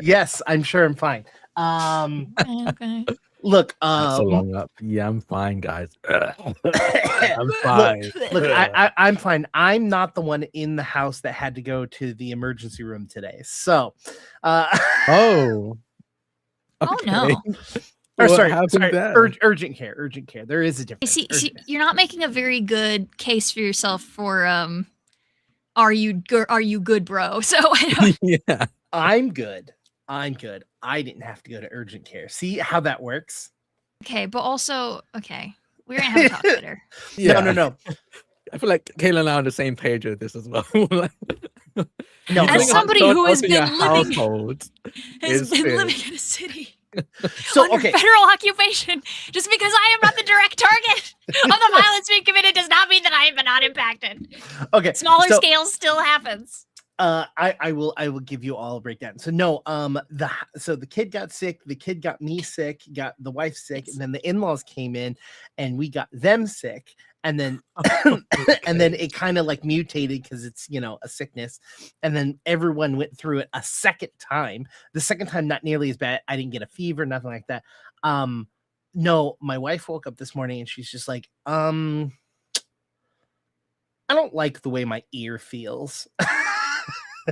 Yes, I'm sure I'm fine. Okay. Look, That's a long up. Yeah, I'm fine, guys. I'm fine. Look, I'm fine. I'm not the one in the house that had to go to the emergency room today. So, Oh. Oh no. Or What sorry, happened there? urgent care. There is a difference. See, you're not making a very good case for yourself for are you good, bro? So Yeah. I'm good. I didn't have to go to urgent care. See how that works? Okay, but also okay, we're gonna have a talk later. Yeah. No. I feel like Kayla and I are on the same page with this as well. No, As somebody who has been living in a city so under federal occupation, just because I am not the direct target of the violence being committed does not mean that I am not impacted. Okay, smaller scale still happens. I will give you all a breakdown. So no, the kid got sick, the kid got me sick, got the wife sick, and then the in-laws came in and we got them sick, and then and then it kind of like mutated because it's a sickness, and then everyone went through it a second time. The second time not nearly as bad. I didn't get a fever, nothing like that. No, my wife woke up this morning and she's just like, I don't like the way my ear feels.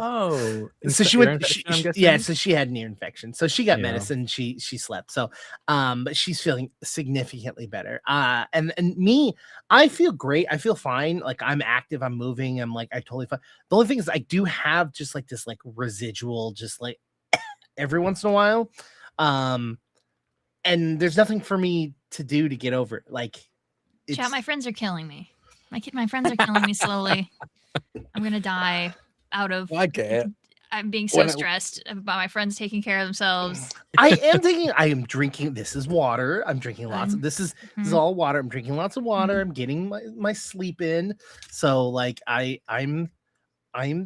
Oh, so she went. So she had an ear infection. So she got medicine. She slept. So, but she's feeling significantly better. And me, I feel great. I feel fine. Like I'm active. I'm moving. I'm like I totally fine. The only thing is I do have just like this like residual, just like every once in a while. And there's nothing for me to do to get over it. Like, chat. My friends are killing me. My friends are killing me slowly. I'm gonna die. Out of I'm being so stressed about my friends taking care of themselves. I am drinking. This is water. I'm drinking lots of this is all water. I'm drinking lots of water. I'm getting my sleep in. So like I'm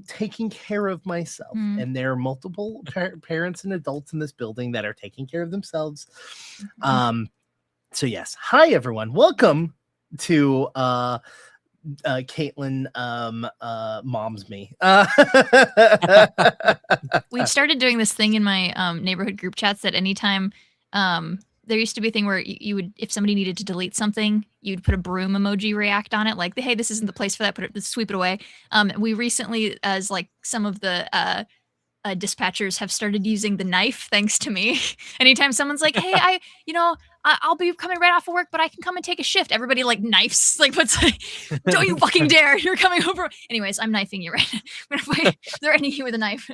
taking care of myself. And there are multiple parents and adults in this building that are taking care of themselves. So yes. Hi everyone. Welcome to Caitlin moms me. We've started doing this thing in my neighborhood group chats that anytime there used to be a thing where you would, if somebody needed to delete something, you'd put a broom emoji react on it, like, hey, this isn't the place for that, sweep it away. We recently, as like some of the dispatchers have started using the knife, thanks to me. Anytime someone's like, hey, I'll be coming right off of work, but I can come and take a shift. Everybody like knifes, like puts like, don't you fucking dare. You're coming over. Anyways, I'm knifing you right now. I'm gonna threatening you with a knife.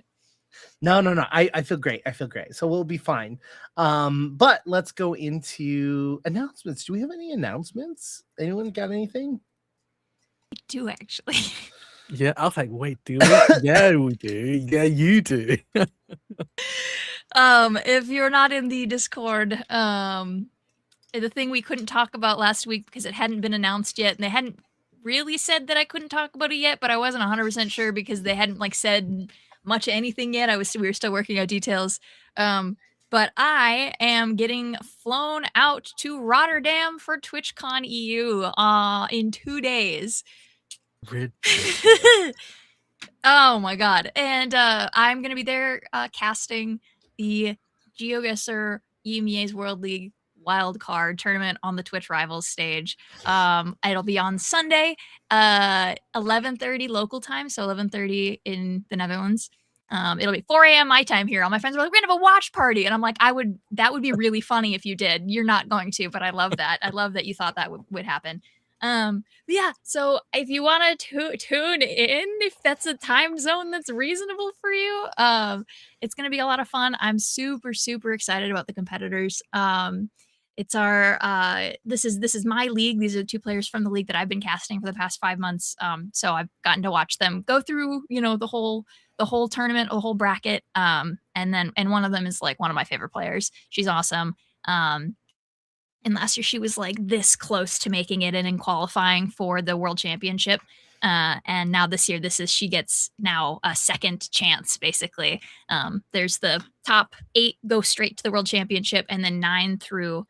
No. I feel great. So we'll be fine. But let's go into announcements. Do we have any announcements? Anyone got anything? I do actually. Yeah, I was like, wait, do we? Yeah, we do. Yeah, you do. If you're not in the Discord, the thing we couldn't talk about last week because it hadn't been announced yet, and they hadn't really said that I couldn't talk about it yet, but I wasn't 100% sure because they hadn't like said much of anything yet. We were still working out details. But I am getting flown out to Rotterdam for TwitchCon EU in 2 days. Oh my god. And I'm gonna be there casting the GeoGuessr EMEA's World League wildcard tournament on the Twitch Rivals stage. It'll be on Sunday 11:30 local time, so 11:30 in the Netherlands. It'll be 4 a.m. my time here. All my friends were like, we're gonna have a watch party, and I'm like, that would be really funny if you did. You're not going to, but I love that. I love that you thought that would happen. Yeah, so if you want to tune in, if that's a time zone that's reasonable for you, it's gonna be a lot of fun. I'm super excited about the competitors. It's our this is my league. These are the 2 players from the league that I've been casting for the past 5 months. So I've gotten to watch them go through, the whole tournament, the whole bracket. And one of them is like one of my favorite players. She's awesome. And last year she was like this close to making it in qualifying for the world championship. And now this year, she gets now a second chance, basically. There's the top 8 go straight to the world championship, and then 9 through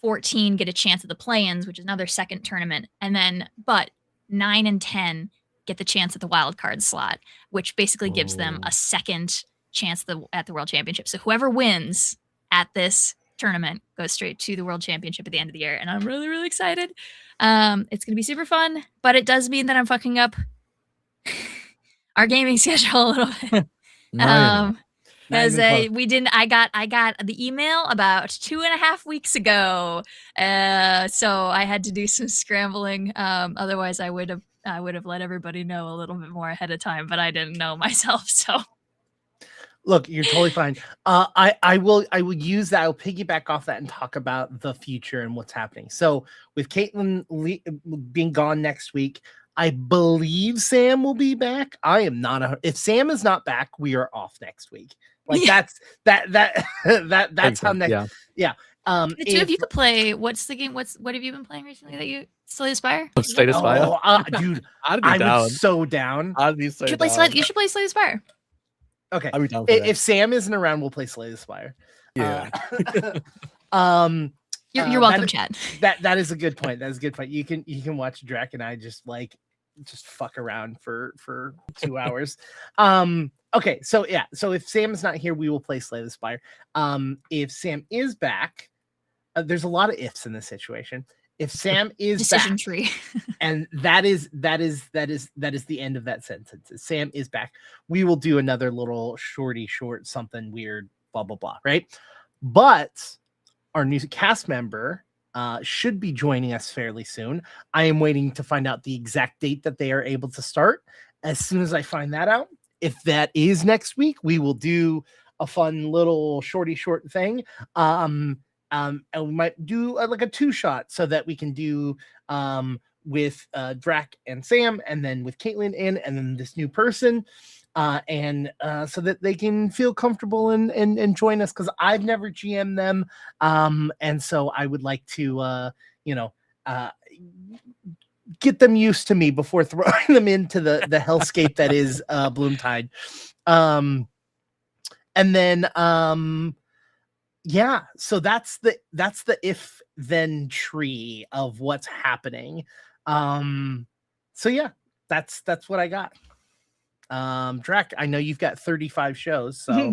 14 get a chance at the play-ins, which is another second tournament. And then, but 9 and 10 get the chance at the wild card slot, which basically gives them a second chance at the World Championship. So whoever wins at this tournament goes straight to the World Championship at the end of the year, and I'm really, really excited. It's gonna be super fun, but it does mean that I'm fucking up our gaming schedule a little bit. Because I got the email about 2.5 weeks ago, so I had to do some scrambling. Otherwise, I would have let everybody know a little bit more ahead of time, but I didn't know myself. So, look, you're totally fine. I will use that. I'll piggyback off that and talk about the future and what's happening. So, with Caitlin being gone next week, I believe Sam will be back. I am not. If Sam is not back, we are off next week. Like that's how next. Yeah. If you could play, what's the game? What have you been playing recently that you Slay the Spire? Slay the Spire. Dude, I'd be down. so down. I'd be so you should play Slay the Spire. Okay. I'd be down for if Sam isn't around, we'll play Slay the Spire. Yeah. You're welcome, Chad. That is a good point. That is a good point. You can watch Drac and I just fuck around for 2 hours. Okay, so yeah, so if Sam is not here, we will play Slay the Spire. If Sam is back, there's a lot of ifs in this situation. If Sam is decision back, tree, and that is the end of that sentence. If Sam is back, we will do another little short something weird, blah blah blah, right? But our new cast member should be joining us fairly soon. I am waiting to find out the exact date that they are able to start. As soon as I find that out, if that is next week, we will do a fun little short thing. And we might do like a 2-shot so that we can do with Drac and Sam, and then with Caitlin and then this new person, and so that they can feel comfortable and join us, because I've never GM'd them, and so I would like to get them used to me before throwing them into the hellscape that is Bloomtide. And then yeah, so that's the if then tree of what's happening. So yeah, that's what I got. Drac, I know you've got 35 shows, so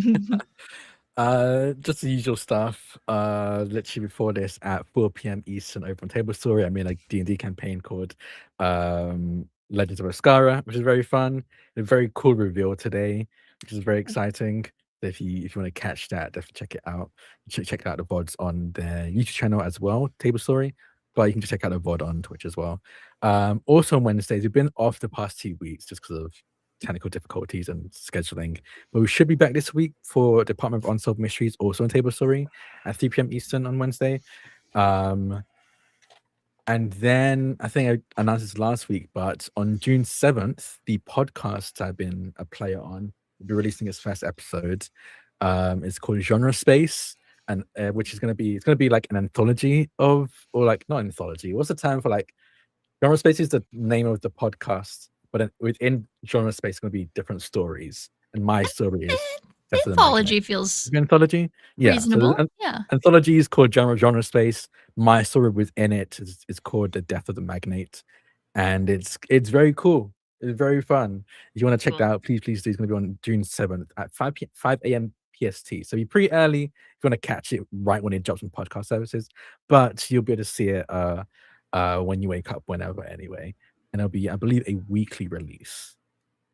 just the usual stuff. Literally before this at 4 p.m. Eastern over on Table Story, I made a D&D campaign called Legends of Oscara, which is very fun. A very cool reveal today, which is very exciting. If you want to catch that, definitely check it out. Check out the VODs on their YouTube channel as well, Table Story. But you can just check out the VOD on Twitch as well. Also on Wednesdays, we've been off the past 2 weeks just because of technical difficulties and scheduling, but we should be back this week for Department of Unsolved Mysteries, also on Table Story at 3 p.m. Eastern on Wednesday. And then I think I announced this last week, but on June 7th, the podcast I've been a player on will be releasing its first episode. It's called Genre Space, and which is going to be like an anthology of, or like not anthology. What's the term for like Genre Space? Is the name of the podcast, but within Genre Space, it's going to be different stories, and my story is anthology. Feels anthology, yeah. Reasonable. So yeah. Anthology is called Genre Space. My story within it is called The Death of the Magnate, and it's very cool. It's very fun. If you want to check that out, please do. It's going to be on June 7th at 5 a.m. PST. So be pretty early if you want to catch it right when it drops on podcast services, but you'll be able to see it when you wake up, whenever anyway. And it'll be, I believe, a weekly release.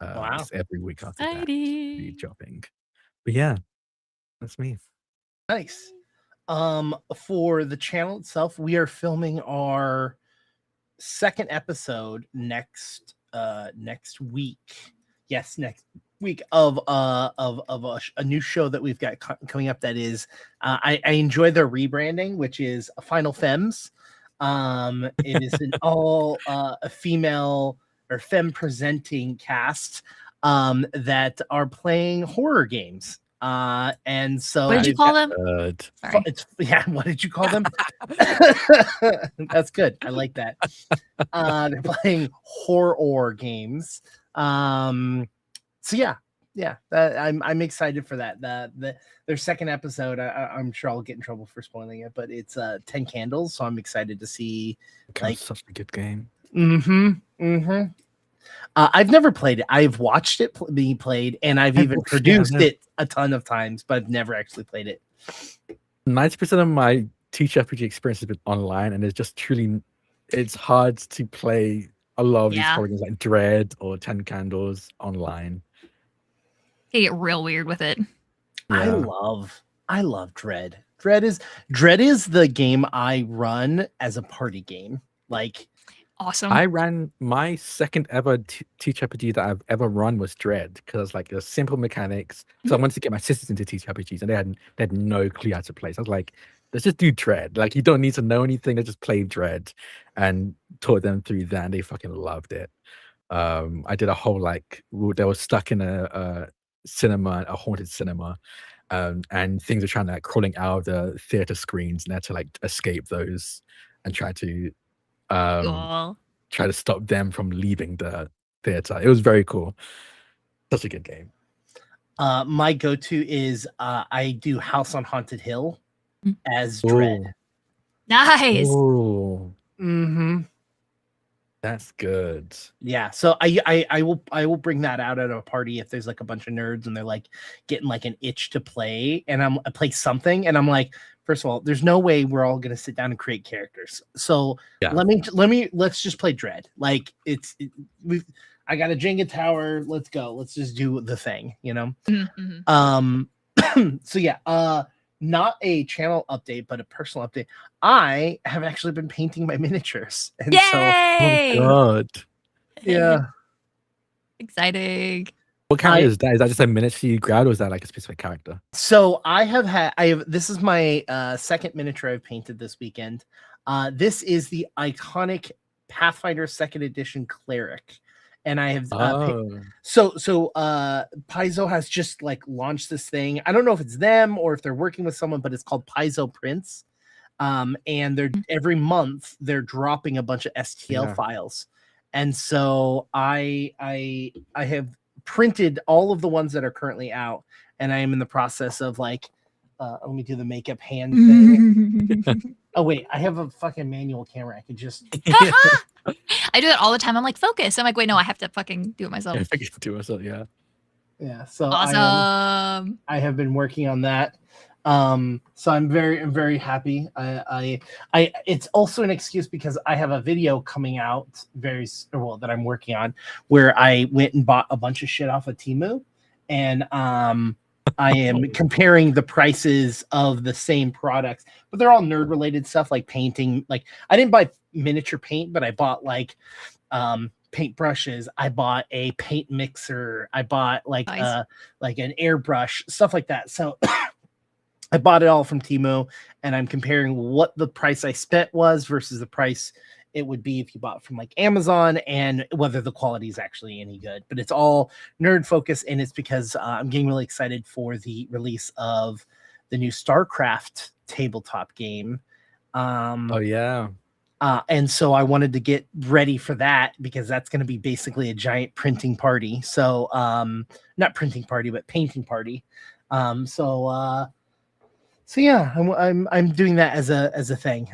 Wow. Every week after that be dropping. But yeah, that's me. Nice. For the channel itself, we are filming our second episode next week. Yes, next week of a new show that we've got coming up. That is, I enjoy their rebranding, which is Final Femmes. It is an all a female or femme presenting cast that are playing horror games. And so what did you call them? Sorry. What did you call them? That's good. I like that. They're playing horror games. So yeah. I'm excited for that. Their second episode, I'm sure I'll get in trouble for spoiling it, but it's 10 Candles, so I'm excited to see. Like, such a good game. I've never played it. I've watched it being played, and I've even produced it a ton of times, but I've never actually played it. 90% of my TTRPG experience has been online, and it's hard to play a lot of these horror games like Dread or 10 Candles online. You get real weird with it. Yeah. I love Dread. Dread is the game I run as a party game. Like, awesome. I ran my second ever TTRPG that I've ever run was Dread, because like there's simple mechanics. So I wanted to get my sisters into TTRPGs, and they had no clue how to play. So I was like, let's just do Dread. Like, you don't need to know anything. Let's just play Dread, and taught them through that, and they fucking loved it. I did a whole they were stuck in a cinema, a haunted cinema, and things were trying to crawling out of the theater screens, and they had to escape those and try to stop them from leaving the theater. It was very cool. Such a good game. My go-to is I do House on Haunted Hill as Dread. Nice. Mm-hmm. That's good. Yeah, so I will bring that out at a party if there's like a bunch of nerds and they're like getting like an itch to play, and I play something, and I'm like, first of all, there's no way we're all gonna sit down and create characters. So let's just play Dread. Like I got a Jenga tower. Let's go. Let's just do the thing, you know. So yeah, not a channel update, but a personal update. I have actually been painting my miniatures. And Yay! Oh god. Yeah. Exciting. What character is that? Is that just a miniature you grabbed, or is that like a specific character? So this is my second miniature I've painted this weekend. This is the iconic Pathfinder 2nd edition cleric. And I have so Paizo has just like launched this thing. I don't know if it's them or if they're working with someone, but it's called Paizo Prints. And they're every month they're dropping a bunch of STL files. And so I have printed all of the ones that are currently out, and I am in the process of like let me do the makeup hand thing. Oh wait, I have a fucking manual camera. I could just I do that all the time. I'm like, focus. I'm like, wait, no, I have to fucking do it myself. I can do it myself, yeah. Yeah, so awesome. I have been working on that. So I'm very happy. It's also an excuse because I have a video coming out that I'm working on, where I went and bought a bunch of shit off of Temu, and I am comparing the prices of the same products, but they're all nerd related stuff like painting. Like, I didn't buy miniature paint, but I bought like paint brushes. I bought a paint mixer. I bought like an airbrush, stuff like that. So I bought it all from Temu, and I'm comparing what the price I spent was versus the price it would be if you bought from like Amazon, and whether the quality is actually any good. But it's all nerd focused, and it's because I'm getting really excited for the release of the new StarCraft tabletop game. Oh yeah. And so I wanted to get ready for that, because that's going to be basically a giant printing party. So not printing party, but painting party. So yeah, I'm doing that as a thing.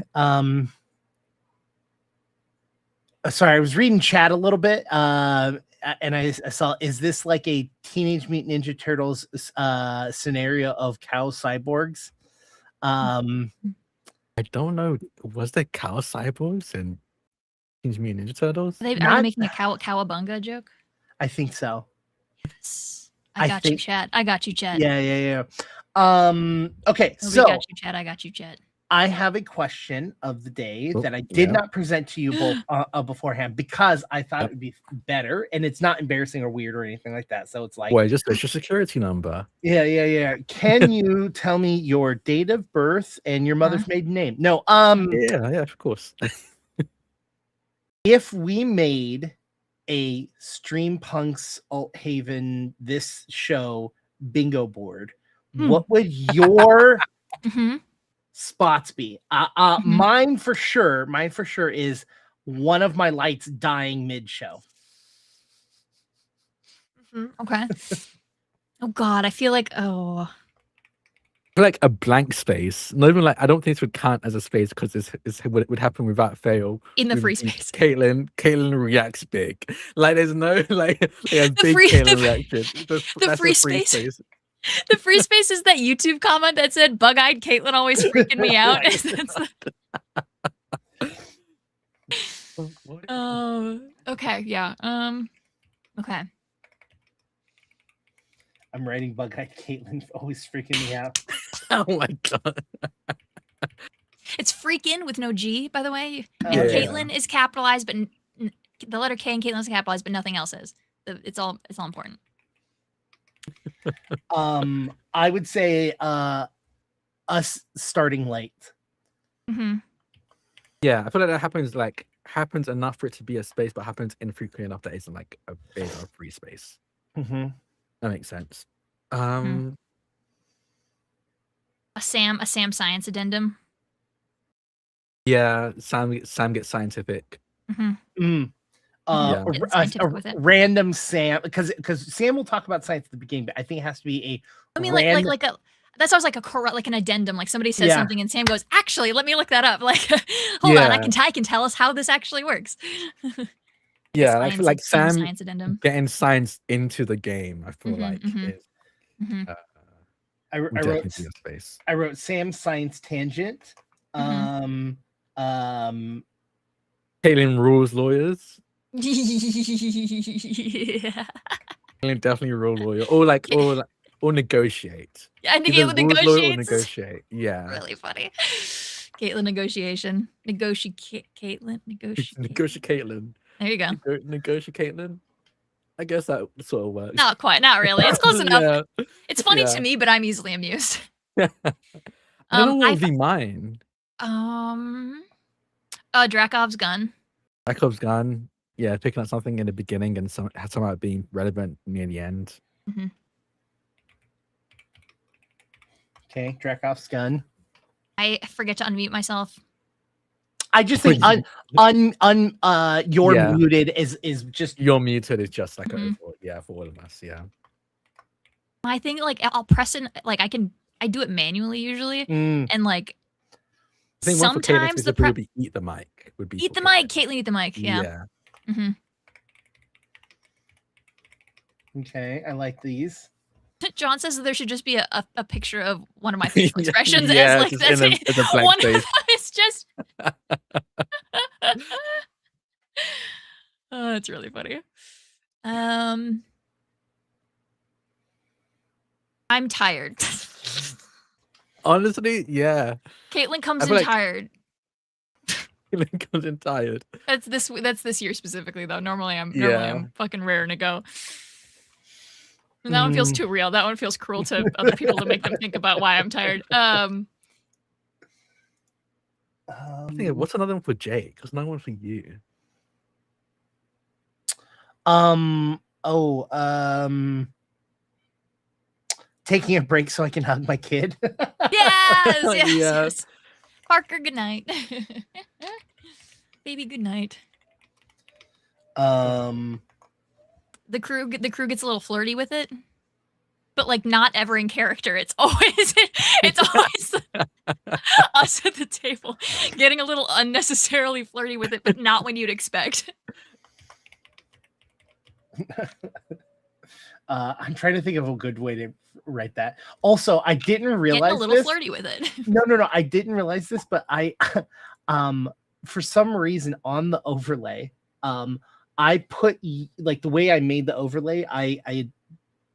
Sorry, I was reading chat a little bit, and I saw, is this like a Teenage Mutant Ninja Turtles scenario of cow cyborgs? I don't know. Was there cow cyborgs in Teenage Mutant Ninja Turtles? Are they making a cowabunga joke? I think so. Yes. I got you, chat. Yeah. Okay, so got you, chat. I got you, chat. I have a question of the day that I did not present to you both beforehand, because I thought it would be better, and it's not embarrassing or weird or anything like that. So it's like, wait, just social security number. Yeah. Can you tell me your date of birth and your mother's maiden name? No. Yeah, of course. If we made a Streampunks Alt Haven this show bingo board, what would your spots be? Mine for sure is one of my lights dying mid-show. Okay. Oh god, I feel like feel like a blank space, not even like, I don't think this would count as a space because it would happen without fail. In the would free be space. Caitlyn reacts big. Like there's no like a big free- Caitlyn the- reaction. That's free the free space. space. The free space is that YouTube comment that said "bug-eyed Caitlyn always freaking me out." Okay, yeah. Okay. I'm writing bug-eyed Caitlyn always freaking me out. Oh my god. It's freaking with no G, by the way. And Yeah. Caitlyn is capitalized, but the letter K in Caitlyn is capitalized, but nothing else is. It's all important. I would say us starting late. Mm-hmm. Yeah, I feel like that happens enough for it to be a space, but happens infrequently enough that isn't like a big or free space. Mm-hmm. That makes sense. A Sam science addendum. Yeah, Sam gets scientific. Mm-hmm. Yeah. A random Sam, because Sam will talk about science at the beginning, but I think it has to be like a that's always like an addendum. Like somebody says something and Sam goes, "Actually, let me look that up." Like, hold on, I can tell us how this actually works. Yeah, I feel like Sam science addendum. getting science into the game, I feel like is I wrote Sam science tangent. Caitlyn rules lawyers. Yeah. Caitlyn definitely rule lawyer. Or negotiate. Yeah, Caitlyn negotiate. Yeah. Really funny. Caitlyn negotiation. Negotiate Caitlyn. Negotiate Caitlyn. There you go. Negotiate Caitlyn. I guess that sort of works. Not quite. Not really. It's close enough. Yeah. It's funny to me, but I'm easily amused. I don't know what would be mine. Dracov's gun. Dracov's gun. Yeah, picking up something in the beginning and somehow being relevant near the end. Mm-hmm. Okay, Dracov's gun. I forget to unmute myself. I just think you're muted is just you're muted is just like for all of us, yeah. I think like I'll press in like I do it manually usually and like I think sometimes the would be eat the mic would be eat the mic, Caitlyn eat the mic, yeah. Mm-hmm. Okay, I like these. John says that there should just be a picture of one of my facial expressions yeah, as like that's in a blank face. It's just oh, it's really funny. I'm tired. Honestly, yeah. Caitlyn comes in tired. Caitlyn comes in tired. That's this year specifically though. Normally I'm fucking raring to go. And that one feels too real. That one feels cruel to other people to make them think about why I'm tired. What's another one for Jake? Because another one for you. Taking a break so I can hug my kid. Yes. Parker, good night. Baby, good night. The crew gets a little flirty with it, but like not ever in character. It's always us at the table getting a little unnecessarily flirty with it, but not when you'd expect. I'm trying to think of a good way to write that. Also, I didn't realize getting a little flirty with it. No, I didn't realize this, but I for some reason on the overlay, I put like the way I made the overlay, I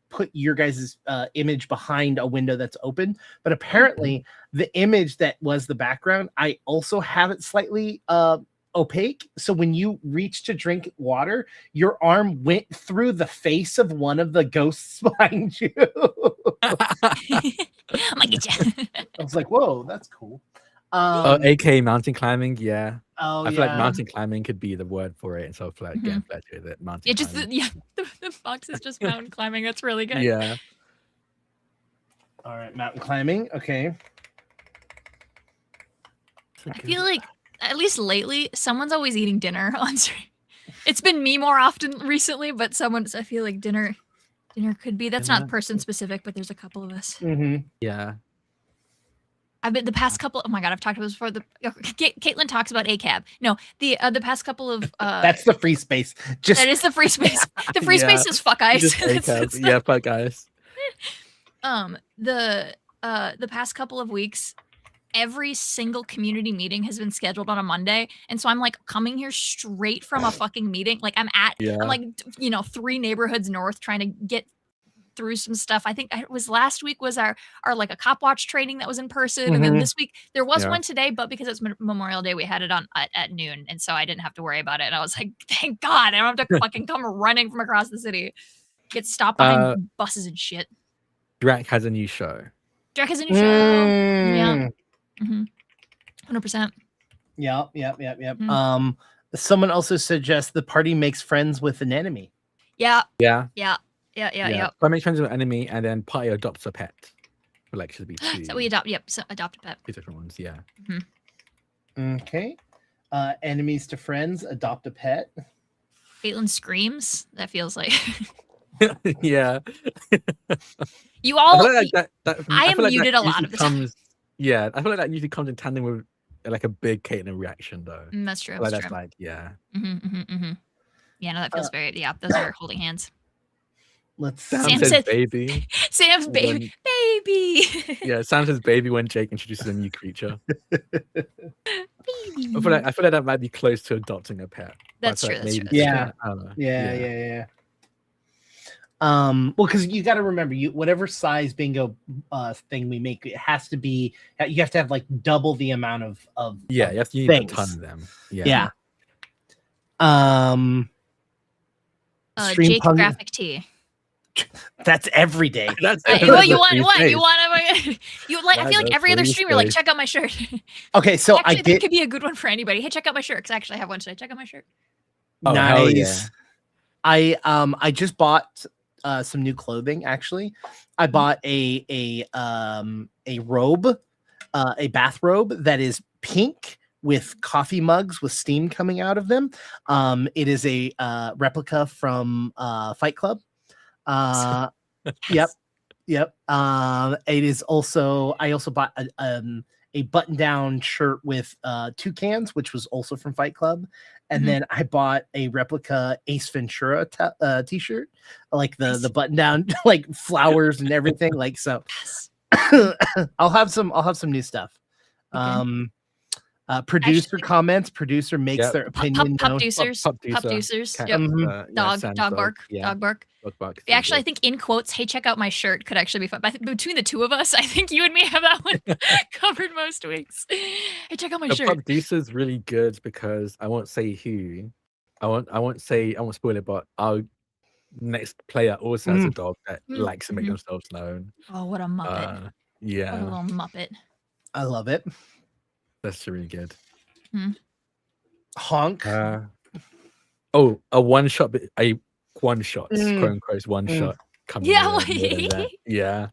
put your guys' image behind a window that's open, but apparently the image that was the background, I also have it slightly opaque. So when you reach to drink water, your arm went through the face of one of the ghosts behind you. I'm gonna get you. I was like, whoa, that's cool. AK mountain climbing, yeah. Oh, I feel like mountain climbing could be the word for it, and so like getting flirty with it. Mountain climbing. The box is just mountain climbing. That's really good. Yeah. All right, mountain climbing. Okay. I feel like at least lately, someone's always eating dinner on stream. It's been me more often recently, but I feel like dinner could be. That's not person specific, but there's a couple of us. Yeah. I've been the past couple. Oh my god, I've talked about this before. Caitlin talks about ACAB. No, the past couple of That's the free space. Just that is the free space. The free space is fuck ice. Just ACAB. Yeah, fuck guys. The past couple of weeks, every single community meeting has been scheduled on a Monday, and so I'm like coming here straight from a fucking meeting. Like I'm like 3 neighborhoods north trying to get through some stuff. I think it was last week was our like a cop watch training that was in person, and then this week there was one today, but because it's Memorial Day, we had it on at noon, and so I didn't have to worry about it. And I was like, thank God, I don't have to fucking come running from across the city, get stopped behind buses and shit. Drac has a new show. Drac has a new show. Yeah. 100%. Yep. Someone also suggests the party makes friends with an enemy. Yeah. Party makes friends with an enemy, and then party adopts a pet. Like should be 2. So we adopt. Yep. So adopt a pet. 2 different ones. Yeah. Okay. Enemies to friends. Adopt a pet. Caitlin screams. That feels like. Yeah. You all. I feel like that I am feel like muted that a lot of the time. Yeah, I feel like that usually comes in tandem with like a big Caitlin reaction, though. That's true. Like That's that's true. like yeah. Yeah, no, that feels very. Yeah, those are holding hands. Sam says baby. Sam's baby. Yeah, Sam says baby when Jake introduces a new creature. Baby. I feel like that might be close to adopting a pet. That's true. That's true. Yeah. I don't know. Yeah. Well, because you got to remember, whatever size bingo thing we make, it has to be. You have to have like double the amount of you have to use a ton of them. Yeah. Jake graphic tee. That's every day. What you want? I feel like every other streamer, like, check out my shirt. Okay, so actually, that could be a good one for anybody. Hey, check out my shirt, because I actually have one today. Check out my shirt. Oh, nice. Yeah. I just bought some new clothing. Actually, I bought a robe, a bathrobe that is pink with coffee mugs with steam coming out of them. It is a replica from Fight Club. Yep. It is also. I also bought a button-down shirt with toucans, which was also from Fight Club, and then I bought a replica Ace Ventura t-shirt, like the button-down, like flowers and everything. Like so, I'll have some new stuff. Okay. Producer comments. Producer makes their opinion known. Producers. Cat, Yep. Dog bark. Yeah. Dog bark. Actually, I think in quotes, "Hey, check out my shirt" could actually be fun. But I think between the two of us, I think you and me have that one covered most weeks. Hey, check out my shirt. Producer's really good because I won't say who. I won't spoil it, but our next player also has a dog that likes to make themselves known. Oh, what a muppet! Yeah, what a little muppet. I love it. That's really good. Honk. A one shot, quote unquote one shot. Yeah. Yeah.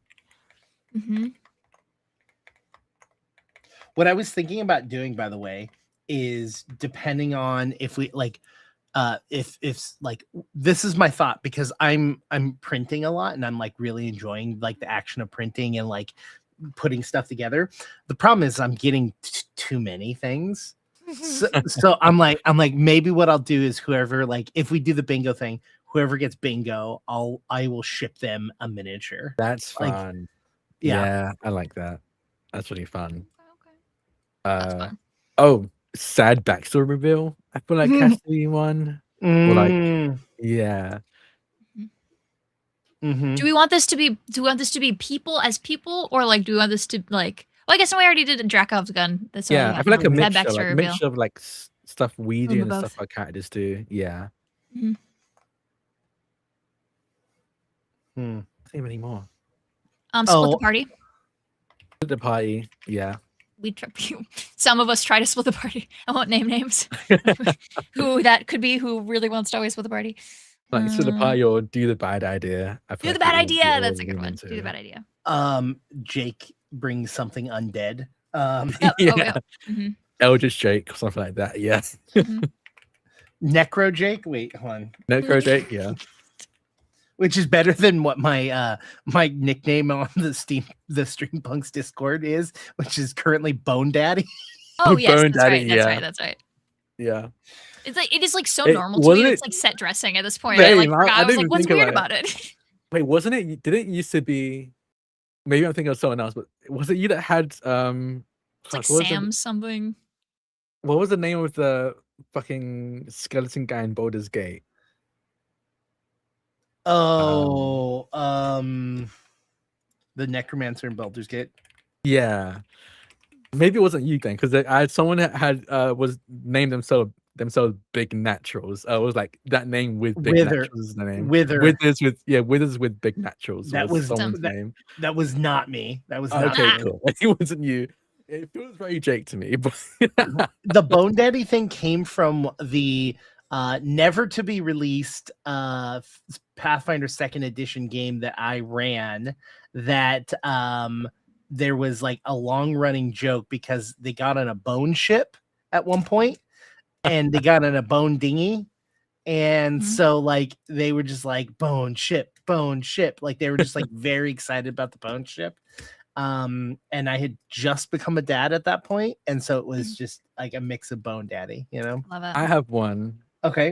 What I was thinking about doing, by the way, is depending on if we like, if like this is my thought, because I'm printing a lot and I'm like really enjoying like the action of printing and like putting stuff together. The problem is I'm getting too many things. So I'm like maybe what I'll do is whoever, like, if we do the bingo thing, whoever gets bingo, I will ship them a miniature. That's fun. Like, yeah, I like that. That's really fun. Okay. That's fun. Oh, sad backstory reveal. I feel like has to be one. Or like, yeah. Do we want this to be people as people, or like do we want this to like? Well, I guess we already did Drakov's gun. That's I feel like a mixture of like stuff we do and stuff our characters do. Yeah. I don't think anymore. Split the party. Split the party. Yeah. Some of us try to split the party. I won't name names. Who that could be? Who really wants to always split the party? Like split the party or do the bad idea. Do the bad idea. That's a good one. Do the bad idea. Jake brings something undead. Eldritch Jake or something like that. Yes. Necro Jake. Wait, hold on. Necro Jake. Yeah. which is better than what my my nickname on the Streampunks Discord is, which is currently Bone Daddy. Oh yes, Bone that's Daddy, right. That's yeah. right. That's right. Yeah. It's like it is like so It- normal to me. wasn't It's it- like set dressing at this point. I Same, forgot. I was didn't like, even what's think weird about about it? Wait, wasn't it? Didn't it used to be? Maybe I'm thinking of someone else, but was it you that had It's like fuck, what was Sam something. what was the name of the fucking skeleton guy in Baldur's Gate? Oh, the Necromancer in Baldur's Gate. Yeah, maybe it wasn't you then, because I had someone that had was named themselves Big Naturals. It was like that name with Big Wither. Naturals is the name. Wither. Withers with Big Naturals. That was someone's name. That was not me. That was not Okay, me. cool. It wasn't you. It feels very Jake to me, but The Bone Daddy thing came from the never to be released Pathfinder 2nd edition game that I ran, that there was like a long running joke because they got on a bone ship at one point and they got on a bone dinghy, and Mhm. so like they were just like bone ship, like they were just like very excited about the bone ship. And I had just become a dad at that point, and so it was just like a mix of Bone Daddy, you know. Love it. I have one. Okay.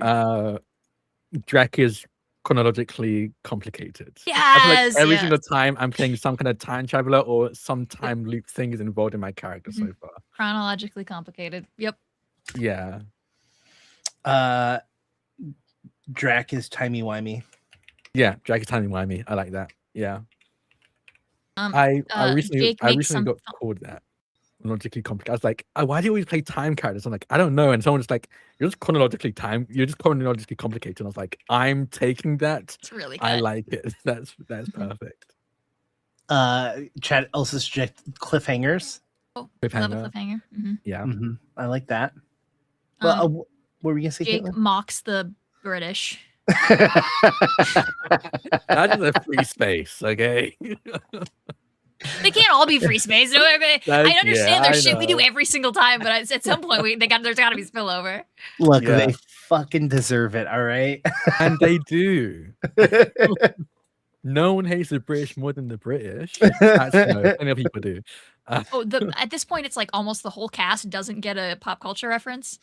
Drac is chronologically complicated. I feel Yes, like every yes. single time I'm playing some kind of time traveler or some time loop thing is involved in my character so far. Chronologically complicated. Yep. Yeah. Drac is timey-wimey. Yeah, Drac is timey-wimey. I like that. Yeah. Um, I recently Jake makes some got called that. Logically complicated. I was like, oh, why do you always play time characters? I'm like, I don't know. And someone just like, you're just chronologically complicated. And I was like, I'm taking that. It's really good. I like it. That's perfect. Chad also suggested cliffhangers. Oh, I love a Cliffhanger. cliffhanger. Mhm. Yeah. I like that. Well, what were we gonna say? Jake mocks the British. That is a free space, okay? They can't all be free space. No, I understand there's shit we do know. every single time, but at some point there's got to be spillover. Look, Yeah. they fucking deserve it. All right. And they do. No one hates the British more than the British. Actually, no, plenty of people do. At this point, it's like almost the whole cast doesn't get a pop culture reference.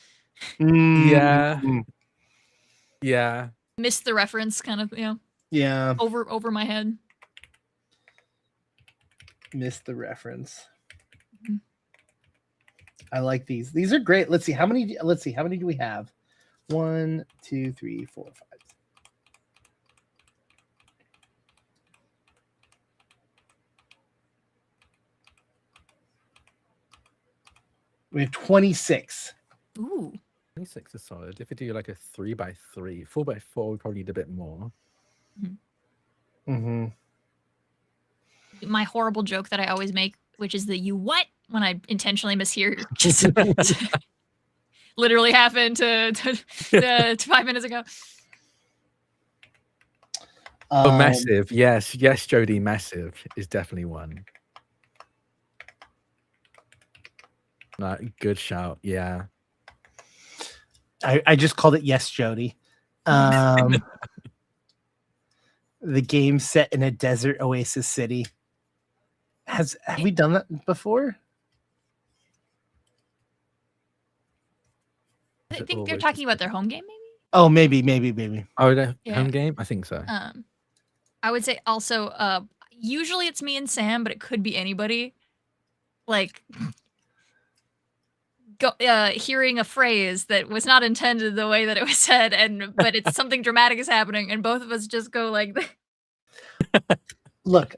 Yeah. Yeah. Missed the reference, kind of, Yeah. over my head. Missed the reference. Mhm. I like these. These are great. Let's see how many do we have? 1, 2, 3, 4, 5. We have 26. Ooh. 26 is solid. If we do like a 3x3, 4x4, we probably need a bit more. Mm-hmm. My horrible joke that I always make, which is the "you what" when I intentionally mishear, just literally happened to 5 minutes ago. Oh, massive. Yes, Jody, massive is definitely one. Good shout. Yeah. I just called it Yes, Jody. The game set in a desert oasis city. Have we done that before? I think they're talking about their home game, maybe. Oh, maybe. Oh, the Yeah. home game? I think so. I would say also, usually it's me and Sam, but it could be anybody. Like, hearing a phrase that was not intended the way that it was said, but it's something dramatic is happening, and both of us just go like, Look.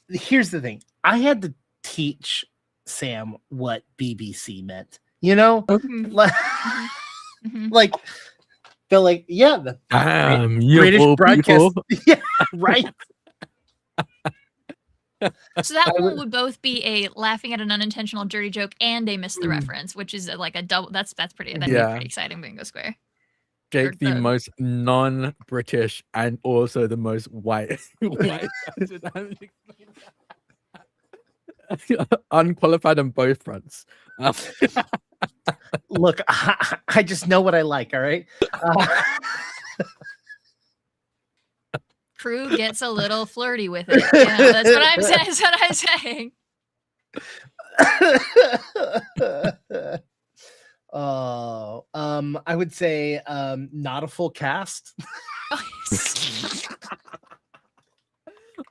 Here's the thing. I had to teach Sam what BBC meant. You know, like, like they're like, yeah, the British broadcast. Yeah, right. So that one would both be a laughing at an unintentional dirty joke and a miss the reference, which is like a double. That'd be pretty exciting bingo square. Jake, the most non-British and also the most white, unqualified on both fronts. Look, I just know what I like. All right. crew gets a little flirty with it. You know, that's what I'm saying. That's what I'm saying. Oh, I would say not a full cast.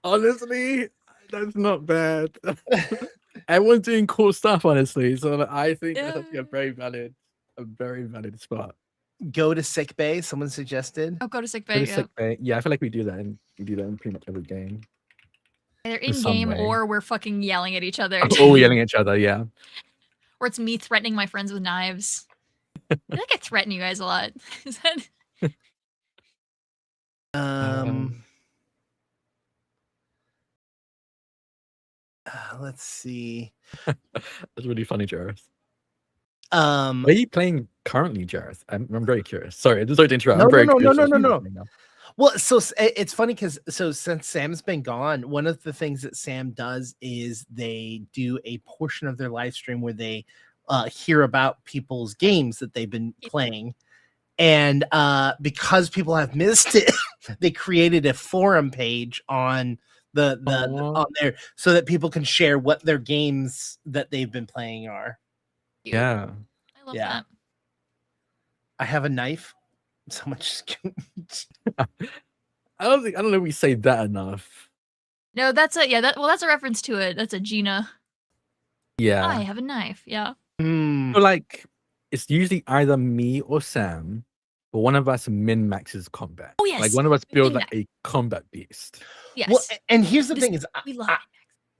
Honestly, that's not bad. Everyone's doing cool stuff, honestly. So I think that's actually a very valid spot. Go to sick bay. Someone suggested. Oh, go to sick Go to bay. sick bay. Yeah, I feel like we do that in pretty much every game. Either in in some game way. or we're fucking yelling at each other. Or we're yelling at each other, yeah. Or it's me threatening my friends with knives. I feel like I threaten you guys a lot. Is that... Let's see. That's really funny, Jareth. Where Um, are you playing currently, Jareth? I'm very curious. Sorry to interrupt. No, I'm very no, no, curious. no. Well, so it's funny because since Sam's been gone, one of the things that Sam does is they do a portion of their live stream where they hear about people's games that they've been playing, and because people have missed it, they created a forum page on on there so that people can share what their games that they've been playing are. Yeah, I love that. I have a knife. So much. I don't know if we say that enough. No, that's a that's a reference to it. That's a Gina. Yeah. I have a knife. Yeah. So like it's usually either me or Sam, but one of us min maxes combat. Oh yes. Like one of us builds like a combat beast. Yes. Well, and here's the thing is we love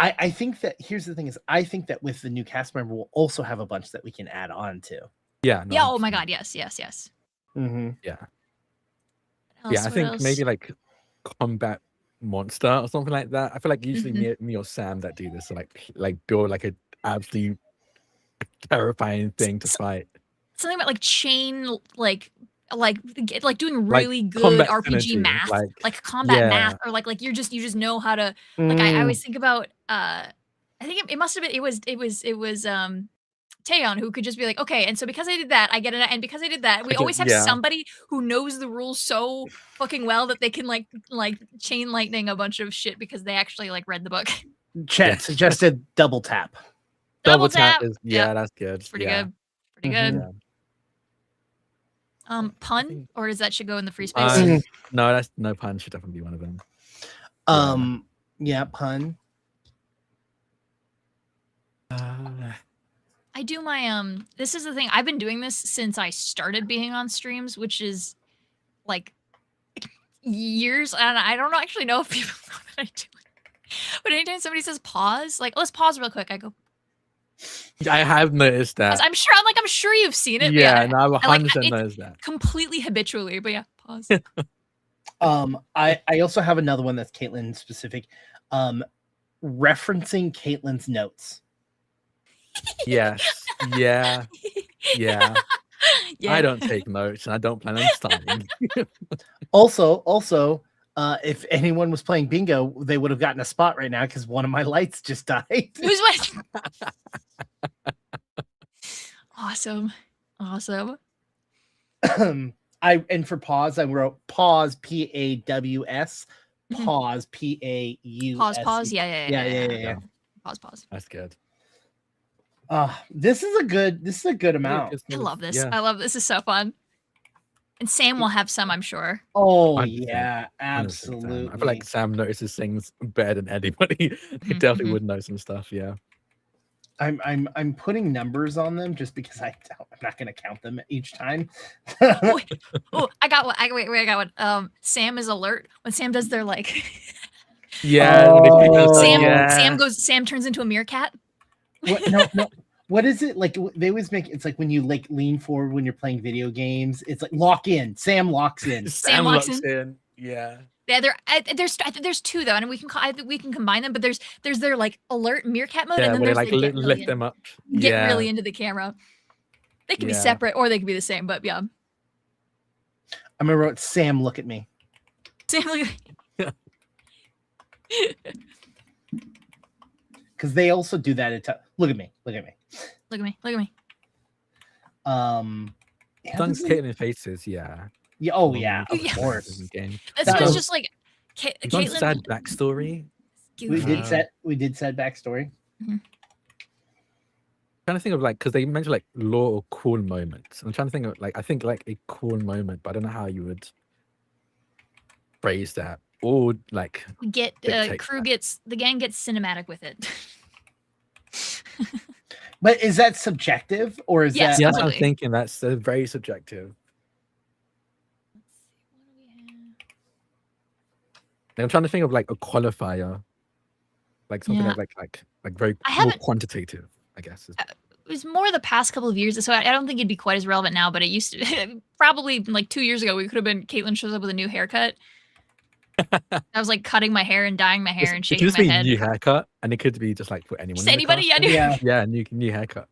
I think that here's the thing is I think that with the new cast member we'll also have a bunch that we can add on to. Yeah. No, yeah. Oh my god. Yes. Mm-hmm. Yeah. Else, yeah, I think maybe like combat monster or something like that. I feel like usually me or Sam that do this, so like build like an absolutely terrifying thing to fight. Something about like chain, like doing really Like good combat RPG synergy, math, like combat yeah. math, or like you just know how to. Like I always think about. I think it must have been it was Taeyeon who could just be like, okay, and so because I did that, I get it, and because I did that, we always have somebody who knows the rules so fucking well that they can like chain lightning a bunch of shit because they actually like read the book. Chat suggested double tap. Double tap is that's good. It's pretty good. Pretty good. Yeah. Pun, or does that should go in the free space? No, that's no pun should definitely be one of them. Yeah, pun. I do my this is the thing. I've been doing this since I started being on streams, which is like years, and I don't actually know if people know that I do it. But anytime somebody says pause, like let's pause real quick, I go. I have noticed that. I'm sure you've seen it. Yeah, no, I've 100% noticed that. Completely habitually, but yeah, pause. I also have another one that's Caitlin specific. Referencing Caitlin's notes. Yes. Yeah. I don't take notes and I don't plan on starting. Also, if anyone was playing bingo, they would have gotten a spot right now because one of my lights just died. Who's what? Awesome. And for pause, I wrote pause PAWS, pause PAUS. Pause. Yeah. Pause. That's good. This is a good amount. I love this. I love this. Is so fun. And Sam will have some, I'm sure. Oh 100%. yeah, absolutely. I feel like Sam notices things better than anybody. He definitely would know some stuff. Yeah. I'm putting numbers on them just because I'm not going to count them each time. Oh, I got one. I got one. Sam is alert when Sam does their like. Yeah. Sam turns into a meerkat. What, no. What is it like? They always make it's like when you like lean forward when you're playing video games. It's like lock in. Sam locks in. Sam locks in. Yeah. Yeah, there's two though, and we can combine them. But there's their like alert meerkat mode, and then there's like lift them up, get really into the camera. They can be separate or they can be the same, but yeah. I'm gonna write Sam. Look at me. Sam, look at me. Because they also do that. Look at me. Look at me. Dunks Caitlin faces, yeah. Yeah. Oh yeah. Of course. That's just like You've got sad Caitlin. backstory. We Goofy. did said backstory. Trying to think of like, because they mentioned like lore or cool moments. I'm trying to think of like, I think like a cool moment, but I don't know how you would phrase that or like We get dictate crew that. gets the gang gets cinematic with it. But is that subjective or is Yes, that Yeah, that's what I'm completely. thinking. That's very subjective. And I'm trying to think of like a qualifier, like something Yeah. that's like very I more haven't- quantitative, I guess. It was more the past couple of years, so I don't think it'd be quite as relevant now. But it used to probably like 2 years ago. We could have been Caitlin shows up with a new haircut. I was like cutting my hair and dyeing my hair and It could shaking just my be head. new haircut, and it could be just like for anyone. Just in the anybody, cast. yeah. Yeah. new haircut.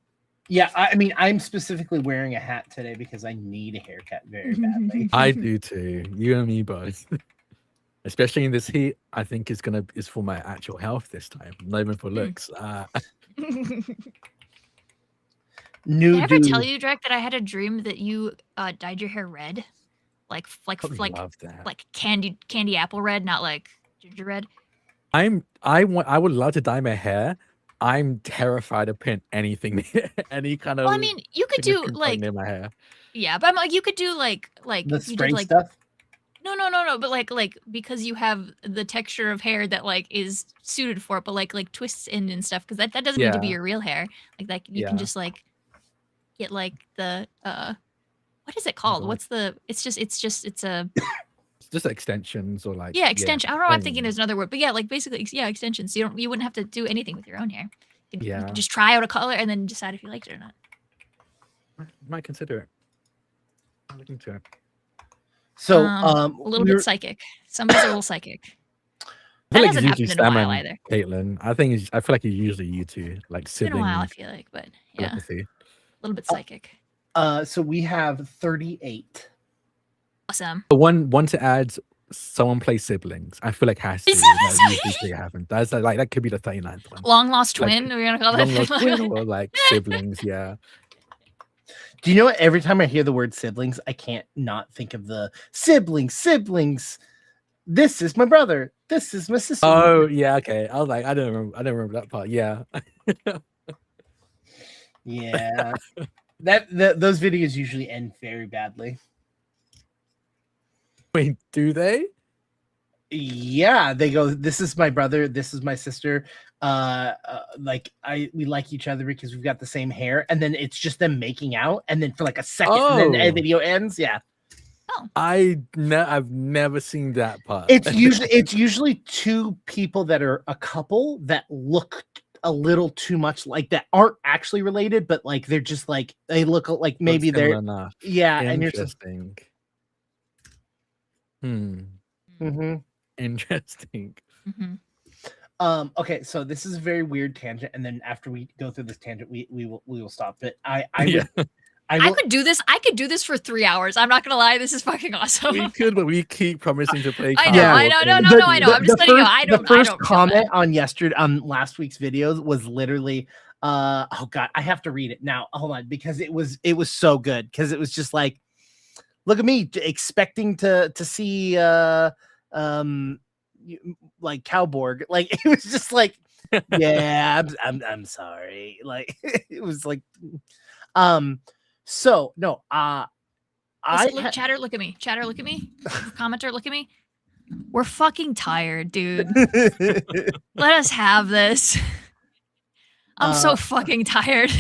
Yeah, I mean, I'm specifically wearing a hat today because I need a haircut very badly. I do too. You and me both. Especially in this heat, I think is for my actual health this time, not even for looks. New Did I ever dude. tell you, Drek, that I had a dream that you dyed your hair red, like love that. like candy apple red, not like ginger red? I would love to dye my hair. I'm terrified of putting anything, any kind of. Well, I mean, you could do significant color like near my hair. yeah, but I'm like you could do like The if you spray did like stuff. no, but like because you have the texture of hair that like is suited for it, but like twists in and stuff because that doesn't need to be Yeah. your real hair. Like you can Yeah. just like get like the what is it called? God. What's the? It's a It's just extensions or like extension. I don't know. I I'm thinking know. there's another word, but yeah, like basically extensions. You wouldn't have to do anything with your own hair. You Yeah. could just try out a color and then decide if you liked it or not. Might consider it. I'm looking to it. So a little bit psychic. Somebody's a little psychic. I feel That like hasn't it's happened usually in a Sam while and either. Caitlin. I feel like it's usually you two, like It's been a while, I sibling feel like, but yeah, a telepathy. little bit psychic. so we have 38. Awesome. The one to add, someone plays siblings. I feel like has to. Is that That usually happen. That's like that could be the 39th one. Long lost Like, twin. We're gonna call Long that. lost twin or like siblings. Yeah. Do you know what? Every time I hear the word siblings, I can't not think of the siblings. This is my brother. This is my sister. Oh yeah. Okay. I was like, I don't remember that part. Yeah. Yeah. Those videos usually end very badly. Wait, do they? Yeah, they go, this is my brother, this is my sister. We like each other because we've got the same hair, and then it's just them making out, and then for like a second, and then the Oh. video ends. Yeah. I've never seen that part. It's usually two people that are a couple that look a little too much like that, aren't actually related, but like they're just like they look like maybe Similar they're enough. yeah, and you're just Interesting. mm-hmm. Interesting. Mhm. Okay, so this is a very weird tangent, and then after we go through this tangent, we will stop. But Yeah. I could do this. I could do this for 3 hours. I'm not gonna lie. This is fucking awesome. We could, but we keep promising to play. I know, Yeah. I know, no, games. no, I know. I'm just letting you know. I don't. The first I don't feel comment bad. on last week's videos was literally, oh god, I have to read it now. Hold on, because it was so good, because it was just like, look at me expecting to see like CowBorg, like it was just like, yeah, I'm sorry, like it was like, so no, Look, chatter, look at me. Chatter, look at me. Commenter, look at me. We're fucking tired, dude. Let us have this. I'm so fucking tired.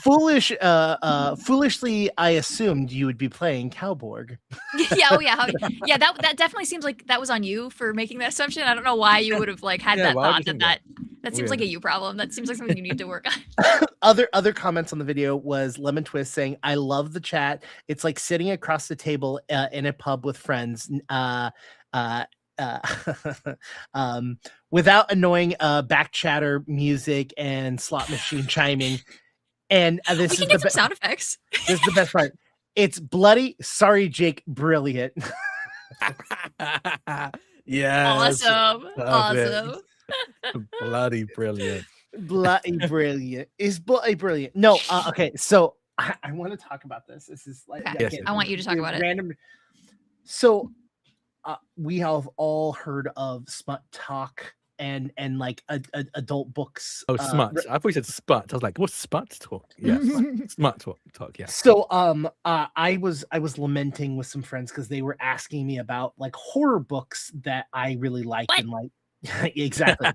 foolishly, I assumed you would be playing CowBorg. Yeah, oh yeah, yeah. That definitely seems like that was on you for making that assumption. I don't know why you would have like had Yeah, that why would thought. you think That seems like a you problem. That seems like something you need to work on. Other comments on the video was Lemon Twist saying, "I love the chat. It's like sitting across the table in a pub with friends, without annoying back chatter, music, and slot machine chiming." And We this can is get the some sound effects. this is the best part. It's bloody. Sorry, Jake. Brilliant. Yeah. Awesome. Awesome. Bloody brilliant. Bloody brilliant. Is bloody brilliant. No, okay. So I want to talk about this. This is like Okay. Yes, I want you to talk about it. random. So we have all heard of Smut Talk and like adult books. Oh, smut. I thought you said sput. I was like, what's sput talk? Yes, smut talk. Yeah. So I was lamenting with some friends because they were asking me about like horror books that I really liked What? and like exactly.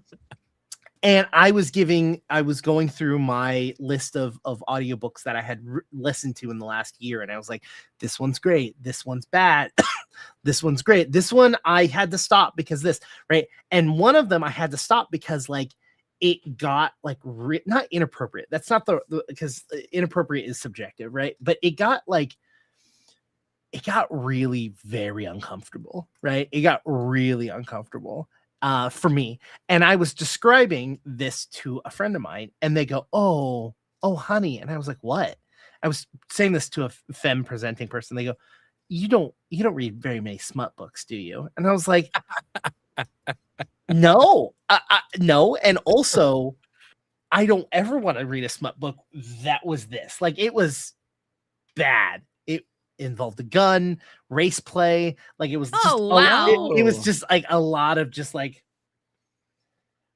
And I was going through my list of audiobooks that I had listened to in the last year, and I was like, this one's great, this one's bad, this one's great, this one I had to stop because this, right? And one of them I had to stop because like it got like not inappropriate. That's not the because inappropriate is subjective, right? But it got really very uncomfortable, right? It got really uncomfortable for me. And I was describing this to a friend of mine, and they go, oh, honey. And I was like, what? I was saying this to a femme presenting person. They go, you don't read very many smut books, do you? And I was like, no, no. And also, I don't ever want to read a smut book that was this. Like, it was bad. It involved a gun, race play. Like, it was just wow. it was just like a lot of just like.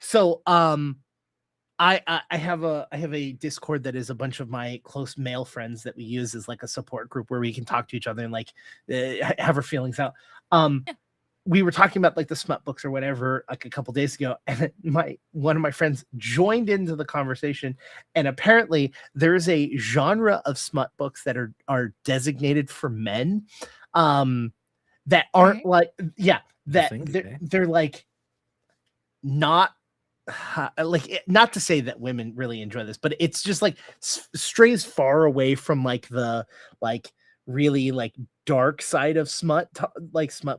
So I have a Discord that is a bunch of my close male friends that we use as like a support group where we can talk to each other and like have our feelings out. We were talking about like the smut books or whatever like a couple days ago, and one of my friends joined into the conversation, and apparently there is a genre of smut books that are designated for men that aren't like they're like not like, not to say that women really enjoy this, but it's just like strays far away from like the like really like dark side of smut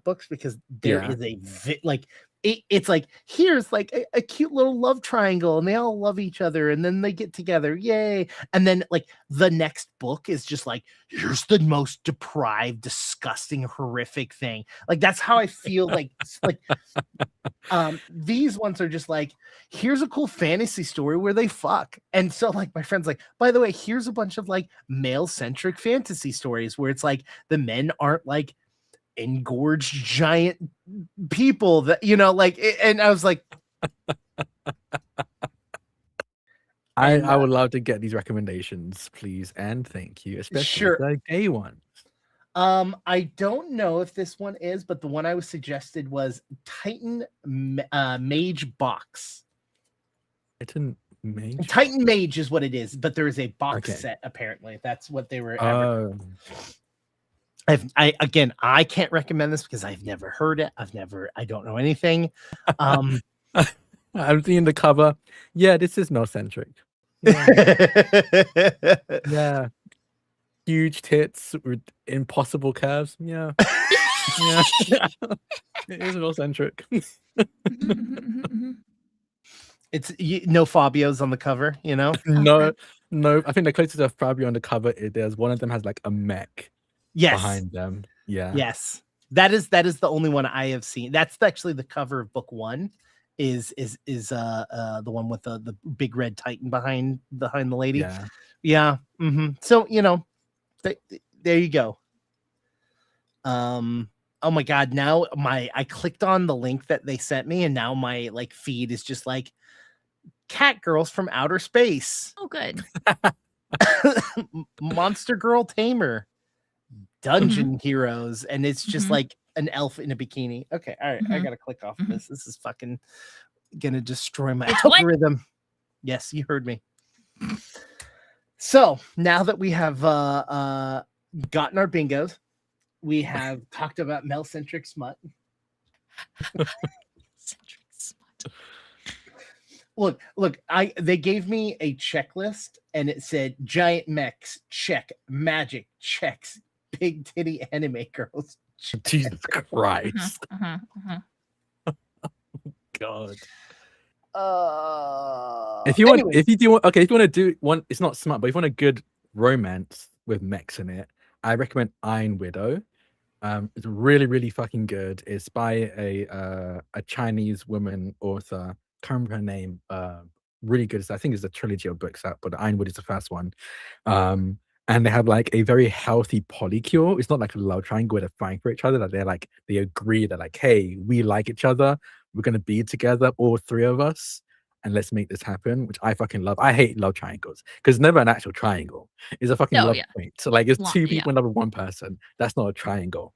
books, because there is a like it's like here's like a cute little love triangle and they all love each other and then they get together, yay. And then like the next book is just like, here's the most deprived, disgusting, horrific thing. Like, that's how I feel. like these ones are just like, here's a cool fantasy story where they fuck. And so like my friend's like, by the way, here's a bunch of like male-centric fantasy stories where it's like the men aren't like engorged giant people that, you know, like, and I was like, I would love to get these recommendations, please, and thank you, especially the gay ones. I don't know if this one is, but the one I was suggested was Titan Mage Box. Titan Mage is what it is, but there is a box set apparently. That's what they were. I can't recommend this because I've never heard it. I don't know anything. I'm seeing the cover. Yeah, this is male-centric. Yeah. Huge tits with impossible curves. Yeah. Yeah. It is male-centric. It's no Fabios on the cover, you know? No. I think the closest of Fabio on the cover is there's one of them has like a mech behind them. Yeah. Yes. That is the only one I have seen. That's actually the cover of book 1. Is the one with the big red Titan behind the lady. Yeah. Mm-hmm. So, you know, there you go. Oh my god, now I clicked on the link that they sent me, and now my like feed is just like cat girls from outer space. Oh, good. Monster Girl Tamer, Dungeon Heroes, and it's just like an elf in a bikini. Okay, all right, I gotta click off of this. This is fucking gonna destroy my algorithm. Yes, you heard me. So now that we have gotten our bingos, we have talked about male-centric smut. Look, they gave me a checklist and it said giant mechs, check, magic, checks, big titty anime girls. Check. Jesus Christ. God. If you want to do one, it's not smart, but if you want a good romance with mechs in it, I recommend Iron Widow. It's really, really fucking good. It's by a Chinese woman author. Can't remember her name. Really good. I think it's a trilogy of books out, but Iron Widow is the first one. And and they have like a very healthy polycule. It's not like a love triangle where they're fighting for each other. Like they agree that like, hey, we like each other. We're gonna be together, all three of us, and let's make this happen. Which I fucking love. I hate love triangles because it's never an actual triangle. It's a fucking Oh, love yeah. point. So like, it's Long, two yeah. people in love with one person. That's not a triangle.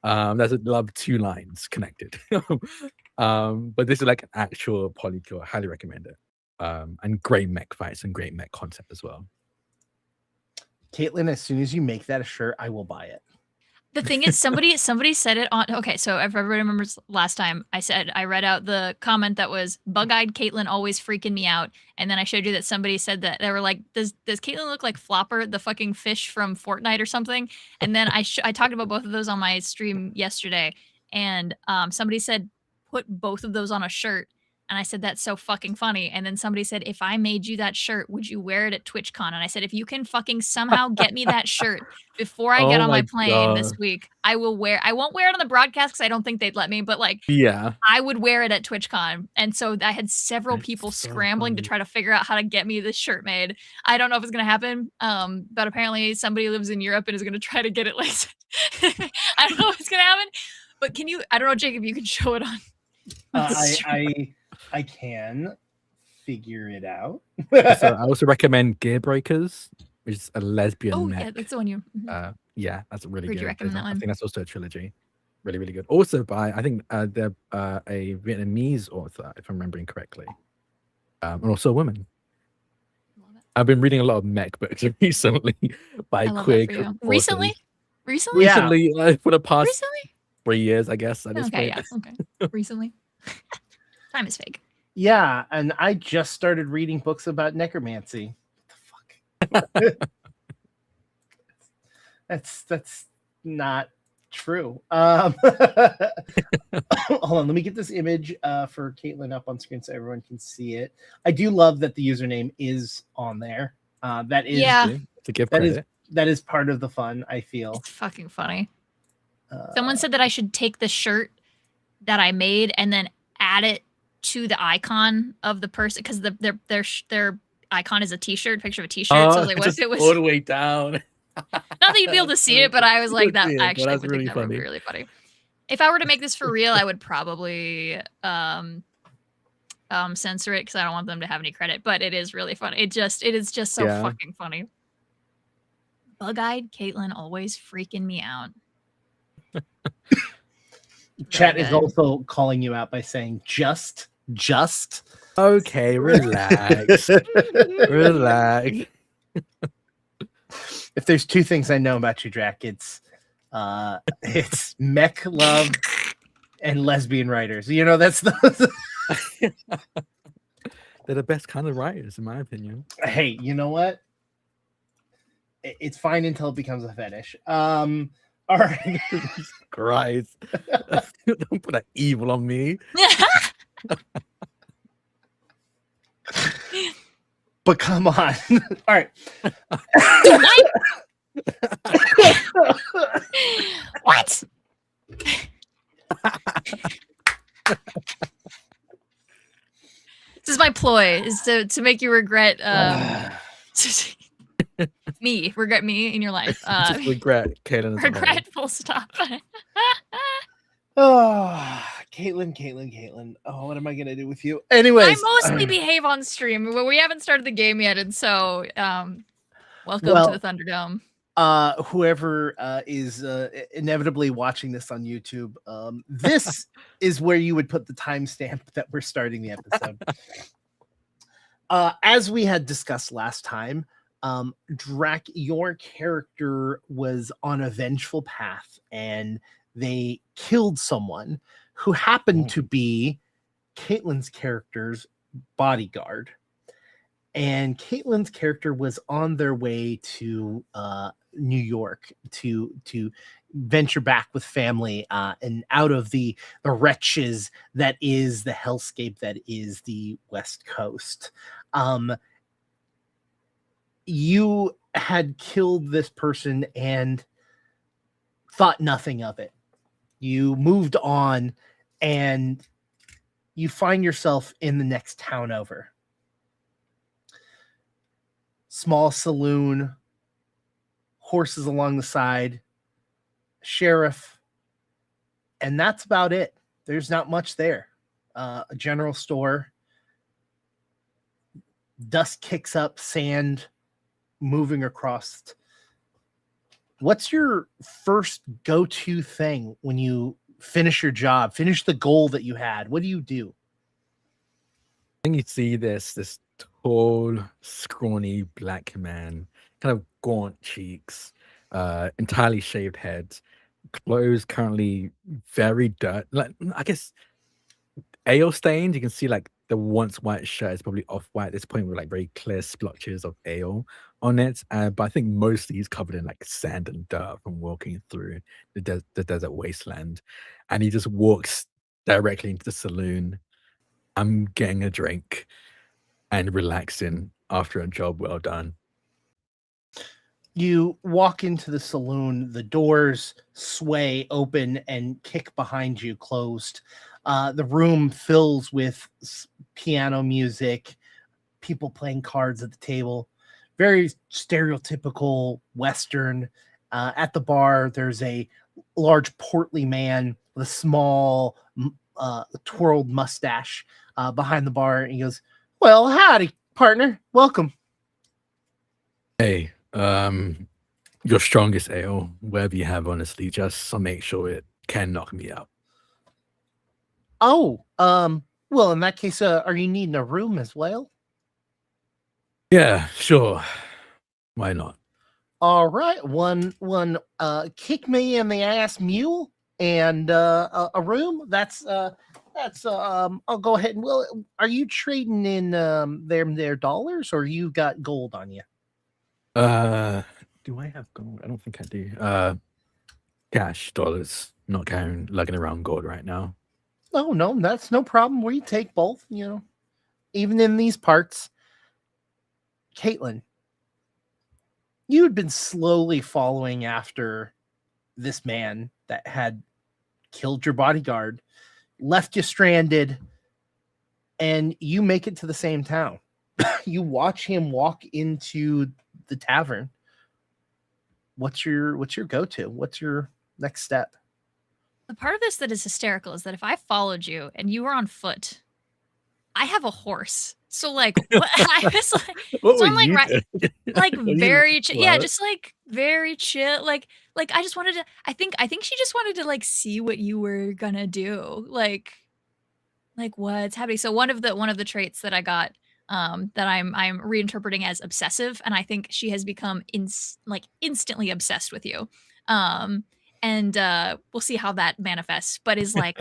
That's a love two lines connected. But this is like an actual polycule. I highly recommend it. And great mech fights and great mech concept as well. Caitlin, as soon as you make that a shirt, I will buy it. The thing is, somebody said it on. Okay, so if everybody remembers last time, I read out the comment that was bug-eyed Caitlin always freaking me out, and then I showed you that somebody said that they were like, does Caitlin look like Flopper, the fucking fish from Fortnite or something? And then I talked about both of those on my stream yesterday, and somebody said put both of those on a shirt. And I said, that's so fucking funny. And then somebody said, if I made you that shirt, would you wear it at TwitchCon? And I said, if you can fucking somehow get me that shirt before I get Oh on my my plane this God. week, I won't wear it on the broadcast because I don't think they'd let me, but like, Yeah. I would wear it at TwitchCon. And so I had several That's people so scrambling to funny. try to figure out how to get me this shirt made. I don't know if it's going to happen. But apparently somebody lives in Europe and is going to try to get it. Like, I don't know if it's going to happen, but I don't know, Jacob, you can show it on. I can figure it out. So I also recommend Gear Breakers, which is a lesbian mech. Yeah, that's the one you. Yeah, that's really Would you good. recommend that I one? think that's also a trilogy. Really, really good. Also by, I think they're a Vietnamese author, if I'm remembering correctly. And also a woman. I've been reading a lot of mech books recently by I love queer that for you. authors. Recently? Recently, for the past Recently? 3 years, I guess. At this point. Yeah. Okay. Recently. Time is fake. Yeah, and I just started reading books about necromancy. What the fuck? That's not true. Hold on, let me get this image for Caitlin up on screen so everyone can see it. I do love that the username is on there. That is to give credit. That is part of the fun, I feel. It's fucking funny. Someone said that I should take the shirt that I made and then add it to the icon of the person, because their icon is a t-shirt, picture of a t-shirt. So like, what if it was all the way down? Not that you'd be able to see it, but I was like, that actually that's would really think that would be funny. really funny. If I were to make this for real, I would probably censor it because I don't want them to have any credit. But it is really funny. It is just so fucking funny. Bug-eyed Caitlin always freaking me out. Chat is also calling you out by saying just. Okay, relax. Relax. If there's two things I know about you, Drac, it's mech love and lesbian writers. You know, that's the They're the best kind of writers, in my opinion. Hey, you know what? It's fine until it becomes a fetish. All right. Christ. Don't put that evil on me. But come on. All right. What? This is my ploy, is to make you regret regret me in your life. Just regret Caitlin. Regret, full stop. Oh, Caitlin. Oh, what am I gonna do with you? Anyways, I mostly behave on stream. Well, we haven't started the game yet, and so welcome to the Thunderdome. Whoever is inevitably watching this on YouTube, this is where you would put the timestamp that we're starting the episode. As we had discussed last time, Drac, your character was on a vengeful path, and they killed someone who happened to be Caitlin's character's bodyguard. And Caitlin's character was on their way to New York to venture back with family and out of the wretches that is the hellscape that is the West Coast. You had killed this person and thought nothing of it. You moved on and you find yourself in the next town over. Small saloon, horses along the side, sheriff, and that's about it. There's not much there. A general store. Dust kicks up, sand moving across. What's your first go-to thing when you finish your job, finish the goal that you had? What do you do? I think you see this tall, scrawny black man, kind of gaunt cheeks, entirely shaved head, clothes currently very dirt. Like I guess ale stained. You can see like the once white shirt is probably off white at this point with like very clear splotches of ale on it. But I think mostly he's covered in like sand and dirt from walking through the desert wasteland, and he just walks directly into the saloon. I'm getting a drink and relaxing after a job well done. You walk into the saloon, the doors sway open and kick behind you closed. The room fills with piano music, people playing cards at the table. Very stereotypical Western. At the bar, there's a large portly man with a small twirled mustache behind the bar. And he goes, "Well, howdy, partner. Welcome." Hey, your strongest ale, whatever you have, honestly, just so make sure it can knock me out. Oh, well, in that case, are you needing a room as well? Yeah, sure. Why not? All right, one kick me in the ass mule and a room. That's I'll go ahead and are you trading in their dollars or you got gold on you? Do I have gold? I don't think I do. Cash, dollars. Not carrying lugging around gold right now. Oh no, that's no problem. We take both, even in these parts. Caitlin, you had been slowly following after this man that had killed your bodyguard, left you stranded, and you make it to the same town. You watch him walk into the tavern. What's your go-to? What's your next step? The part of this that is hysterical is that if I followed you and you were on foot, I have a horse. So like what I was like What so were I'm like you right doing? like Were you very yeah, what? just like very chill. Like I just wanted to I think she just wanted to like see what you were gonna do. Like what's happening. So one of the traits that I got that I'm reinterpreting as obsessive, and I think she has become like instantly obsessed with you. Um and we'll see how that manifests, but is like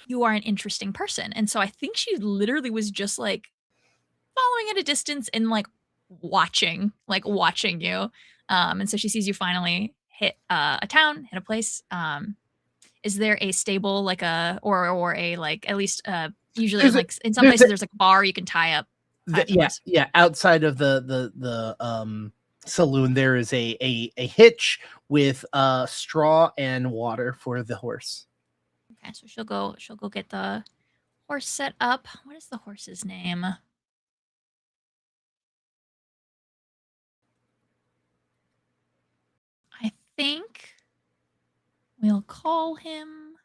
you are an interesting person. And so I think she literally was just like following at a distance and like watching you. And so she sees you finally hit a town, hit a place. Is there a stable like a or a like at least usually There's like in some places there's like a bar you can tie up the horse. yeah. Outside of the saloon, there is a hitch with straw and water for the horse. Okay, so she'll go get the horse set up. What is the horse's name? I think we'll call him.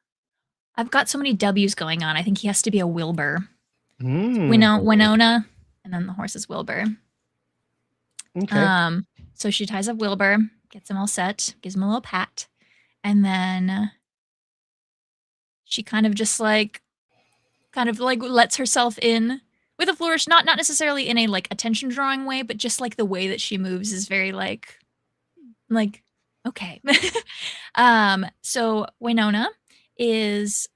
I've got so many W's going on. I think he has to be a Wilbur. Winona, and then the horse is Wilbur. Okay. So she ties up Wilbur, gets him all set, gives him a little pat, and then she kind of lets herself in with a flourish, not necessarily in a like attention drawing way, but just like the way that she moves is very like okay. So Winona is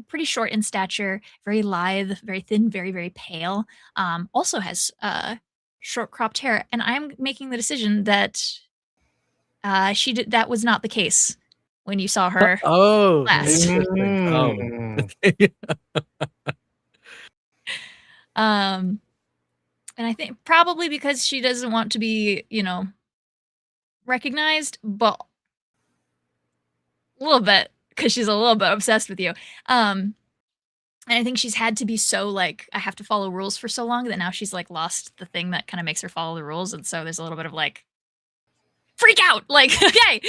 pretty short in stature, very lithe, very thin, very, very pale. Also has short cropped hair. And I'm making the decision that that was not the case when you saw her Oh, last. interesting. Oh. And I think probably because she doesn't want to be, recognized, but a little bit because she's a little bit obsessed with you. And I think she's had to be so like, I have to follow rules for so long that now she's like lost the thing that kind of makes her follow the rules. And so there's a little bit of like, freak out. Like, okay,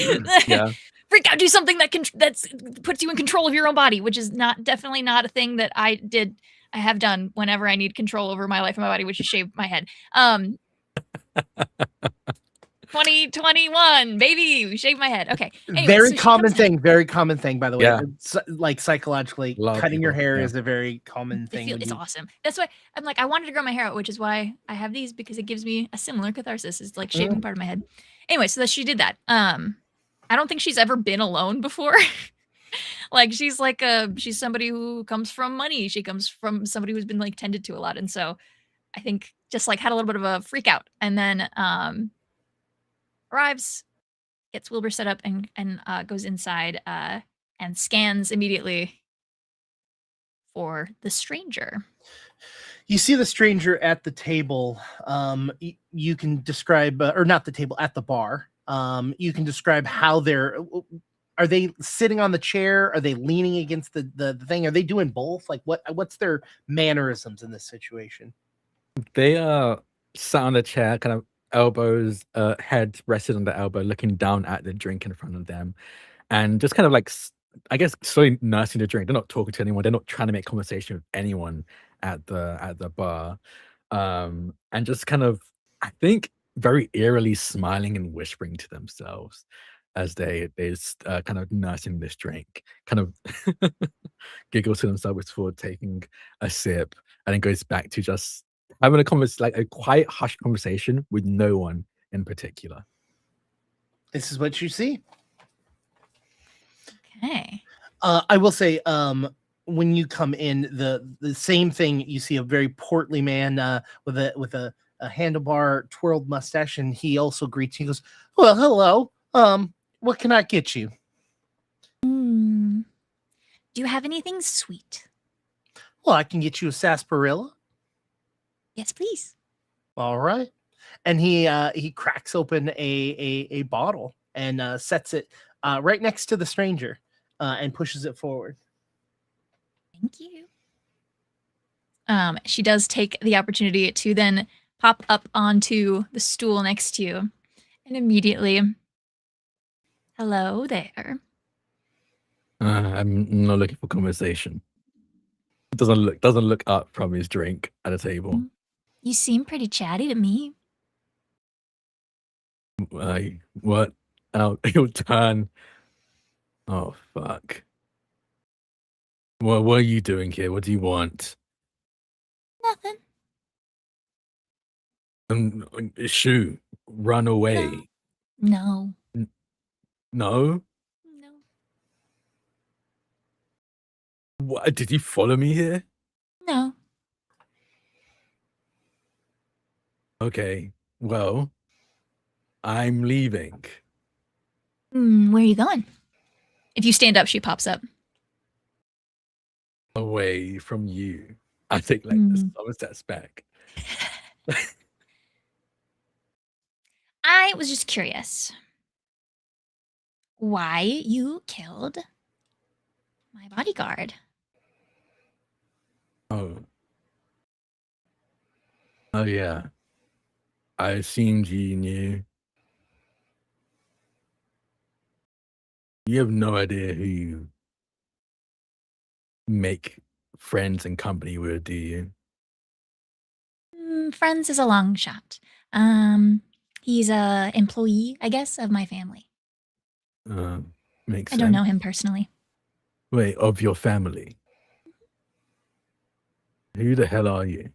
Yeah. freak out. Do something that that's puts you in control of your own body, which is definitely not a thing that I have done whenever I need control over my life and my body, which is shave my head. 2021, baby, shave my head. Okay. Anyway, Very so common thing. Very common thing, by the way. Yeah. Like psychologically, A lot of cutting your people, hair yeah. is a very common thing. It's awesome. That's why I'm like, I wanted to grow my hair out, which is why I have these, because it gives me a similar catharsis. It's like shaving part of my head. Anyway, so that she did that. I don't think she's ever been alone before. Like she's somebody who comes from money. She comes from somebody who's been like tended to a lot. And so I think just like had a little bit of a freak out, and then arrives, gets Wilbur set up, and goes inside and scans immediately for the stranger. You see the stranger at the table. You can describe, or not the table, at the bar. You can describe how are they sitting on the chair? Are they leaning against the thing? Are they doing both? Like what's their mannerisms in this situation? They sat on the chair, kind of elbows, head rested on the elbow, looking down at the drink in front of them, and just kind of like, I guess, slowly nursing the drink. They're not talking to anyone. They're not trying to make conversation with anyone at the bar, and just kind of, I think, very eerily smiling and whispering to themselves as they kind of nursing this drink, kind of giggles to themselves before taking a sip, and then goes back to just having like a quiet, hushed conversation with no one in particular. This is what you see. Okay. I will say, when you come in, the same thing. You see a very portly man with a handlebar twirled mustache, and he also greets you. He goes, "Well, hello. What can I get you?" Do you have anything sweet? Well, I can get you a sarsaparilla. Yes, please. All right. And he cracks open a bottle and sets it right next to the stranger and pushes it forward. Thank you. She does take the opportunity to then pop up onto the stool next to you, and immediately, hello there. I'm not looking for conversation. Doesn't look up from his drink at a table. You seem pretty chatty to me. What? And he'll turn. Oh fuck. What are you doing here? What do you want? Nothing. Shoo, run away. No. No? No. What? Did you follow me here? No. Okay, well, I'm leaving. Where are you going? If you stand up, she pops up. Away from you. I take like some steps back. I was just curious why you killed my bodyguard. Oh yeah. I assumed you knew. You have no idea who you make friends and company with, do you? Friends is a long shot. He's a employee, I guess, of my family. Makes I sense. don't know him personally. Wait, of your family? Who the hell are you?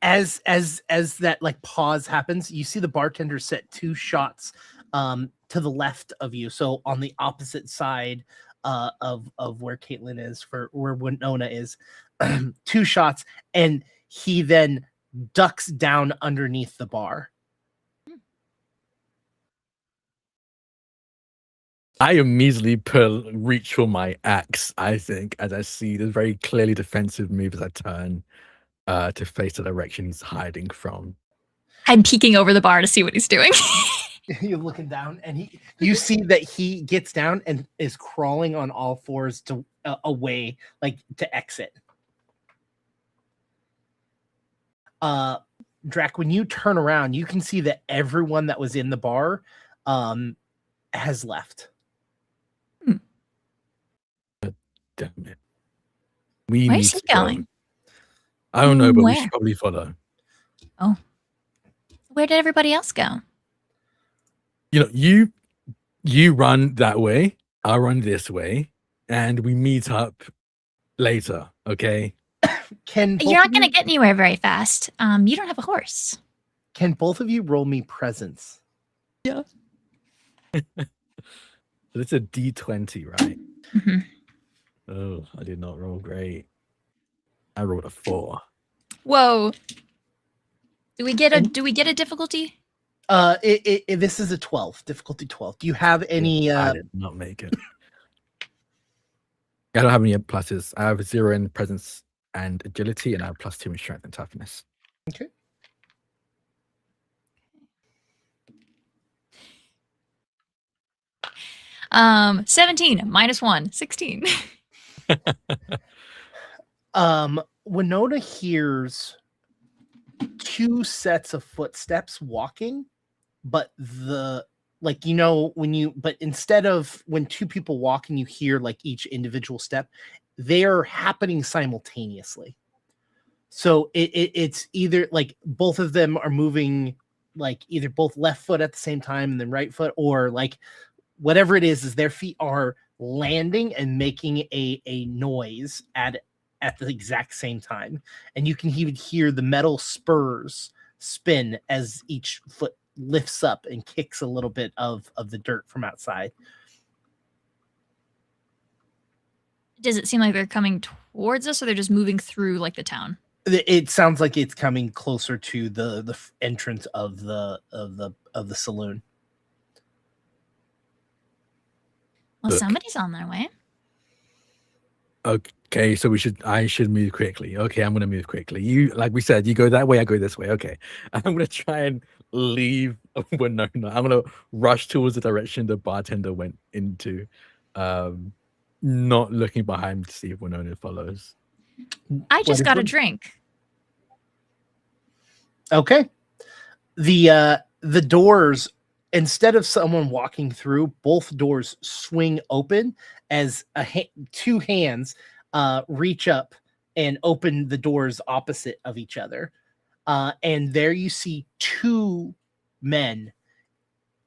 As that like pause happens, you see the bartender set 2 shots to the left of you, so on the opposite side of where Caitlin is, for where Winona is. 2 shots, and he then ducks down underneath the bar. I immediately reach for my axe, I think, as I see this very clearly defensive move as I turn to face the direction he's hiding from. I'm peeking over the bar to see what he's doing. You're looking down, and you see that he gets down and is crawling on all fours to away, like to exit. Drac, when you turn around, you can see that everyone that was in the bar has left. Damn it. We Where's need he to go. going? I don't know, but we Where? should probably follow. Oh. Where did everybody else go? You run that way, I'll run this way, and we meet up later, okay? Can both You're not of going to you- get anywhere very fast. You don't have a horse. Can both of you roll me presence? Yeah. So it's a D20, right? Mm-hmm. Oh, I did not roll great. I rolled a 4. Whoa. Do we get a difficulty? This is a 12, difficulty 12. Do you have any I did not make it. I don't have any pluses. I have 0 in presence and agility, and I have +2 in strength and toughness. Okay. Um, 17 -1, 16. Winona hears 2 sets of footsteps walking, but but instead of when 2 people walk and you hear like each individual step, they are happening simultaneously. So it's either like both of them are moving, like either both left foot at the same time and then right foot, or like whatever it is their feet are landing and making a noise at the exact same time. And you can even hear the metal spurs spin as each foot lifts up and kicks a little bit of the dirt from outside. Does it seem like they're coming towards us, or they're just moving through like the town? It sounds like it's coming closer to the entrance of the saloon. Well, Look. somebody's on their way. Okay, so I should move quickly. Okay, I'm gonna move quickly. You, like we said, you go that way, I go this way. Okay. I'm gonna try and leave Winona. I'm gonna rush towards the direction the bartender went into. Not looking behind me to see if Winona follows. I just got a Wonderful. drink. Okay. The doors, instead of someone walking through, both doors swing open as 2 hands reach up and open the doors opposite of each other. And there you see 2 men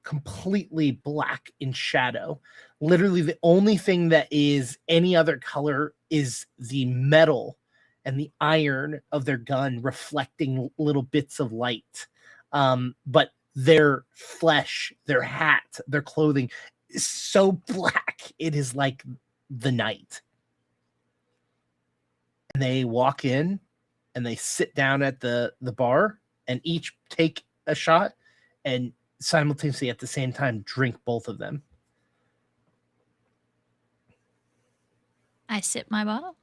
completely black in shadow. Literally the only thing that is any other color is the metal and the iron of their gun reflecting little bits of light. But their flesh, their hat, their clothing is so black, it is like the night. And they walk in and they sit down at the bar and each take a shot and simultaneously at the same time drink both of them. I sip my bottle.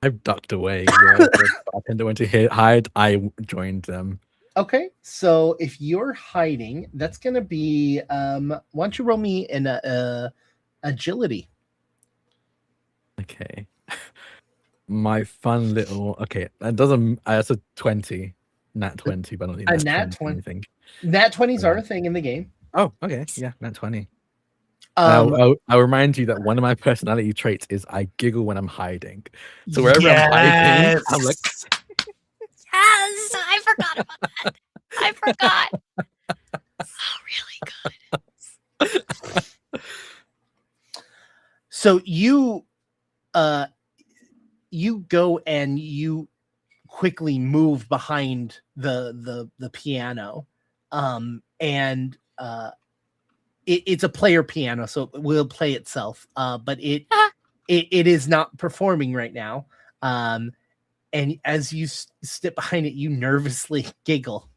I've ducked away. Where the bartender went to hide, I joined them. Okay, so if you're hiding, that's gonna be why don't you roll me an agility? Okay. My fun little that doesn't that's a 20. Nat 20, but I don't think A that's nat 20 anything. Nat 20s are a thing in the game. Oh, okay. Yeah, nat 20. I'll remind you that one of my personality traits is I giggle when I'm hiding. So wherever I'm hiding, I'm like, Yes, I forgot about that. I forgot. Oh, really good. So you go and you quickly move behind the piano, and it's a player piano, so it will play itself, but it is not performing right now. And as you step behind it, you nervously giggle.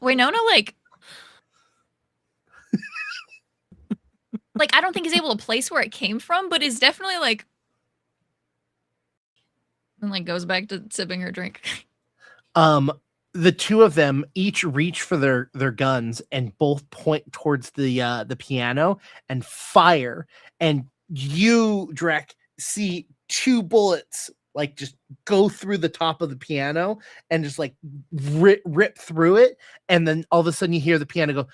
Winona, like I don't think is able to place where it came from, but is definitely like, and like goes back to sipping her drink. The 2 of them each reach for their guns and both point towards the piano and fire. And you, Drek, see 2 bullets like just go through the top of the piano and just like rip through it, and then all of a sudden you hear the piano go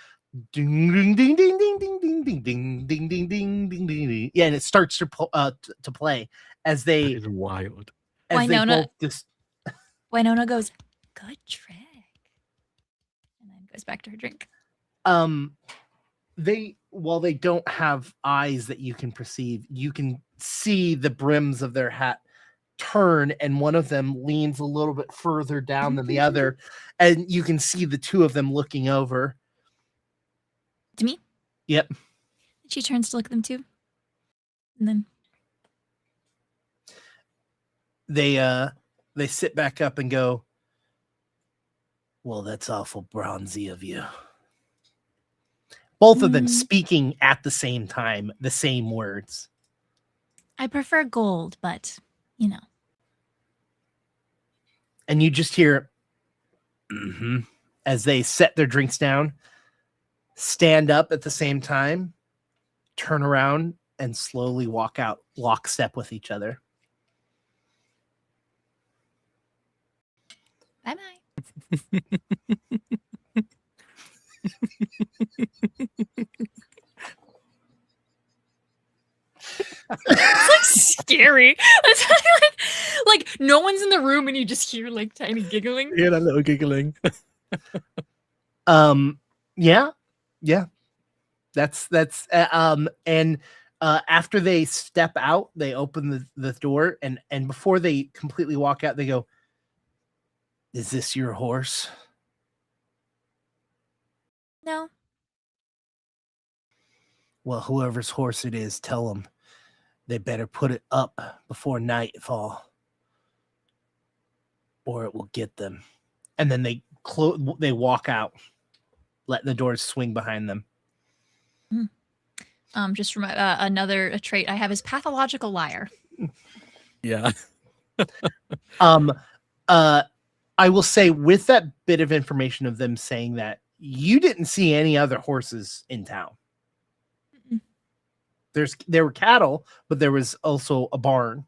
ding ding ding ding ding ding ding ding ding ding ding ding ding ding. Yeah, and it starts to play as That they is wild. they both just. Winona goes, "Good trick," and then goes back to her drink. While they don't have eyes that you can perceive, you can see the brims of their hat turn, and one of them leans a little bit further down than the other, and you can see the two of them looking over to me. Yep. She turns to look at them too, and then they sit back up and go, "Well, that's awful bronzy of you." Both of them speaking at the same time, the same words. I prefer gold, but you know. And you just hear as they set their drinks down, stand up at the same time, turn around, and slowly walk out, lockstep with each other. Bye-bye. It's like scary. It's like no one's in the room and you just hear like tiny giggling. Yeah, that little giggling. Yeah. That's and after they step out, they open the door, and before they completely walk out, they go, "Is this your horse?" No. Well, whoever's horse it is, tell them they better put it up before nightfall, or it will get them. And then they walk out, letting the doors swing behind them. Just from another trait I have is pathological liar. Yeah. I will say, with that bit of information of them saying that, you didn't see any other horses in town. There were cattle, but there was also a barn.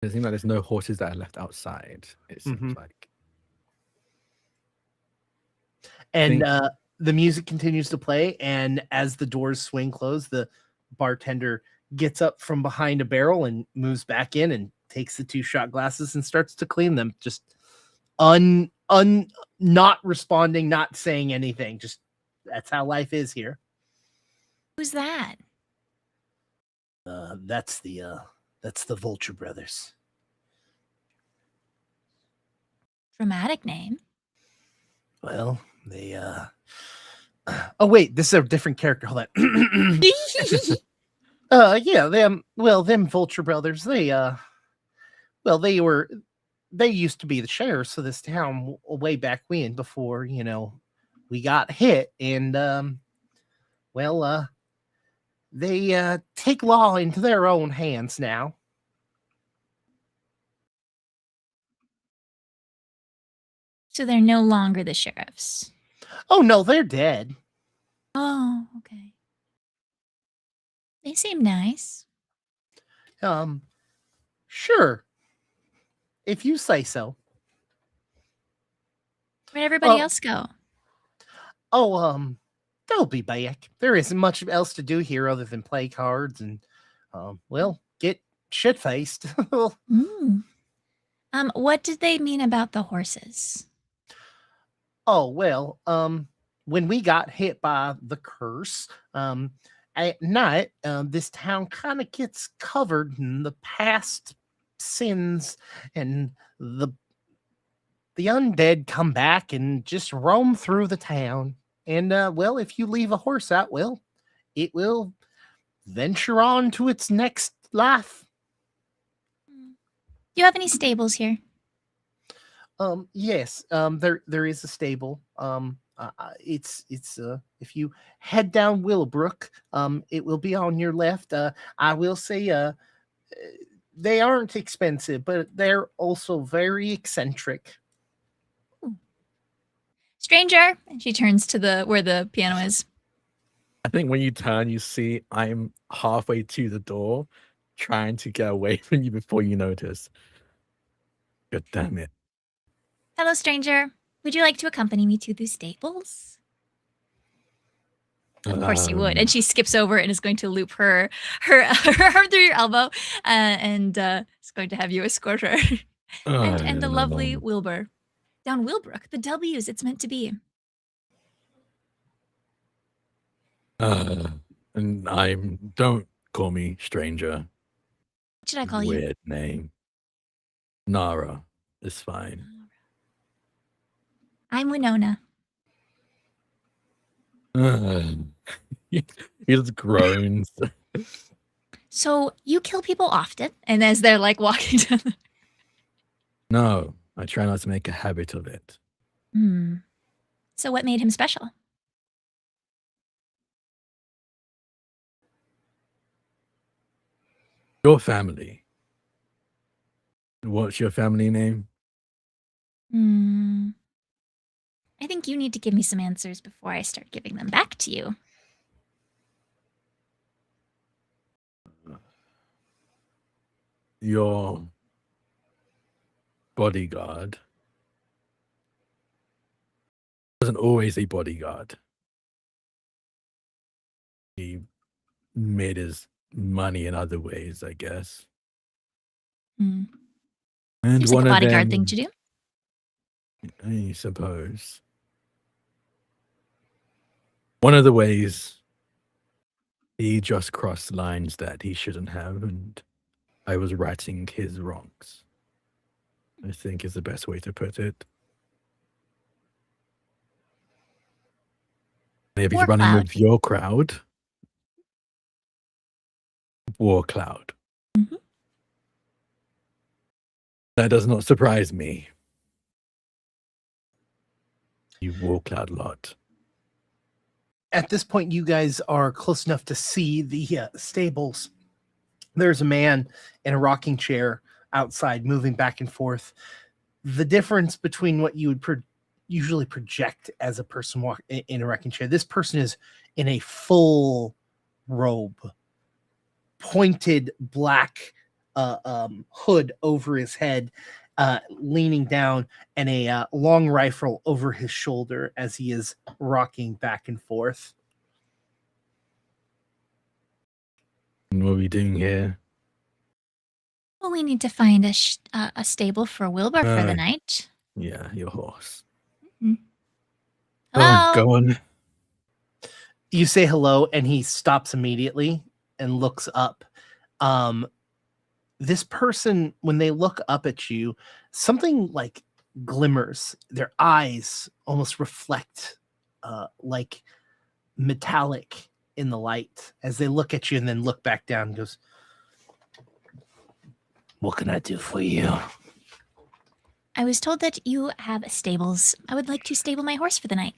It seems like there's no horses that are left outside. It seems like. And the music continues to play, and as the doors swing closed, the bartender gets up from behind a barrel and moves back in and takes the 2 shot glasses and starts to clean them. Just not responding, not saying anything. Just that's how life is here. Who's that? That's the Vulture Brothers. Dramatic name. Well, they oh wait, this is a different character. Hold on. Yeah, them Vulture Brothers, they used to be the sheriffs of this town way back when, before, we got hit, and they take law into their own hands now. So they're no longer the sheriffs. Oh no, they're dead. Oh, okay. They seem nice. Sure. If you say so. Where'd everybody else go? Oh, they'll be back. There isn't much else to do here other than play cards and, get shit-faced. What did they mean about the horses? Oh, well, when we got hit by the curse, at night, this town kind of gets covered in the past sins, and the undead come back and just roam through the town. And, if you leave a horse out, it will venture on to its next life. Do you have any stables here? Yes, there is a stable. It's if you head down Willowbrook, it will be on your left. I will say, they aren't expensive, but they're also very eccentric. Stranger, and she turns to where the piano is. I think when you turn, you see I'm halfway to the door, trying to get away from you before you notice. God damn it. Hello, stranger. Would you like to accompany me to the stables? Of course you would. And she skips over and is going to loop her arm through your elbow and is going to have you escort her. and the lovely Wilbur. Down Wilbrook, the W's it's meant to be. And don't call me stranger. What should I call you? Weird name. Nara is fine. I'm Winona. He just groans. So you kill people often, and as they're like walking down the... No, I try not to make a habit of it. So what made him special? Your family. What's your family name? I think you need to give me some answers before I start giving them back to you. Your bodyguard wasn't always a bodyguard. He made his money in other ways, I guess. And Seems like one a of bodyguard them, thing to do. I suppose. One of the ways he just crossed lines that he shouldn't have, and I was righting his wrongs, I think is the best way to put it. Maybe War running cloud. with your crowd. War cloud. That does not surprise me. You war cloud lot. At this point, you guys are close enough to see the stables. There's a man in a rocking chair outside moving back and forth. The difference between what you would usually project as a person in a rocking chair, this person is in a full robe, pointed black hood over his head, leaning down, and a long rifle over his shoulder as he is rocking back and forth. And what are we doing here? Well, we need to find a stable for Wilbur for the night. Yeah, your horse. Hello? Oh, go on. You say hello, and he stops immediately and looks up. This person, when they look up at you, something like glimmers. Their eyes almost reflect like metallic in the light as they look at you and then look back down and goes, "What can I do for you?" I was told that you have stables. I would like to stable my horse for the night.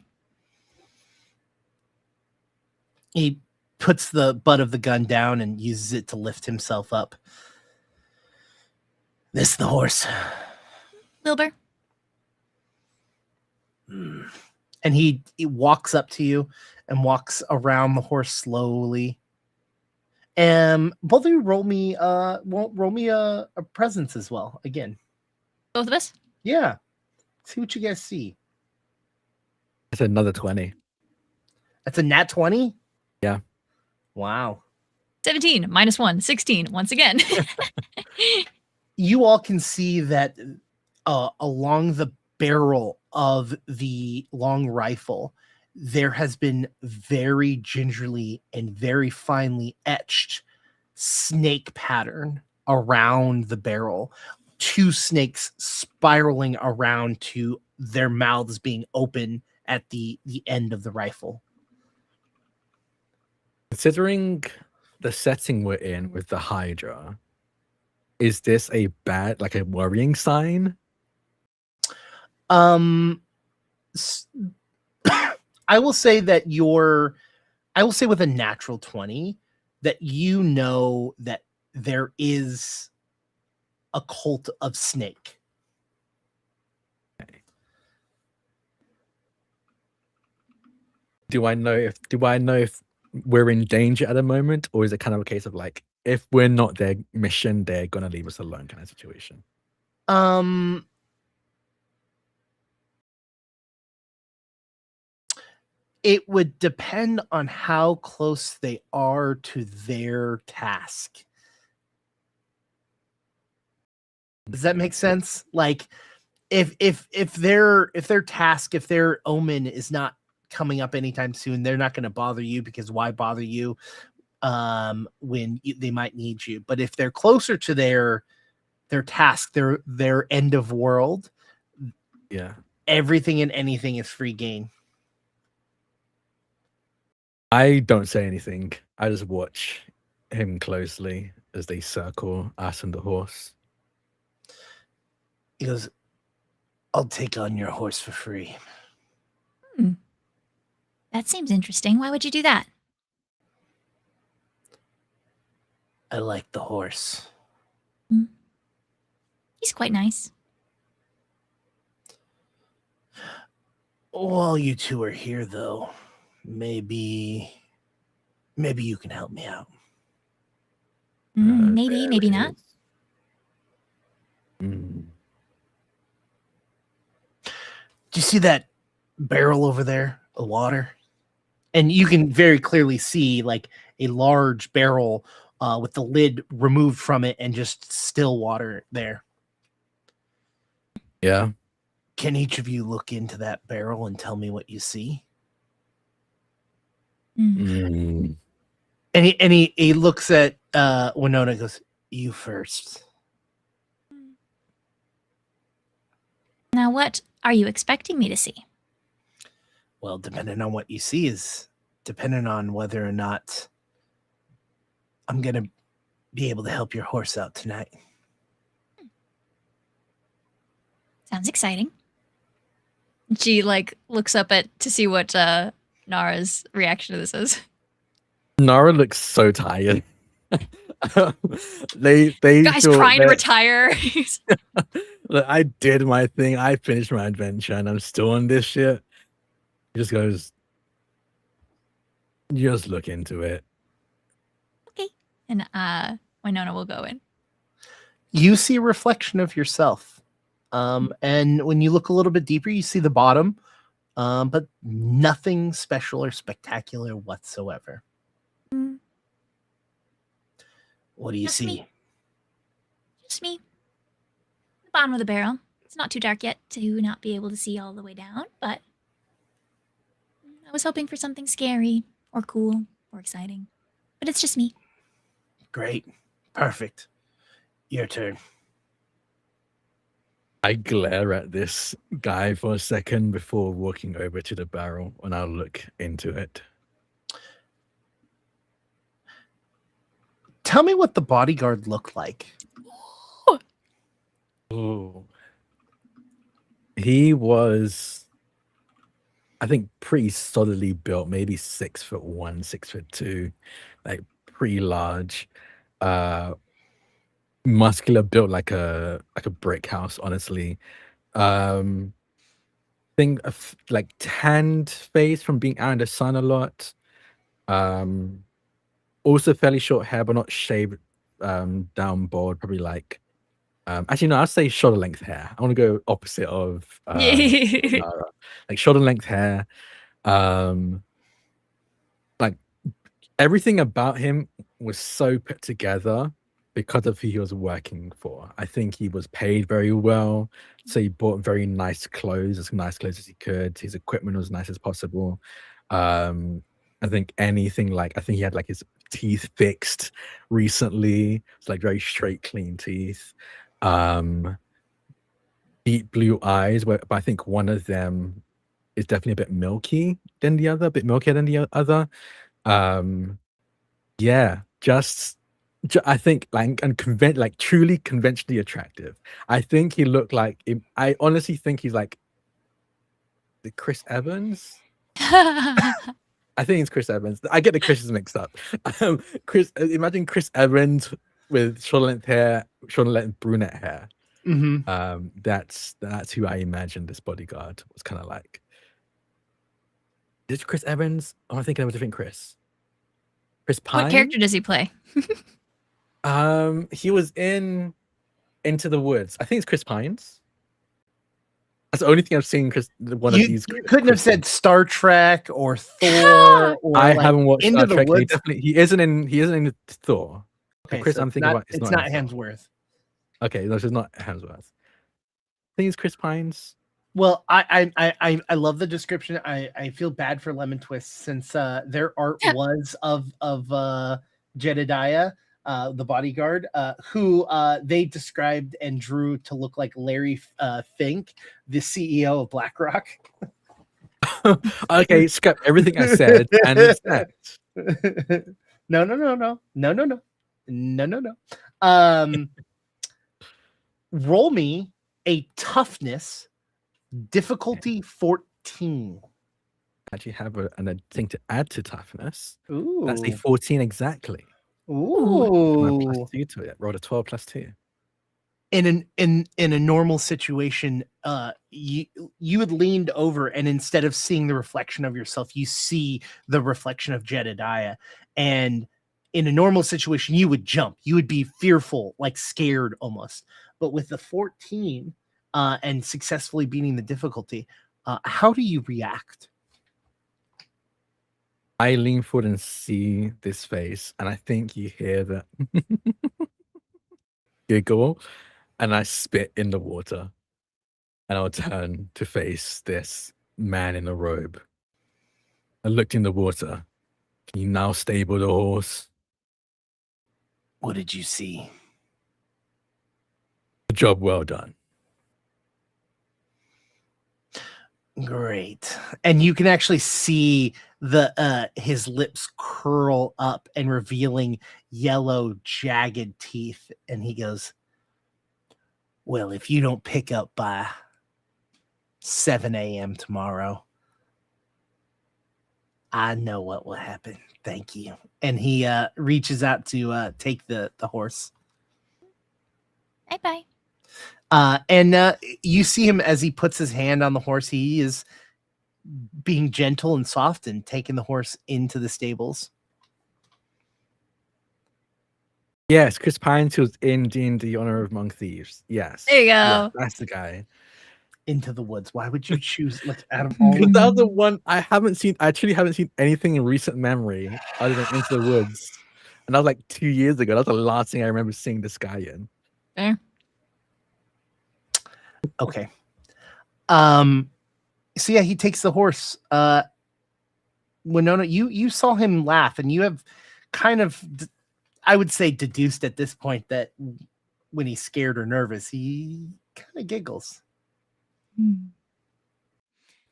He puts the butt of the gun down and uses it to lift himself up. "This is the horse." Wilbur? And he walks up to you and walks around the horse slowly. Both of you roll me a presence as well again. Both of us? Yeah. See what you guys see. It's another 20. That's a nat 20? Yeah. Wow. 17 minus 1, 16 once again. You all can see that along the barrel of the long rifle, there has been very gingerly and very finely etched snake pattern around the barrel. 2 snakes spiraling around to their mouths being open at the end of the rifle. Considering the setting we're in with the Hydra, is this a bad, like a worrying sign? I will say that I will say with a natural 20 that you know that there is a cult of snake. Okay. Do I know if we're in danger at the moment, or is it kind of a case of like if we're not their mission, they're gonna leave us alone kind of situation. It would depend on how close they are to their task. Does that make sense? Like if their task, if their omen is not coming up anytime soon, they're not going to bother you, because why bother you when they might need you? But if they're closer to their task, their end of world, Yeah. everything and anything is free game. I don't say anything. I just watch him closely as they circle us and the horse. He goes, I'll take on your horse for free. That seems interesting. Why would you do that? I like the horse. He's quite nice. While you two are here, though, maybe you can help me out. Maybe, maybe not. Do you see that barrel over there of water? And you can very clearly see like a large barrel with the lid removed from it and just still water there. Yeah. Can each of you look into that barrel and tell me what you see? And he looks at Winona and goes, you first. Now, what are you expecting me to see? Well, depending on what you see is dependent on whether or not I'm going to be able to help your horse out tonight. Sounds exciting. She looks up to see what Nara's reaction to this is. Nara looks so tired. they Guy's trying to retire. Look, I did my thing. I finished my adventure and I'm still on this shit. He just goes, just look into it. Okay. And Winona will go in. You see a reflection of yourself. And when you look a little bit deeper, you see the bottom, but nothing special or spectacular whatsoever. What do you Just see? me. Just me. The bottom of the barrel. It's not too dark yet to not be able to see all the way down, but I was hoping for something scary or cool or exciting. But it's just me. Great. Perfect. Your turn. I glare at this guy for a second before walking over to the barrel, and I'll look into it. Tell me what the bodyguard looked like. Oh. He was, I think, pretty solidly built, maybe 6'1", 6'2", like pretty large, muscular, built like a brick house. Honestly, thing of like tanned face from being out in the sun a lot. Also fairly short hair, but not shaved down bald. Probably like, actually no, I'd say shoulder length hair. I want to go opposite of Nara. Like shoulder length hair. Like everything about him was so put together because of who he was working for. I think he was paid very well, so he bought very nice clothes, as nice clothes as he could. His equipment was nice as possible. I think anything like, I think he had like his teeth fixed recently. It's like very straight, clean teeth. Deep blue eyes, but I think one of them is definitely a bit milky than the other, a bit milkier than the other. Yeah, I think like truly conventionally attractive. I think he looked like I honestly think he's like the Chris Evans. I think it's Chris Evans. I get the Chris's mixed up. Imagine Chris Evans with shoulder length hair, shoulder length brunette hair. That's who I imagined this bodyguard was kind of like. Is it Chris Evans? Oh, I'm thinking of a different Chris. Chris Pine? What character does he play? He was in Into the Woods. I think it's Chris Pines. That's the only thing I've seen. One of You, these. you couldn't have Chris said Pines. Star Trek or Thor or I like haven't watched Into Star the Trek. Woods. He isn't in Thor. The Okay, Chris so I'm thinking about is it's not not in Thor. Hemsworth. Okay, no, it's not Hemsworth. I think it's Chris Pines. Well, I love the description. I feel bad for Lemon Twist since their art was of Jedediah, the bodyguard, who they described and drew to look like Larry Fink, the CEO of BlackRock. Okay, scrap everything I said and instead. No. Roll me a toughness difficulty 14. Actually have a thing to add to toughness. Ooh. That's a 14 exactly. Ooh. Plus 2 to it. Rolled a 12 plus 2. In a normal situation, you had leaned over, and instead of seeing the reflection of yourself, you see the reflection of Jedediah. And in a normal situation, you would jump. You would be fearful, like scared almost. But with the 14 and successfully beating the difficulty, how do you react? I lean forward and see this face, and I think you hear that giggle, and I spit in the water, and I'll turn to face this man in a robe. I looked in the water. Can you now stable the horse? What did you see? A job well done. Great. And you can actually see the his lips curl up and revealing yellow jagged teeth, and he goes, well, if you don't pick up by 7 a.m. tomorrow, I know what will happen. Thank you. And he reaches out to take the horse. Bye-bye. And you see him as he puts his hand on the horse. He is being gentle and soft and taking the horse into the stables. Yes, Chris Pines, who's in D&D Honor Among Thieves. Yes. There you go. Yeah, that's the guy. Into the Woods. Why would you choose, like, out of all Because that was the one I actually haven't seen anything in recent memory other than Into the Woods. And that was like 2 years ago. That's the last thing I remember seeing this guy in. Fair. Okay. So yeah, he takes the horse. Winona, you saw him laugh, and you have kind of, I would say, deduced at this point that when he's scared or nervous, he kind of giggles.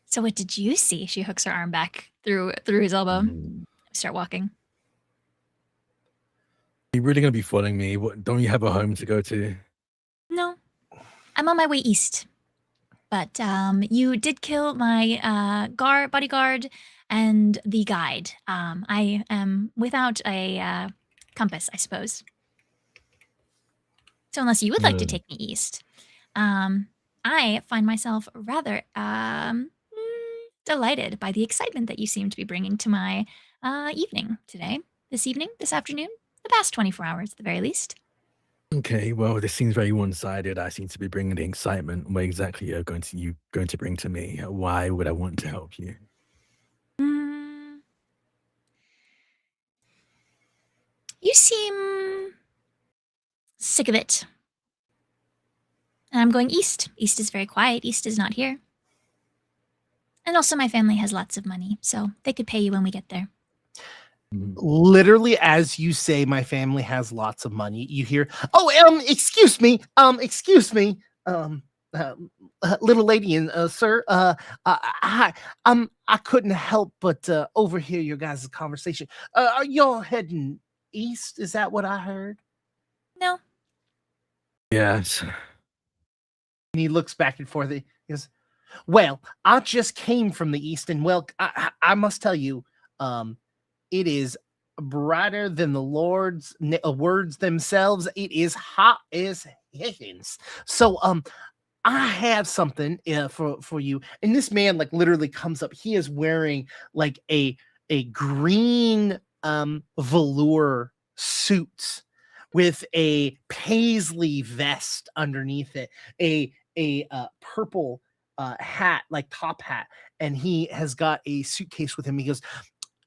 So what did you see? She hooks her arm back through his elbow. Start walking. Are you really gonna be following me? Don't you have a home to go to? No, I'm on my way east. But you did kill my bodyguard and the guide. I am without a compass, I suppose. So unless you would like to take me east, I find myself rather delighted by the excitement that you seem to be bringing to my evening today, this afternoon, the past 24 hours at the very least. Okay, well, this seems very one-sided. I seem to be bringing the excitement. What exactly are you going to bring to me? Why would I want to help you? You seem sick of it. And I'm going east. East is very quiet. East is not here. And also my family has lots of money, so they could pay you when we get there. Literally, as you say, my family has lots of money, you hear, excuse me, little lady and sir, hi, I couldn't help but overhear your guys' conversation. Are y'all heading east? Is that what I heard? No. Yes. And he looks back and forth. He goes, well, I just came from the east, and well, I must tell you, it is brighter than the Lord's words themselves. It is hot as heavens. So, I have something for you. And this man, like, literally comes up. He is wearing like a green velour suit with a paisley vest underneath it, a purple hat, like top hat, and he has got a suitcase with him. He goes,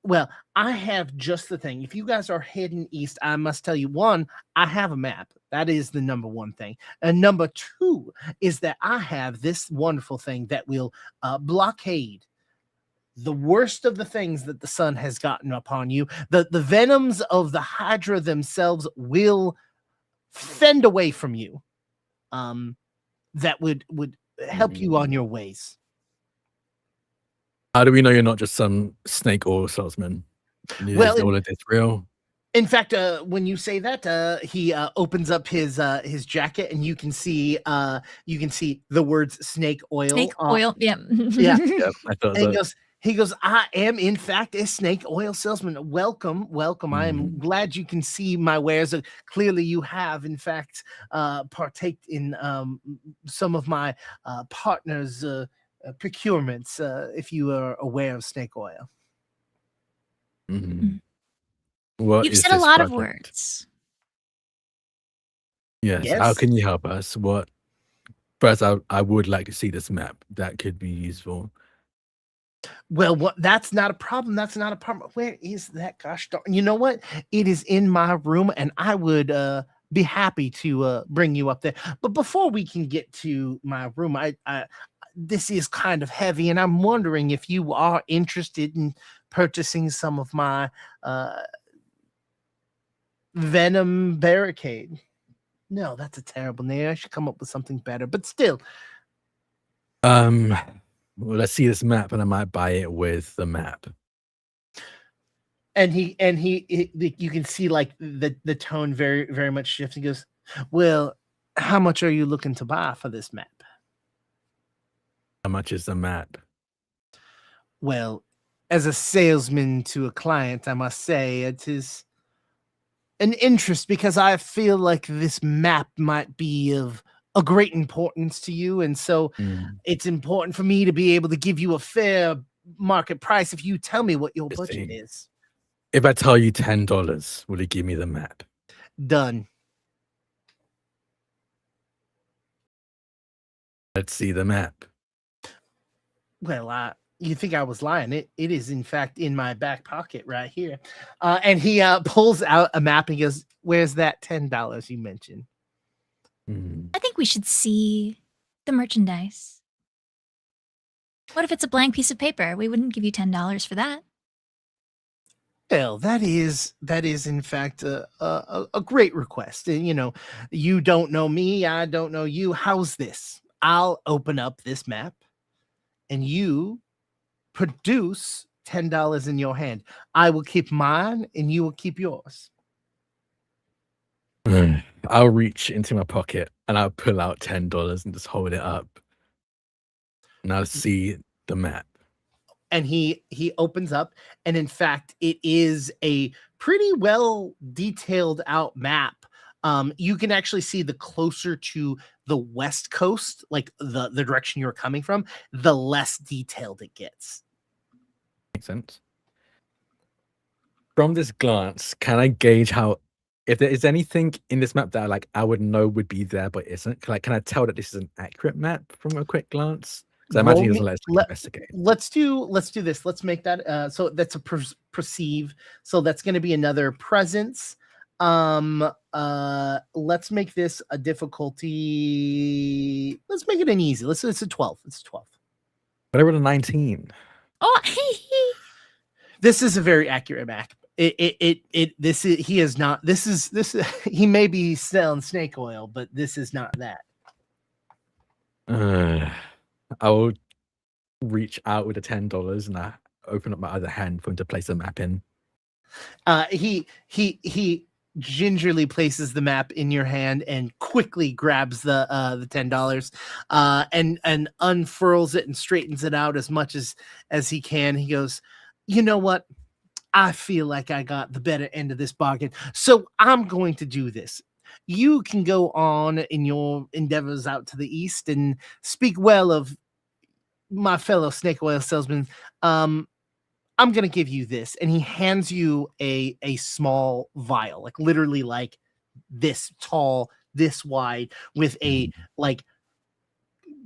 well, I have just the thing. If you guys are heading east, I must tell you, one, I have a map. That is the number one thing. And number two is that I have this wonderful thing that will blockade the worst of the things that the sun has gotten upon you. The venoms of the Hydra themselves will fend away from you. That would help you on your ways. How do we know you're not just some snake oil salesman? Well, Is all of this real? In fact, when you say that, he opens up his jacket, and you can see the words snake oil. Snake oil, yeah. Yeah. Yeah, I thought And so. he goes, I am in fact a snake oil salesman. Welcome. I am glad you can see my wares. Clearly, you have in fact partaked in some of my partners' procurements. If you are aware of snake oil. What You've is said a this lot of project? words. Yes. How can you help us? What? First, I would like to see this map. That could be useful. Well, that's not a problem. That's not a problem. Where is that? Gosh darn! You know what? It is in my room, and I would be happy to bring you up there. But before we can get to my room, I this is kind of heavy, and I'm wondering if you are interested in purchasing some of my Venom Barricade. No, that's a terrible name. I should come up with something better. But still, Well, let's see this map, and I might buy it with the map. and you can see like the tone very, very much shift. He goes, well, how much are you looking to buy for this map? How much is the map? Well, as a salesman to a client, I must say it is an interest, because I feel like this map might be of a great importance to you, and so it's important for me to be able to give you a fair market price if you tell me what your budget is. If I tell you $10, will you give me the map? Done. Let's see the map. Well, you think I was lying? It is in fact in my back pocket right here. And he pulls out a map and goes, "Where's that $10 you mentioned?" I think we should see the merchandise. What if it's a blank piece of paper? We wouldn't give you $10 for that. Well, that is in fact a great request. And, you know, you don't know me, I don't know you. How's this? I'll open up this map, and you produce $10 in your hand. I will keep mine, and you will keep yours. I'll reach into my pocket, and I'll pull out $10 and just hold it up. And I'll see the map. And he opens up, and in fact, it is a pretty well detailed out map. You can actually see the closer to the west coast, like the direction you're coming from, the less detailed it gets. Makes sense. From this glance, can I gauge how, if there is anything in this map that I would know would be there but isn't? Can I tell that this is an accurate map from a quick glance? Because I imagine he doesn't let us investigate. Let's do this. Let's make that so that's a perceive. So that's going to be another presence. Let's make this a difficulty. Let's make it an easy. It's a 12. It's 12. But I rolled a 19. Oh, This is a very accurate map. He may be selling snake oil, but this is not that. I will reach out with the $10 and I open up my other hand for him to place the map in. He gingerly places the map in your hand and quickly grabs the $10 and unfurls it and straightens it out as much as he can. He goes, you know what? I feel like I got the better end of this bargain, so I'm going to do this. You can go on in your endeavors out to the east and speak well of my fellow snake oil salesman. I'm going to give you this. And he hands you a small vial, like literally like this tall, this wide, with a like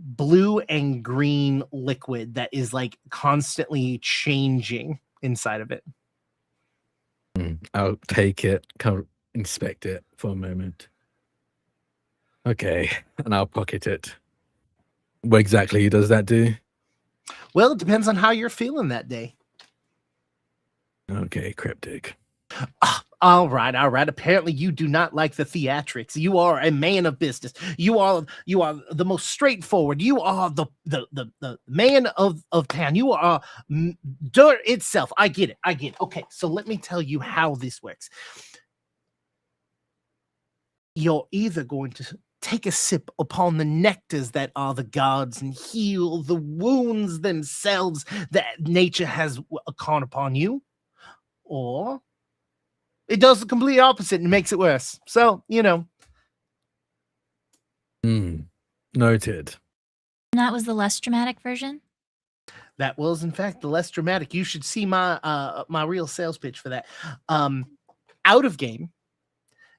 blue and green liquid that is like constantly changing inside of it. I'll take it, come inspect it for a moment. Okay, and I'll pocket it. What exactly does that do? Well, it depends on how you're feeling that day. Okay, cryptic. All right. Apparently, you do not like the theatrics. You are a man of business. You are the most straightforward. You are the man of town. You are dirt itself. I get it. Okay, so let me tell you how this works. You're either going to take a sip upon the nectars that are the gods and heal the wounds themselves that nature has con upon you, or it does the complete opposite and makes it worse. So, Noted. And that was the less dramatic version? That was, in fact, the less dramatic. You should see my my real sales pitch for that. Out of game,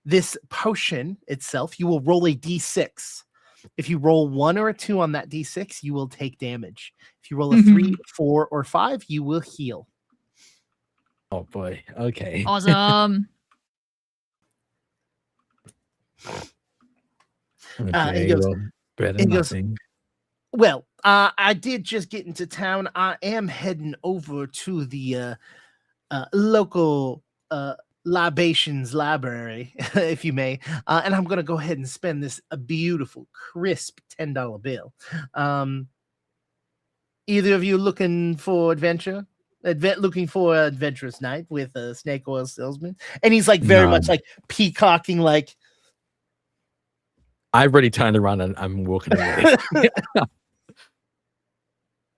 this potion itself, you will roll a d6. If you roll 1 or a 2 on that d6, you will take damage. If you roll a 3, 4, or 5, you will heal. Oh boy. Okay. Awesome. Okay, he goes, well, better than nothing. Well, I did just get into town. I am heading over to the local libations library, if you may, and I'm going to go ahead and spend this a beautiful, crisp $10 bill. Either of you looking for adventure? Looking for an adventurous night with a snake oil salesman? And he's like very much like peacocking, like, I've already turned around and I'm walking away.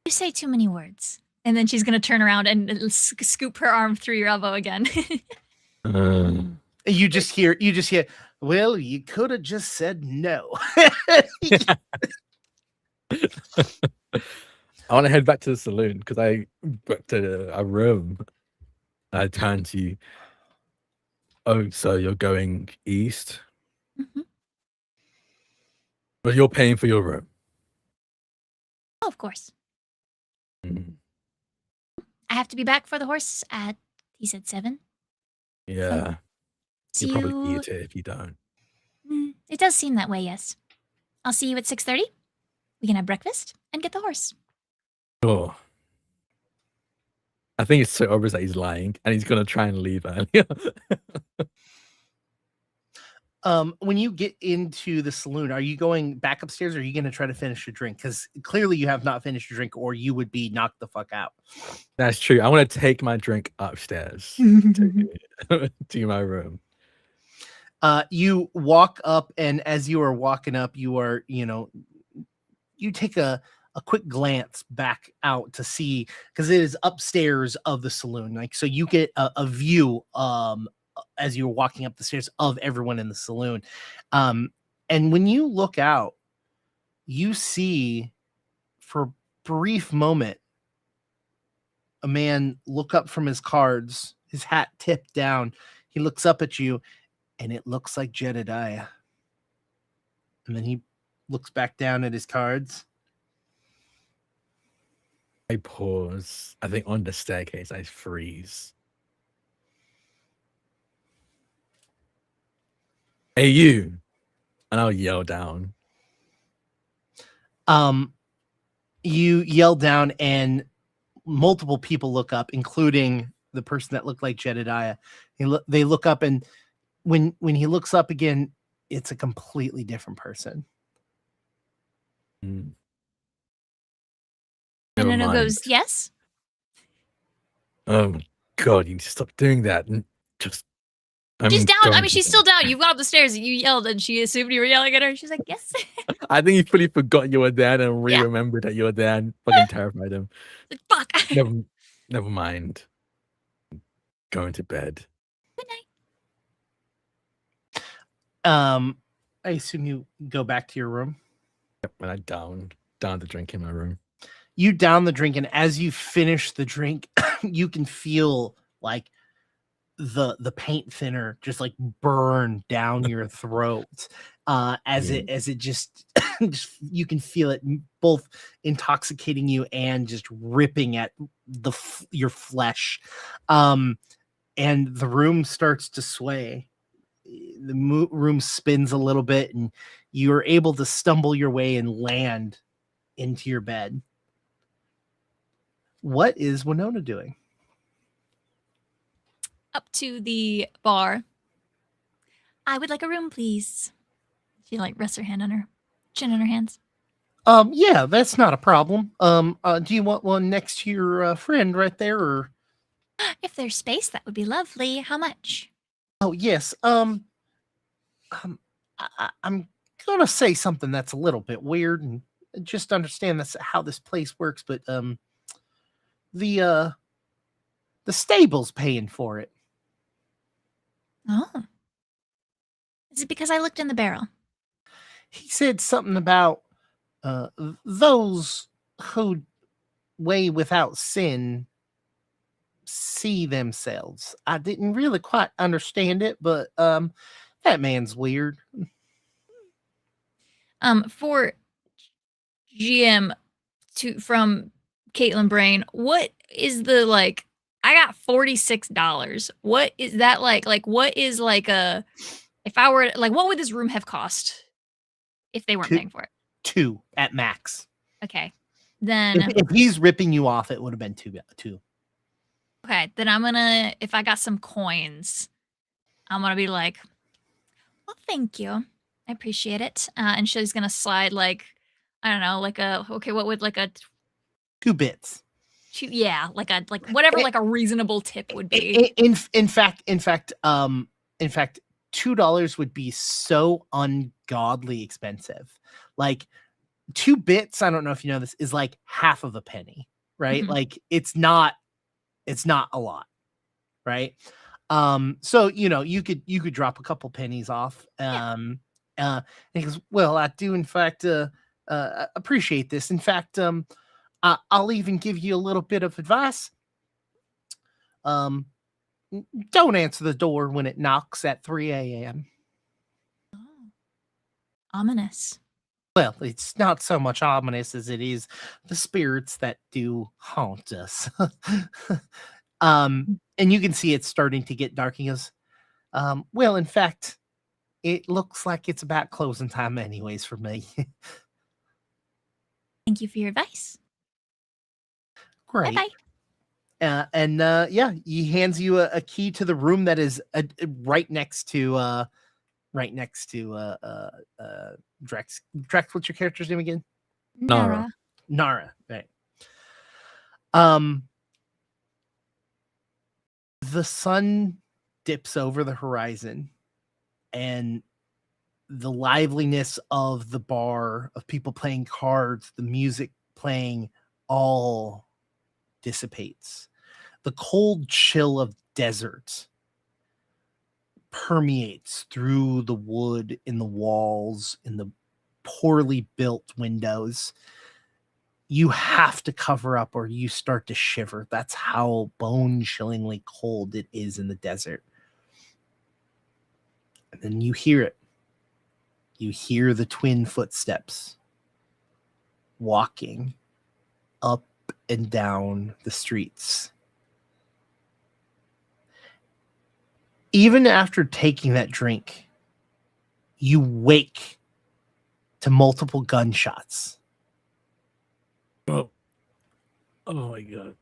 You say too many words. And then she's going to turn around and scoop her arm through your elbow again. You just hear, well, you could have just said no. I want to head back to the saloon because I booked a room. I turn to you. Oh, so you're going east? But you're paying for your room. Oh, of course. I have to be back for the horse at, he said 7. Yeah. See You'll probably you. eat it if you don't. It does seem that way, yes. I'll see you at 6:30. We can have breakfast and get the horse. Sure. I think it's so obvious that he's lying and he's going to try and leave earlier. When you get into the saloon, are you going back upstairs or are you going to try to finish your drink? Because clearly you have not finished your drink or you would be knocked the fuck out. That's true. I want to take my drink upstairs to my room. You walk up, and as you are walking up, you are, you take a quick glance back out to see, because it is upstairs of the saloon. Like, so you get a view as you're walking up the stairs of everyone in the saloon. And when you look out, you see for a brief moment a man look up from his cards, his hat tipped down. He looks up at you, and it looks like Jedediah. And then he looks back down at his cards. I pause. I think on the staircase, I freeze. Hey, you. And I'll yell down. You yell down, and multiple people look up, including the person that looked like Jedediah. They look up, and when he looks up again, it's a completely different person. And Nuno goes, yes? Oh my god, you need to stop doing that. And just she's down. I mean, she's still down. You've gone up the stairs. You yelled, and she assumed you were yelling at her. She's like, yes. I think he fully forgot you were there and remembered that you were there and fucking terrified him. Like, fuck. Never mind. Going to bed. Good night. I assume you go back to your room. Yep, and I down the drink in my room. You down the drink, and as you finish the drink, you can feel like the paint thinner just like burn down your throat as it just, you can feel it both intoxicating you and just ripping at your flesh. And the room starts to sway. The room spins a little bit, and you're able to stumble your way and land into your bed. What is Winona doing? Up to the bar. I would like a room, please. She like rests her hand on her chin on her hands. Yeah, that's not a problem. Do you want one next to your friend right there, or? If there's space, that would be lovely. How much? Oh, yes. I'm gonna say something that's a little bit weird, and just understand that's how this place works, but the stable's paying for it. Oh. Is it because I looked in the barrel? He said something about those who way without sin see themselves. I didn't really quite understand it, but that man's weird. For GM from Caitlin Brain, what is the like? I got $46. What is that like? Like, what is like a? If I were like, what would this room have cost if they weren't paying for it? 2 at max. Okay, then if he's ripping you off, it would have been 2. Okay, then I'm gonna. If I got some coins, I'm gonna be like, well, thank you. I appreciate it. And she's gonna slide like, I don't know, like what would like a 2 bits? Yeah, like whatever like a reasonable tip would be. In fact, $2 would be so ungodly expensive. Like 2 bits, I don't know if you know this, is like half of a penny, right? Mm-hmm. Like it's not a lot, right? So you could drop a couple pennies off. He goes, well, I do in fact appreciate this. In fact, I'll even give you a little bit of advice. Don't answer the door when it knocks at 3 a.m. Oh. Ominous. Well, it's not so much ominous as it is the spirits that do haunt us. And you can see it's starting to get dark. He goes, well, in fact, it looks like it's about closing time anyways for me. Thank you for your advice. Great. Bye-bye. Yeah, he hands you a key to the room that is right next to Drex. Drex, what's your character's name again? Nara. Right. The sun dips over the horizon, and the liveliness of the bar, of people playing cards, the music playing, all dissipates. The cold chill of desert permeates through the wood in the walls, in the poorly built windows. You have to cover up or you start to shiver. That's how bone-chillingly cold it is in the desert. And then you hear it. You hear the twin footsteps walking up and down the streets. Even after taking that drink, you wake to multiple gunshots. Oh my god.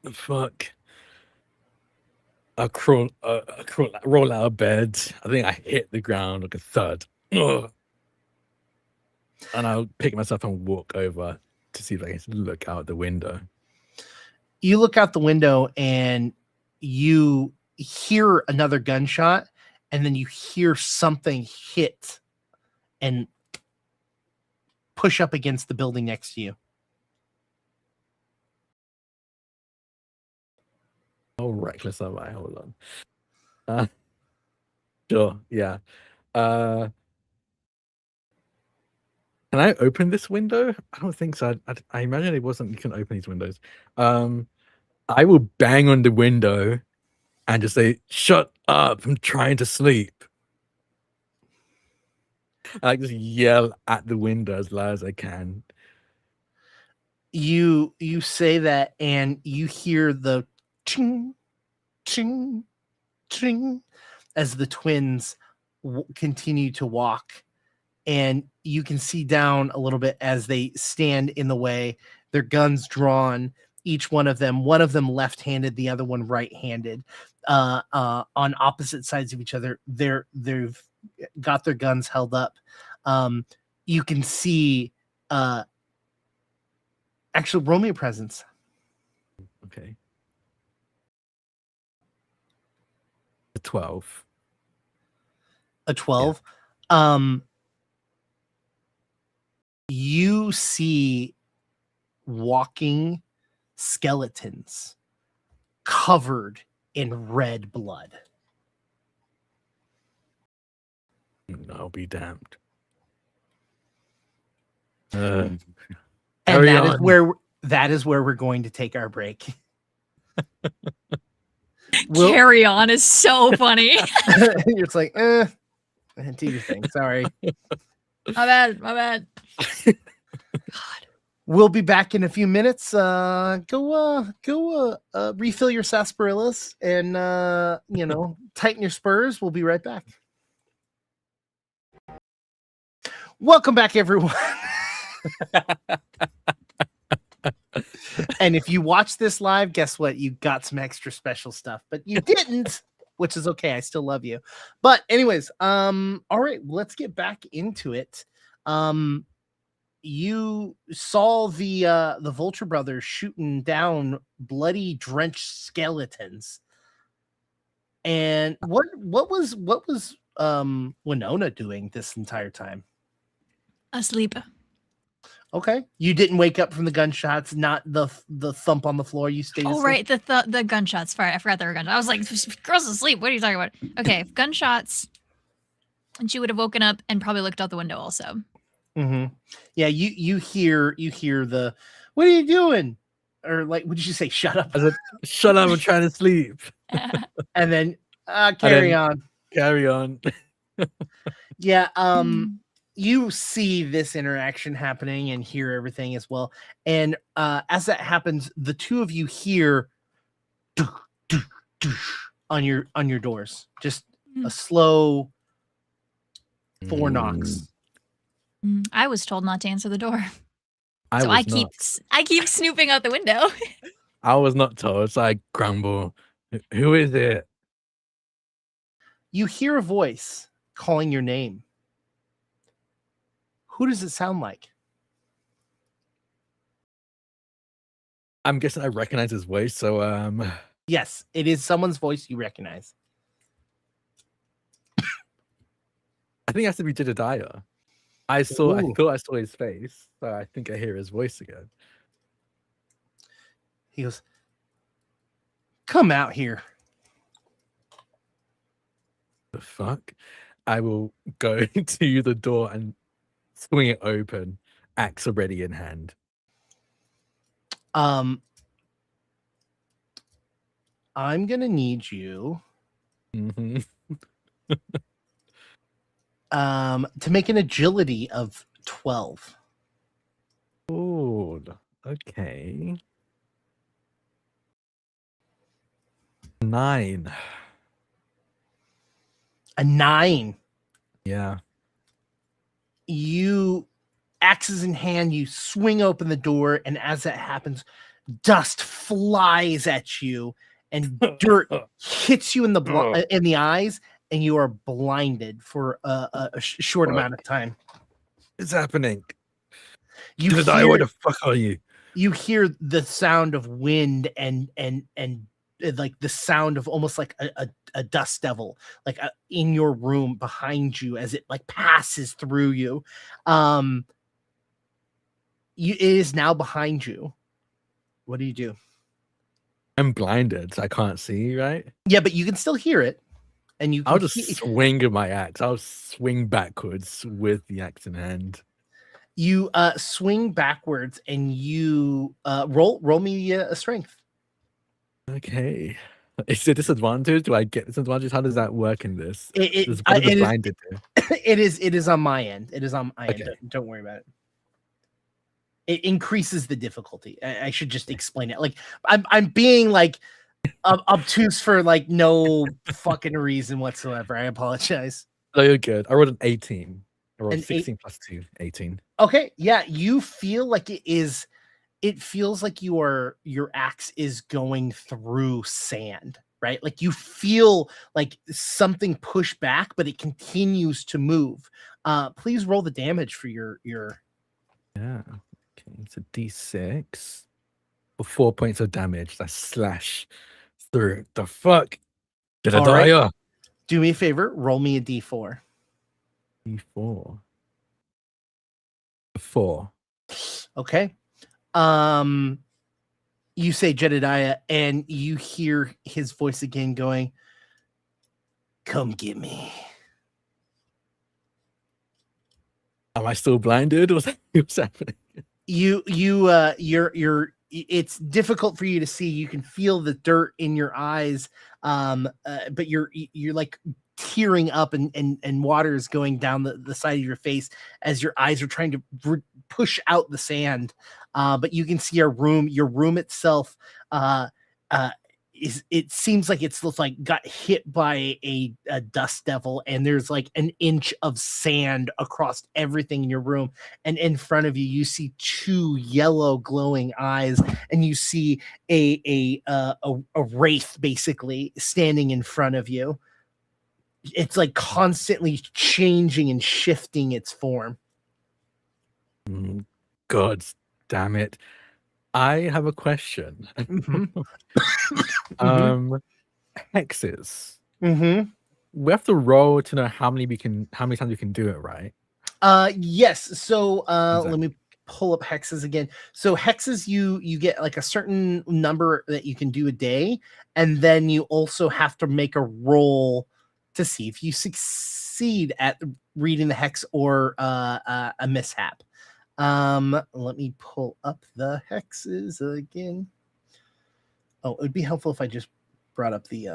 The fuck. I roll out of bed. I think I hit the ground like a thud. Ugh. And I'll pick myself and walk over to see if I can look out the window. You look out the window and you hear another gunshot, and then you hear something hit and push up against the building next to you. Oh, reckless am I? Hold on. Sure, yeah. Can I open this window? I don't think so. I imagine it wasn't. You can open these windows. I will bang on the window and just say, "Shut up! I'm trying to sleep." I just yell at the window as loud as I can. You say that, and you hear the ching, ching, ching as the twins continue to walk, and you can see down a little bit as they stand in the way, their guns drawn, each one of them left-handed, the other one right-handed, on opposite sides of each other. They've got their guns held up. You can see actually roll me a presence. Okay. A 12. A 12. You see walking skeletons covered in red blood. I'll be damned. And Carry that is where we're going to take our break. Carry on is so funny. You're just like, do your thing. Sorry. My bad. God. We'll be back in a few minutes. Go refill your sarsaparillas and tighten your spurs. We'll be right back. Welcome back, everyone. And if you watch this live, guess what? You got some extra special stuff, but you didn't, which is okay. I still love you. But anyways, all right, let's get back into it. You saw the Vulture brothers shooting down bloody, drenched skeletons. And what was Winona doing this entire time? Asleep. Okay, you didn't wake up from the gunshots, not the thump on the floor. You stayed. Oh, right, the gunshots. Sorry, I forgot there were gunshots. I was like, girls asleep. What are you talking about? Okay, gunshots. And she would have woken up and probably looked out the window also. Mm-hmm. Yeah, you hear the, what are you doing? Or like, what did you say? Shut up. I said, shut up, I'm trying to sleep. And then carry on. Carry on. Yeah, you see this interaction happening and hear everything as well. And as that happens, the two of you hear on your doors. Just a slow 4 knocks. I was told not to answer the door. I keep snooping out the window. I was not told, so I grumble. Who is it? You hear a voice calling your name. Who does it sound like? I'm guessing I recognize his voice, so yes, it is someone's voice you recognize. I think it has to be Jedediah. I thought I saw his face, so I think I hear his voice again. He goes, "Come out here." The fuck? I will go to the door and swing it open, axe already in hand. I'm gonna need you to make an agility of 12. Oh, okay. 9. A 9. Yeah. You, axes in hand, you swing open the door, and as that happens, dust flies at you, and dirt hits you in the eyes, and you are blinded for a short amount of time. It's happening. Jedediah, where the fuck are you? You hear the sound of wind and like the sound of almost like a dust devil, like in your room behind you as it like passes through you. It is now behind you. What do you do? I'm blinded, so I can't see, right? Yeah, but you can still hear it. And I'll just swing my axe. I'll swing backwards with the axe in hand. You swing backwards and you roll me a strength. Okay. Is it disadvantage? Do I get disadvantage? How does that work in this? It What is it the is blinded do? it is on my end. It is on my end. Okay. Don't worry about it. It increases the difficulty. I should just explain it. Like I'm being like obtuse for like no fucking reason whatsoever. I apologize. No, you're good. I rolled an 18. I rolled An 16 plus 2, 18. Okay, yeah, you feel like it feels like your axe is going through sand, right? Like you feel like something push back, but it continues to move. Please roll the damage for your Yeah. Okay, it's a d6 for 4 points of damage. That's slash through. The fuck? Did I All die? right. Do me a favor, roll me a d4. D4. 4. Okay. You say Jedediah, and you hear his voice again going, "Come get me." Am I still blinded? What's happening? You're it's difficult for you to see. You can feel the dirt in your eyes, but you're like tearing up, and water is going down the side of your face as your eyes are trying to push out the sand. But you can see your room itself it seems like it's like got hit by a dust devil, and there's like an inch of sand across everything in your room, and in front of you you see two yellow glowing eyes, and you see a wraith basically standing in front of you. It's like constantly changing and shifting its form. God damn it. I have a question. Hexes. We have to roll to know how many times we can do it, right? Yes. So Exactly. let me pull up hexes again. So hexes, you get like a certain number that you can do a day, and then you also have to make a roll to see if you succeed at reading the hex or a mishap. Let me pull up the hexes again. Oh, it would be helpful if I just brought up the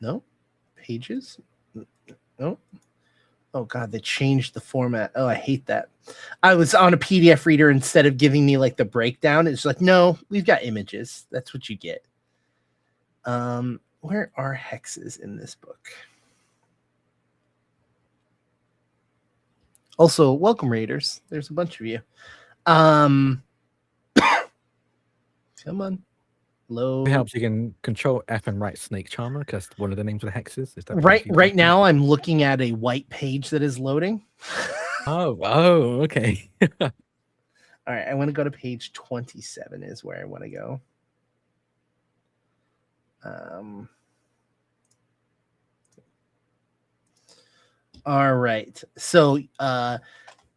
no pages. No. Oh god, they changed the format. Oh, I hate that. I was on a PDF reader instead of giving me like the breakdown. It's like, no, we've got images. That's what you get. Where are hexes in this book? Also, welcome raiders. There's a bunch of you. Come on. Load. It helps you can control F and write Snake Charmer because one of the names of the hexes is that. Right now I'm looking at a white page that is loading. Oh, okay. All right, I want to go to page 27 is where I want to go. All right. So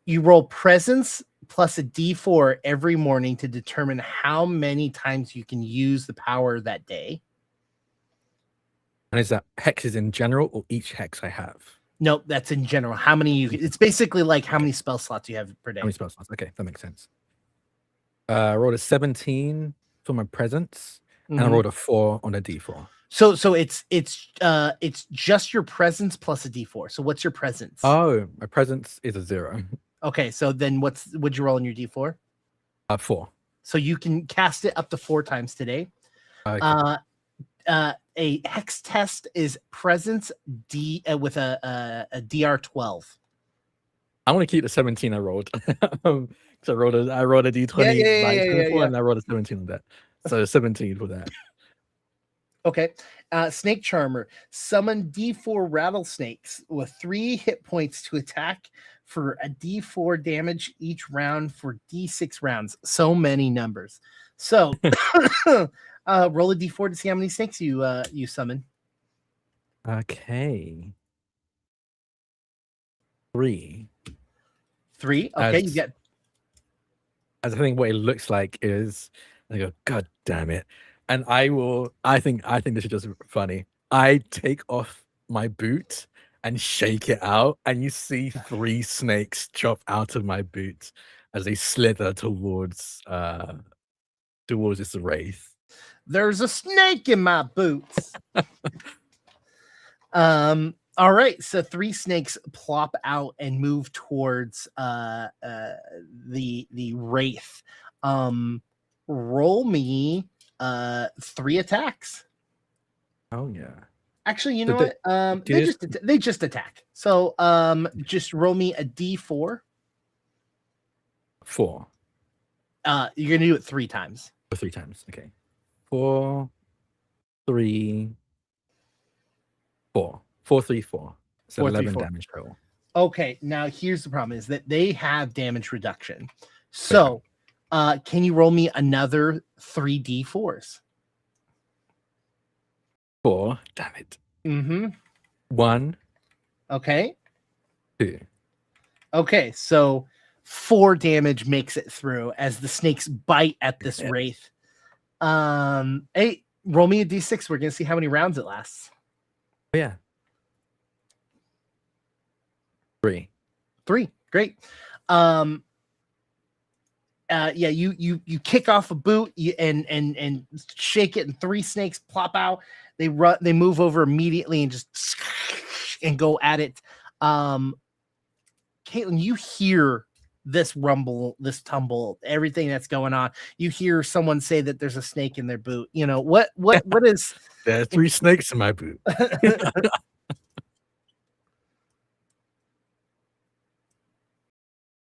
you roll presence plus a d4 every morning to determine how many times you can use the power that day. And is that hexes in general or each hex I have? Nope, that's in general. How many it's basically like how many spell slots you have per day. How many spell slots? Okay, that makes sense. I rolled a 17 for my presence, and I rolled a 4 on a d4. So it's just your presence plus a d4. So what's your presence? Oh, my presence is a 0. Okay, so then what'd you roll on your d4? 4. So you can cast it up to 4 times today. Okay. A hex test is presence D with a DR 12. I want to keep the 17 I rolled. So I rolled a d20 and I rolled a 17 on that. So 17 for that. Okay. Snake Charmer. Summon D4 rattlesnakes with 3 hit points to attack for a D4 damage each round for D6 rounds. So many numbers. So roll a D4 to see how many snakes you summon. Okay. 3. Okay, you get. As I think what it looks like is, I go, God damn it. And I think this is just funny. I take off my boot and shake it out, and you see 3 snakes chop out of my boot as they slither towards towards this wraith. There's a snake in my boots. All right, so 3 snakes plop out and move towards the wraith. Roll me 3 attacks. Oh yeah. Actually, you So know what? They just attack. So just roll me a D4. 4. You're gonna do it 3 times. Or 3 times. Okay. 4, 3, 4. 4, 3, 4. So 4, 3, 11 4. damage total. Okay, now here's the problem: is that they have damage reduction. So, can you roll me another 3d4s? 4. Damn it. Mm-hmm. 1. Okay. 2. Okay, so 4 damage makes it through as the snakes bite at this wraith. Hey, roll me a d6. We're gonna see how many rounds it lasts. Oh, yeah. 3. 3. Great. Yeah, you kick off a boot and shake it, and 3 snakes plop out. They move over immediately and just and go at it. Caitlin, you hear this rumble, this tumble, everything that's going on. You hear someone say that there's a snake in their boot. You know what is There are 3 snakes in my boot.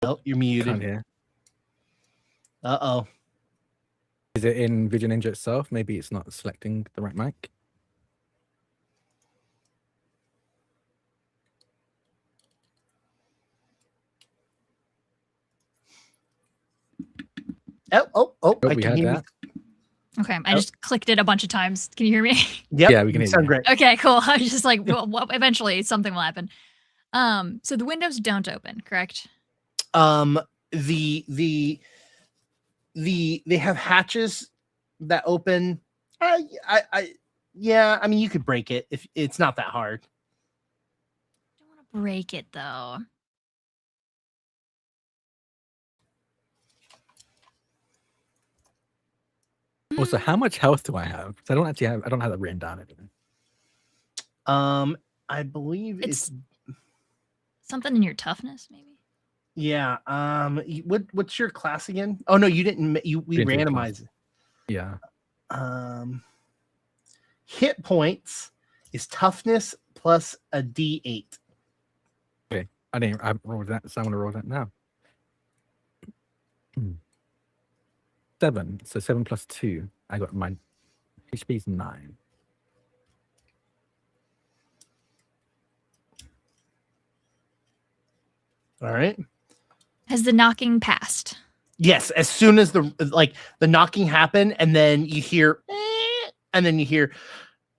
Oh, you're muted. Can't hear. Uh-oh. Is it in Video Ninja itself? Maybe it's not selecting the right mic. Oh, I we can had hear that. Okay, I just clicked it a bunch of times. Can you hear me? Yep, Yeah, we can you hear sound you. great. Okay, cool. I was just like, well, eventually something will happen. So the windows don't open, correct? They have hatches that open. Yeah, I mean, you could break it if it's not that hard. I don't want to break it though. Also, how much health do I have? I don't have that written down anyway. I believe it's something in your toughness, maybe. Yeah. What's your class again? Oh no, you didn't. We randomized it. Yeah. Hit points is toughness plus a D8. Okay. I rolled that, so I'm gonna roll that now. 7. So 7 plus 2. I got my HP is 9. All right. Has the knocking passed? Yes. As soon as the knocking happened, and then you hear, and then you hear.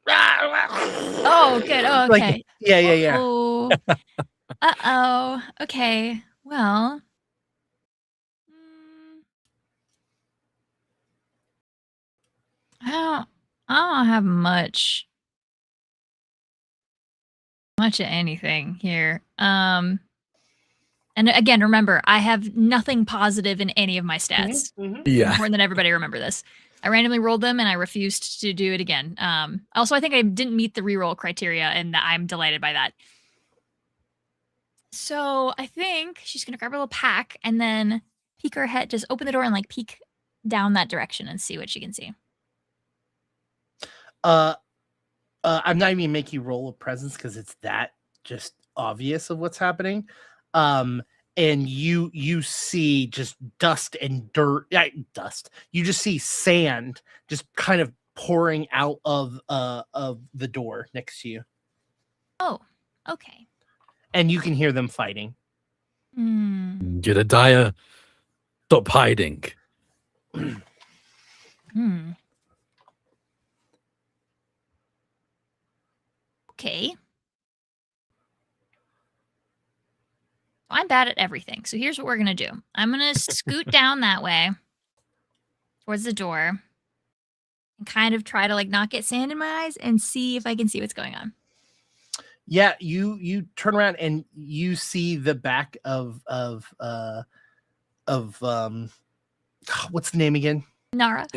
Oh, good. Oh, okay. Yeah. Oh. Uh-oh. Okay. Well. I don't have much of anything here. And again, remember, I have nothing positive in any of my stats. Mm-hmm. Yeah. It's important that everybody remember this. I randomly rolled them and I refused to do it again. Also, I think I didn't meet the reroll criteria, and I'm delighted by that. So I think she's gonna grab her little pack and then peek her head, just open the door and like peek down that direction and see what she can see. I'm not even make you roll a presence because it's that just obvious of what's happening. And you see just dust and dirt. Dust. You just see sand just kind of pouring out of the door next to you. Oh, okay. And you can hear them fighting. Jedediah, stop hiding. Okay. I'm bad at everything. So here's what we're going to do. I'm going to scoot down that way towards the door and kind of try to like not get sand in my eyes and see if I can see what's going on. Yeah, you turn around and you see the back of what's the name again? Nara.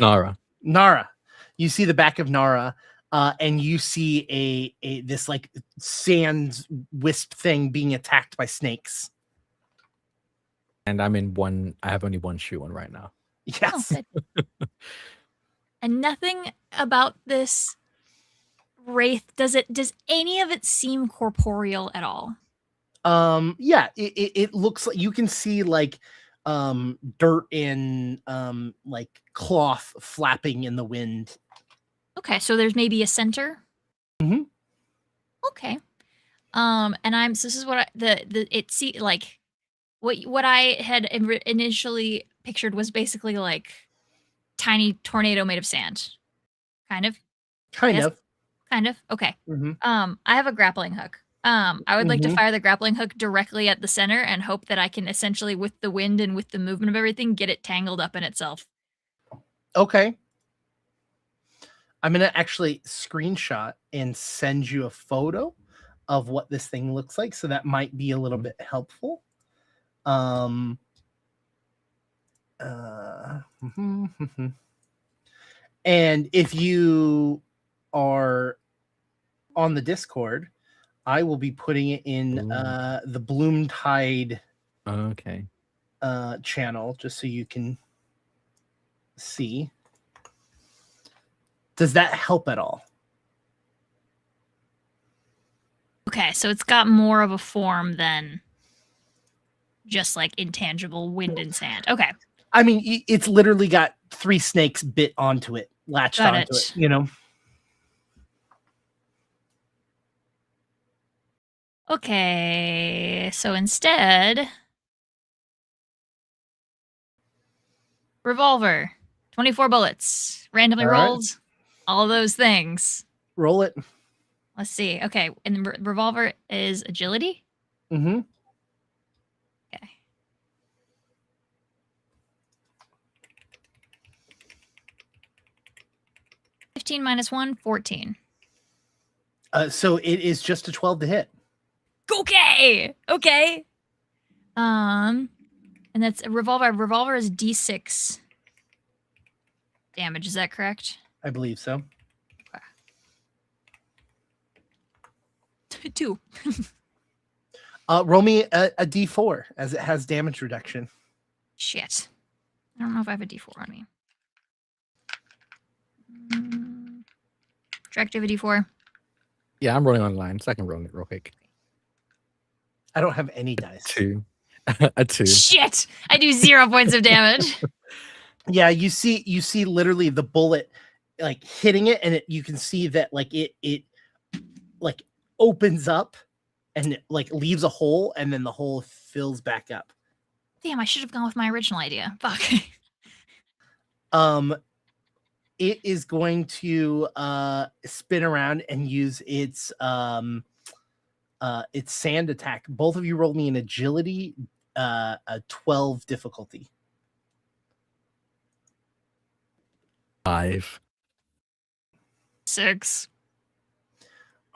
Nara. You see the back of Nara, and you see this like sand wisp thing being attacked by snakes. And I'm in one. I have only one shoe on right now. Yes. Oh, good. And nothing about this wraith, does any of it seem corporeal at all? Yeah, it looks like you can see like dirt and like cloth flapping in the wind. Okay, so there's maybe a center. Mhm. Okay. And so this is what like what I had initially pictured was basically like tiny tornado made of sand. Kind of. Kind Yes. of. Kind of. Okay. Mhm. I have a grappling hook. I would like to Mhm. fire the grappling hook directly at the center and hope that I can essentially, with the wind and with the movement of everything, get it tangled up in itself. Okay. I'm gonna actually screenshot and send you a photo of what this thing looks like, so that might be a little bit helpful. And if you are on the Discord, I will be putting it in the Bloom Tide Okay. channel, just so you can see. Does that help at all? Okay, so it's got more of a form than just like intangible wind and sand. Okay. I mean, it's literally got 3 snakes bit onto it, latched Got onto it. it, you know? Okay, so instead, revolver, 24 bullets, randomly All right. rolled, all those things. Roll it. Let's see. Okay, and the revolver is agility? Mm-hmm. Okay. -1, 14. So it is just a 12 to hit. Okay. Okay. And that's a revolver. Revolver is D6 damage. Is that correct? I believe so. Okay. 2. Roll me a D4, as it has damage reduction. Shit. I don't know if I have a D4 on me. Direct, do you have a D4? Yeah, I'm rolling online, so I can roll it real quick. I don't have any dice. 2. A 2. Shit! I do 0 points of damage. Yeah, you see literally the bullet like hitting it, and you can see that like it like opens up and it, like leaves a hole, and then the hole fills back up. Damn, I should have gone with my original idea. Fuck. It is going to spin around and use its sand attack. Both of you roll me an agility, a 12 difficulty. 5. 6.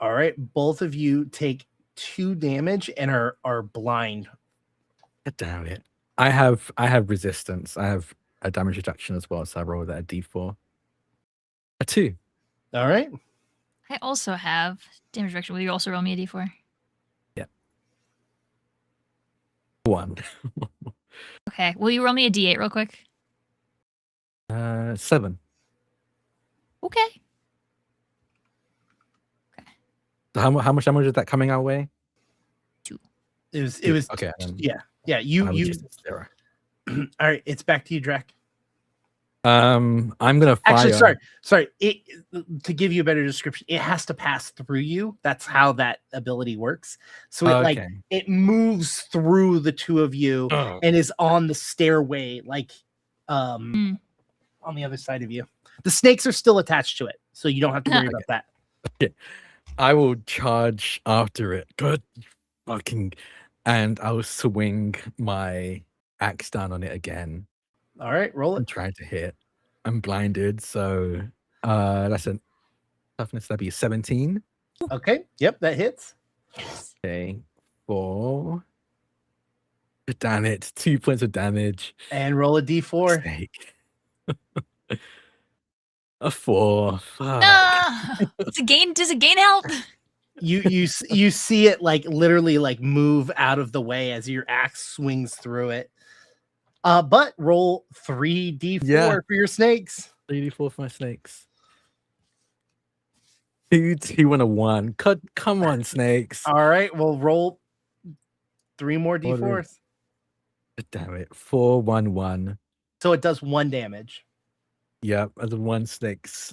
All right, both of you take 2 damage and are blind. God damn it. I have resistance. I have a damage reduction as well, so I roll that a D4. A 2. All right. I also have damage reduction. Will you also roll me a D4? Yeah. 1. Okay. Will you roll me a D8 real quick? 7. Okay. So how much damage is that coming our way? 2. It was okay. Yeah. You. Zero. All right. It's back to you, Drac. I'm gonna fire. Actually, sorry. To give you a better description, it has to pass through you. That's how that ability works. So it it moves through the two of you and is on the stairway, like on the other side of you. The snakes are still attached to it, so you don't have to worry about that. Okay. I will charge after it. Good fucking, and I'll swing my axe down on it again. All right, roll it. I'm trying to hit. I'm blinded, so that's a toughness. That'd be 17. Okay, yep, that hits. Okay, 4. Damn it, 2 points of damage. And roll a d4. Snake. A 4. Fuck. Does it gain health? You see it like literally like move out of the way as your axe swings through it. But roll 3d4 Yeah. for your snakes. 3d4 for my snakes. 2, 2, and a 1. Come on, snakes. All right, well roll 3 more d4s. Damn it. 4, 1, 1. So it does 1 damage. Yeah, as the one snake's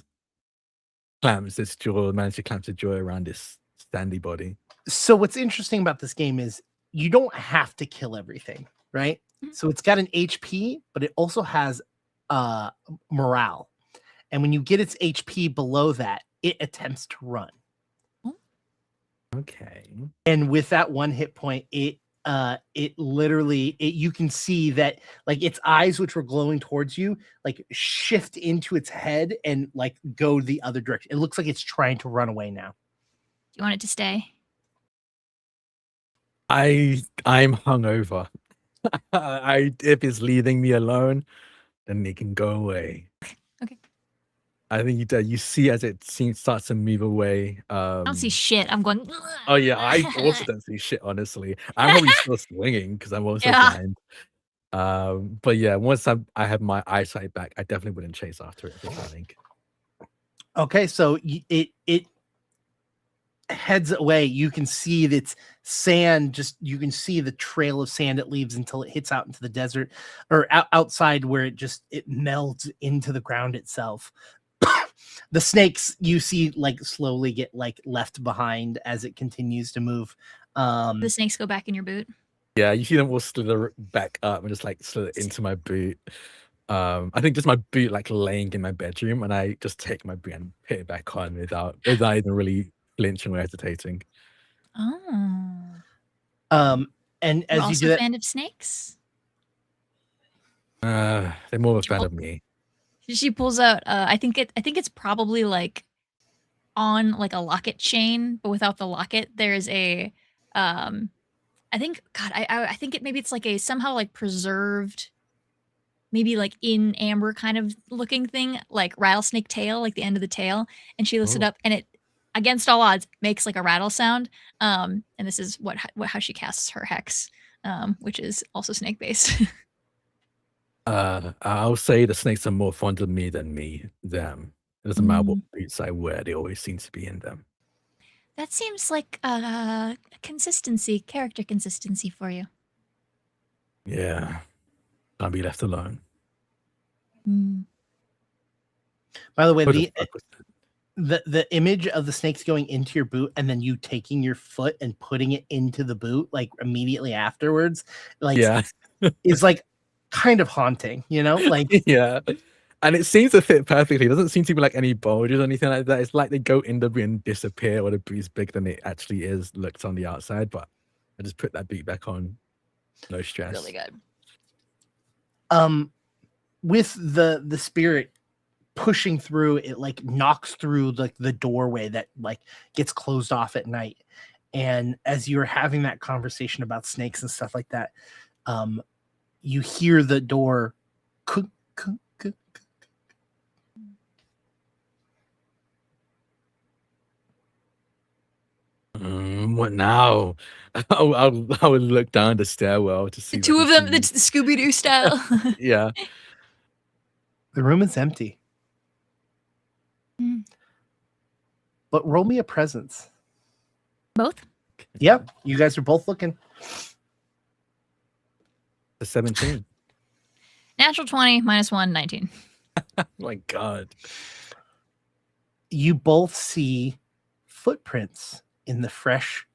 clamps its jaw, managed to clamp its jaw around this sandy body. So what's interesting about this game is you don't have to kill everything, right? So it's got an HP, but it also has morale. And when you get its HP below that, it attempts to run. Okay. And with that 1 hit point, it literally you can see that like its eyes, which were glowing towards you, like shift into its head and like go the other direction. It looks like it's trying to run away now. Do you want it to stay? I'm hungover. If it's leaving me alone, then it can go away. Okay. I think you see as it starts to move away. I don't see shit. I'm going. Oh yeah, I also don't see shit. Honestly, I'm probably still swinging because I'm also Yeah. blind. But yeah, once I have my eyesight back, I definitely wouldn't chase after it if it's running. Okay, so it heads away. You can see that it's sand. You can see the trail of sand it leaves until it hits out into the desert or outside where it melds into the ground itself. The snakes you see like slowly get like left behind as it continues to move. The snakes go back in your boot. Yeah, you see them all slither back up and just like slither into my boot. I think just my boot like laying in my bedroom, and I just take my boot and put it back on without even really flinching or hesitating. Oh. And You're as you also do a that, fan of snakes? They're more of a fan of me. She pulls out. I think it's probably like on like a locket chain, but without the locket, there is a. I think I think maybe it's like a somehow like preserved, maybe like in amber kind of looking thing, like rattlesnake tail, like the end of the tail, and she lifts it Oh. up, and it, against all odds, makes like a rattle sound. And this is how she casts her hex, which is also snake based. I'll say the snakes are more fond of me than them. It doesn't matter what boots I wear; they always seem to be in them. That seems like character consistency for you. Yeah, can't be left alone. By the way, Who the fuck was that? the image of the snakes going into your boot and then you taking your foot and putting it into the boot like immediately afterwards, like Yeah, is like kind of haunting, you know? Like yeah. And it seems to fit perfectly. It doesn't seem to be like any bulges or anything like that. It's like they go in the boot and disappear, or the boot's bigger than it actually is, looks on the outside. But I just put that boot back on. No stress. Really good. With the spirit pushing through, it like knocks through like the doorway that like gets closed off at night. And as you're having that conversation about snakes and stuff like that, you hear the door What now? I would look down the stairwell to see The two like, of them, the Scooby Doo style. yeah. The room is empty. But roll me a presence. Both? Yep, you guys are both looking. The 17. Natural 20, -1, 19. Oh my god. You both see footprints in the fresh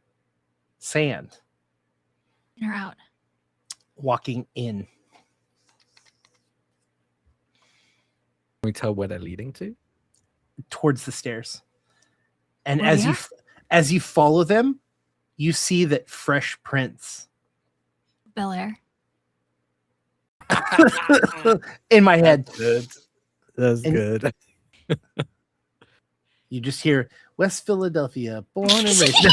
sand In or out? walking in. Can we tell where they're leading to? Towards the stairs. And Where they as you follow them, you see that fresh prints Bel Air. in my head. That's And- good. You just hear West Philadelphia, born and raised.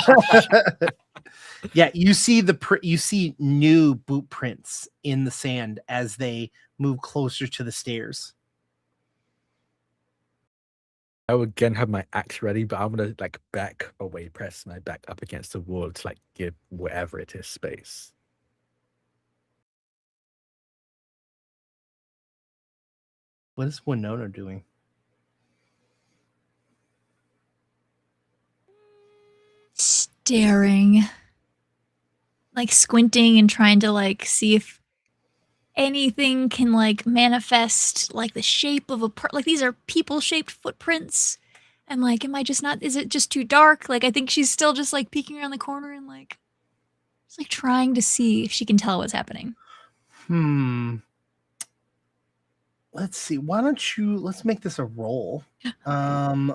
Yeah, you see new boot prints in the sand as they move closer to the stairs. I will again have my axe ready, but I'm gonna like back away, press my back up against the wall to like give whatever it is space. What is Winona doing? Staring, like squinting and trying to like see if anything can like manifest like the shape of like these are people shaped footprints, and like am I just not, is it just too dark? Like I think she's still just like peeking around the corner and like just like trying to see if she can tell what's happening. Let's see. Let's make this a roll. Okay.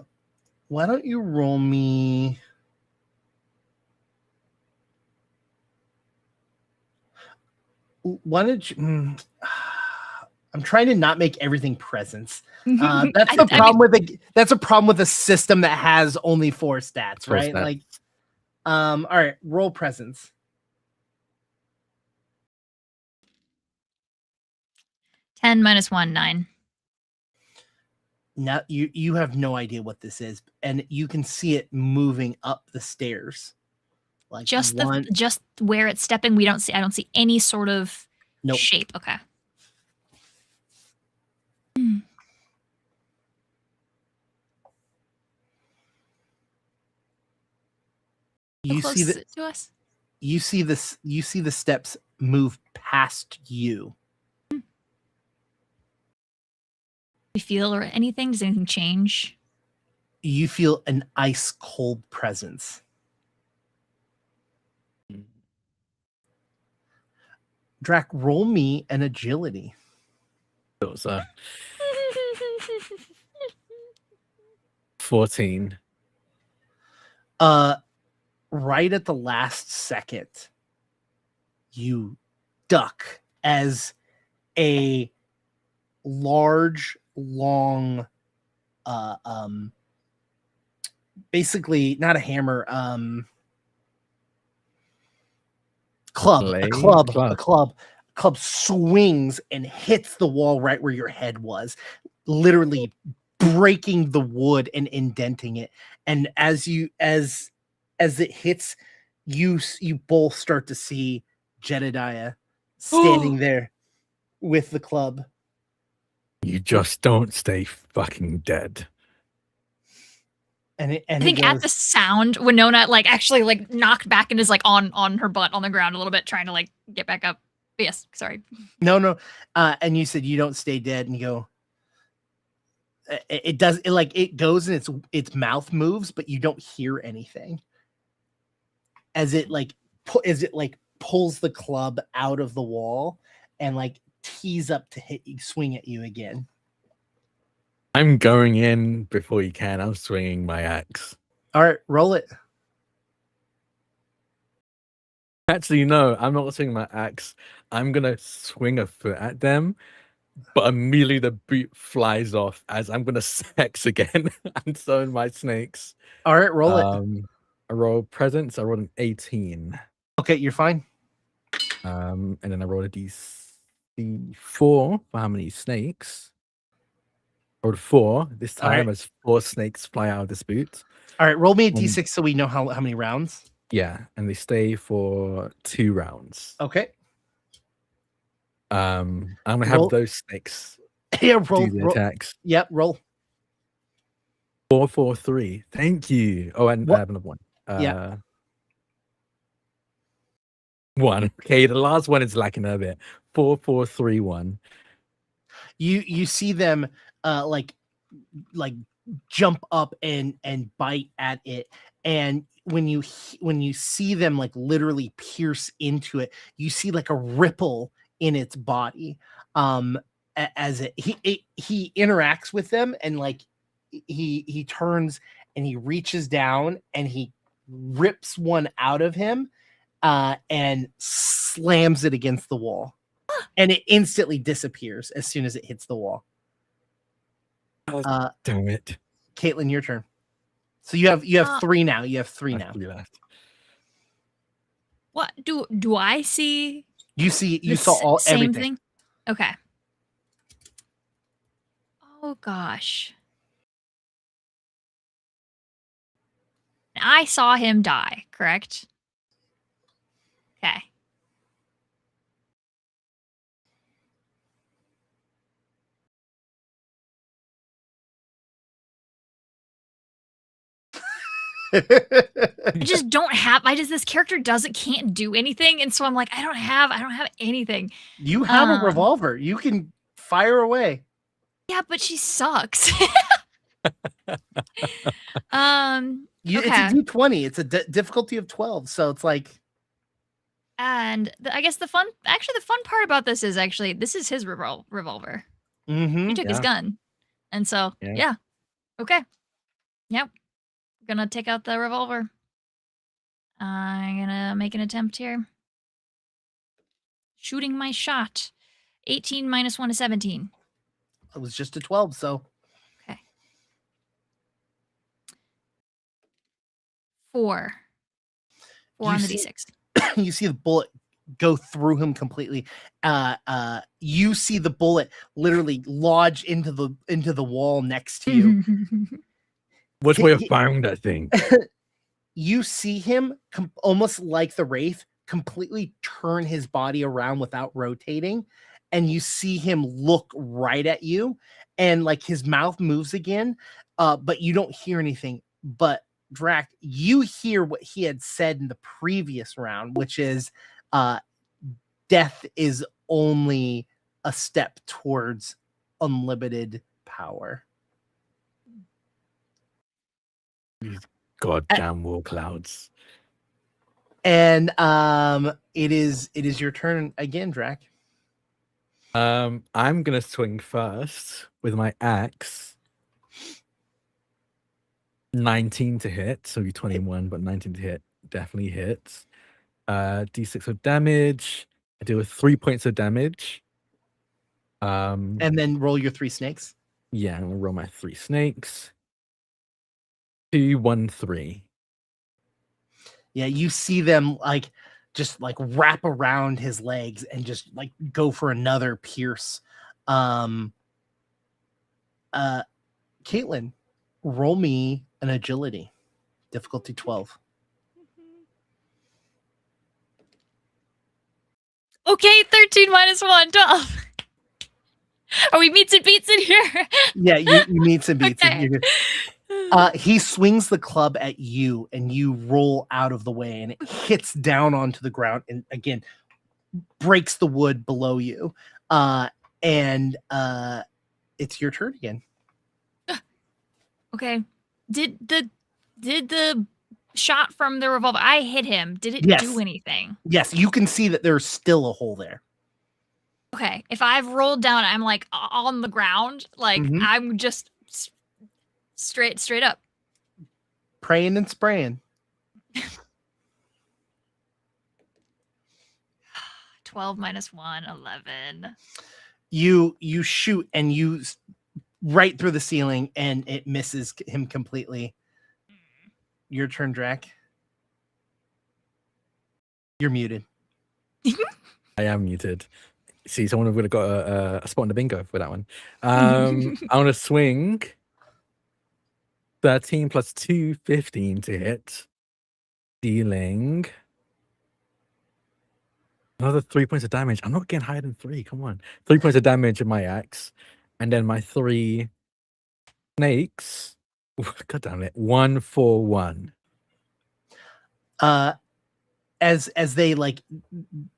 Why don't you roll me? Why don't you? I'm trying to not make everything presence. That's the problem that's a problem with a system that has only 4 stats, right? Like, all right, roll presence. -1, 9. Now you have no idea what this is, and you can see it moving up the stairs. Like just where it's stepping, I don't see any sort of shape. Okay. You see that to us? You see the steps move past you. You feel or anything? Does anything change? You feel an ice cold presence. Drac, roll me an agility. So 14. Right at the last second, you duck as a large, long, basically not a hammer, club swings and hits the wall right where your head was, literally breaking the wood and indenting it. And as it hits, you both start to see Jedediah standing there with the club. You just don't stay fucking dead. And I think at the sound, Winona like actually like knocked back and is like on her butt on the ground a little bit, trying to like get back up. But yes, sorry. No. And you said you don't stay dead, and you go. It does. It goes and its mouth moves, but you don't hear anything. As it pulls the club out of the wall and like tees up to swing at you again. I'm going in before you can. I'm swinging my axe. All right, roll it. Actually, no, I'm not swinging my axe. I'm gonna swing a foot at them, but immediately the boot flies off as I'm gonna sex again and so in my snakes. All right, roll it. I roll presence. I rolled an 18. Okay, you're fine. And then I rolled a D4 for how many snakes. I rolled 4 this time as 4 snakes fly out of this boot. All right, roll me a D6 so we know how many rounds. Yeah, and they stay for 2 rounds. Okay. I'm gonna have those snakes roll do the attacks. Yep, roll. 4, 4, 3. Thank you. Oh, and I have another one. Yeah. 1. Okay, the last one is lacking a bit. 4, 4, 3, 1. You see them like jump up and bite at it, and when you see them like literally pierce into it, you see like a ripple in its body as he interacts with them, and like he turns and he reaches down and he rips one out of him and slams it against the wall, and it instantly disappears as soon as it hits the wall. Damn it. Caitlin, your turn. So you have 3 now. You have 3 now. 3 left. What do I see? You saw everything. Thing? Okay. Oh gosh. I saw him die, correct? Okay. I just don't have. This character can't do anything, and so I'm like, I don't have anything. You have a revolver. You can fire away. Yeah, but she sucks. It's a D20. It's a difficulty of 12, so it's like. And I guess the fun part about this is this is his revolver. Mm-hmm. He took his gun, and so yeah. Okay. Yep. Gonna take out the revolver. I'm gonna make an attempt here. Shooting my shot. 18 minus 1 is 17. It was just a 12, so. Okay. 4. 4 on the D6. You see the bullet go through him completely. You see the bullet literally lodge into the wall next to you. Which way you found that thing? You see him almost like the Wraith completely turn his body around without rotating, and you see him look right at you, and like his mouth moves again, but you don't hear anything. But Drac, you hear what he had said in the previous round, which is death is only a step towards unlimited power. These goddamn war clouds. And it is your turn again, Drac. I'm gonna swing first with my axe. 19 to hit, so 21, but 19 to hit definitely hits. D6 of damage. I deal with 3 points of damage. And then roll your 3 snakes. Yeah, I'm gonna roll my 3 snakes. 2, 1, 3. Yeah, you see them like just like wrap around his legs and just like go for another pierce. Caitlin, roll me an agility, difficulty 12. Okay, 13 minus 1, 12. Are we meets and beats in here? Yeah, you meets and beats. Okay. He swings the club at you, and you roll out of the way, and it hits down onto the ground, and again breaks the wood below you. And it's your turn again. Okay. Did the shot from the revolver, I hit him, did it do anything? Yes, you can see that there's still a hole there. Okay, if I've rolled down, I'm like on the ground, like I'm just straight up praying and spraying. 12 minus 1, 11. You shoot and you right through the ceiling, and it misses him completely. Your turn, Drac. You're muted. I am muted. See, someone would have got a spot in the bingo for that one. I'm gonna swing. 13 plus 2, 15 to hit. Dealing another 3 points of damage. I'm not getting higher than 3. Come on. 3 points of damage in my axe. And then my 3 snakes. God damn it. 1, 4, 1. As they like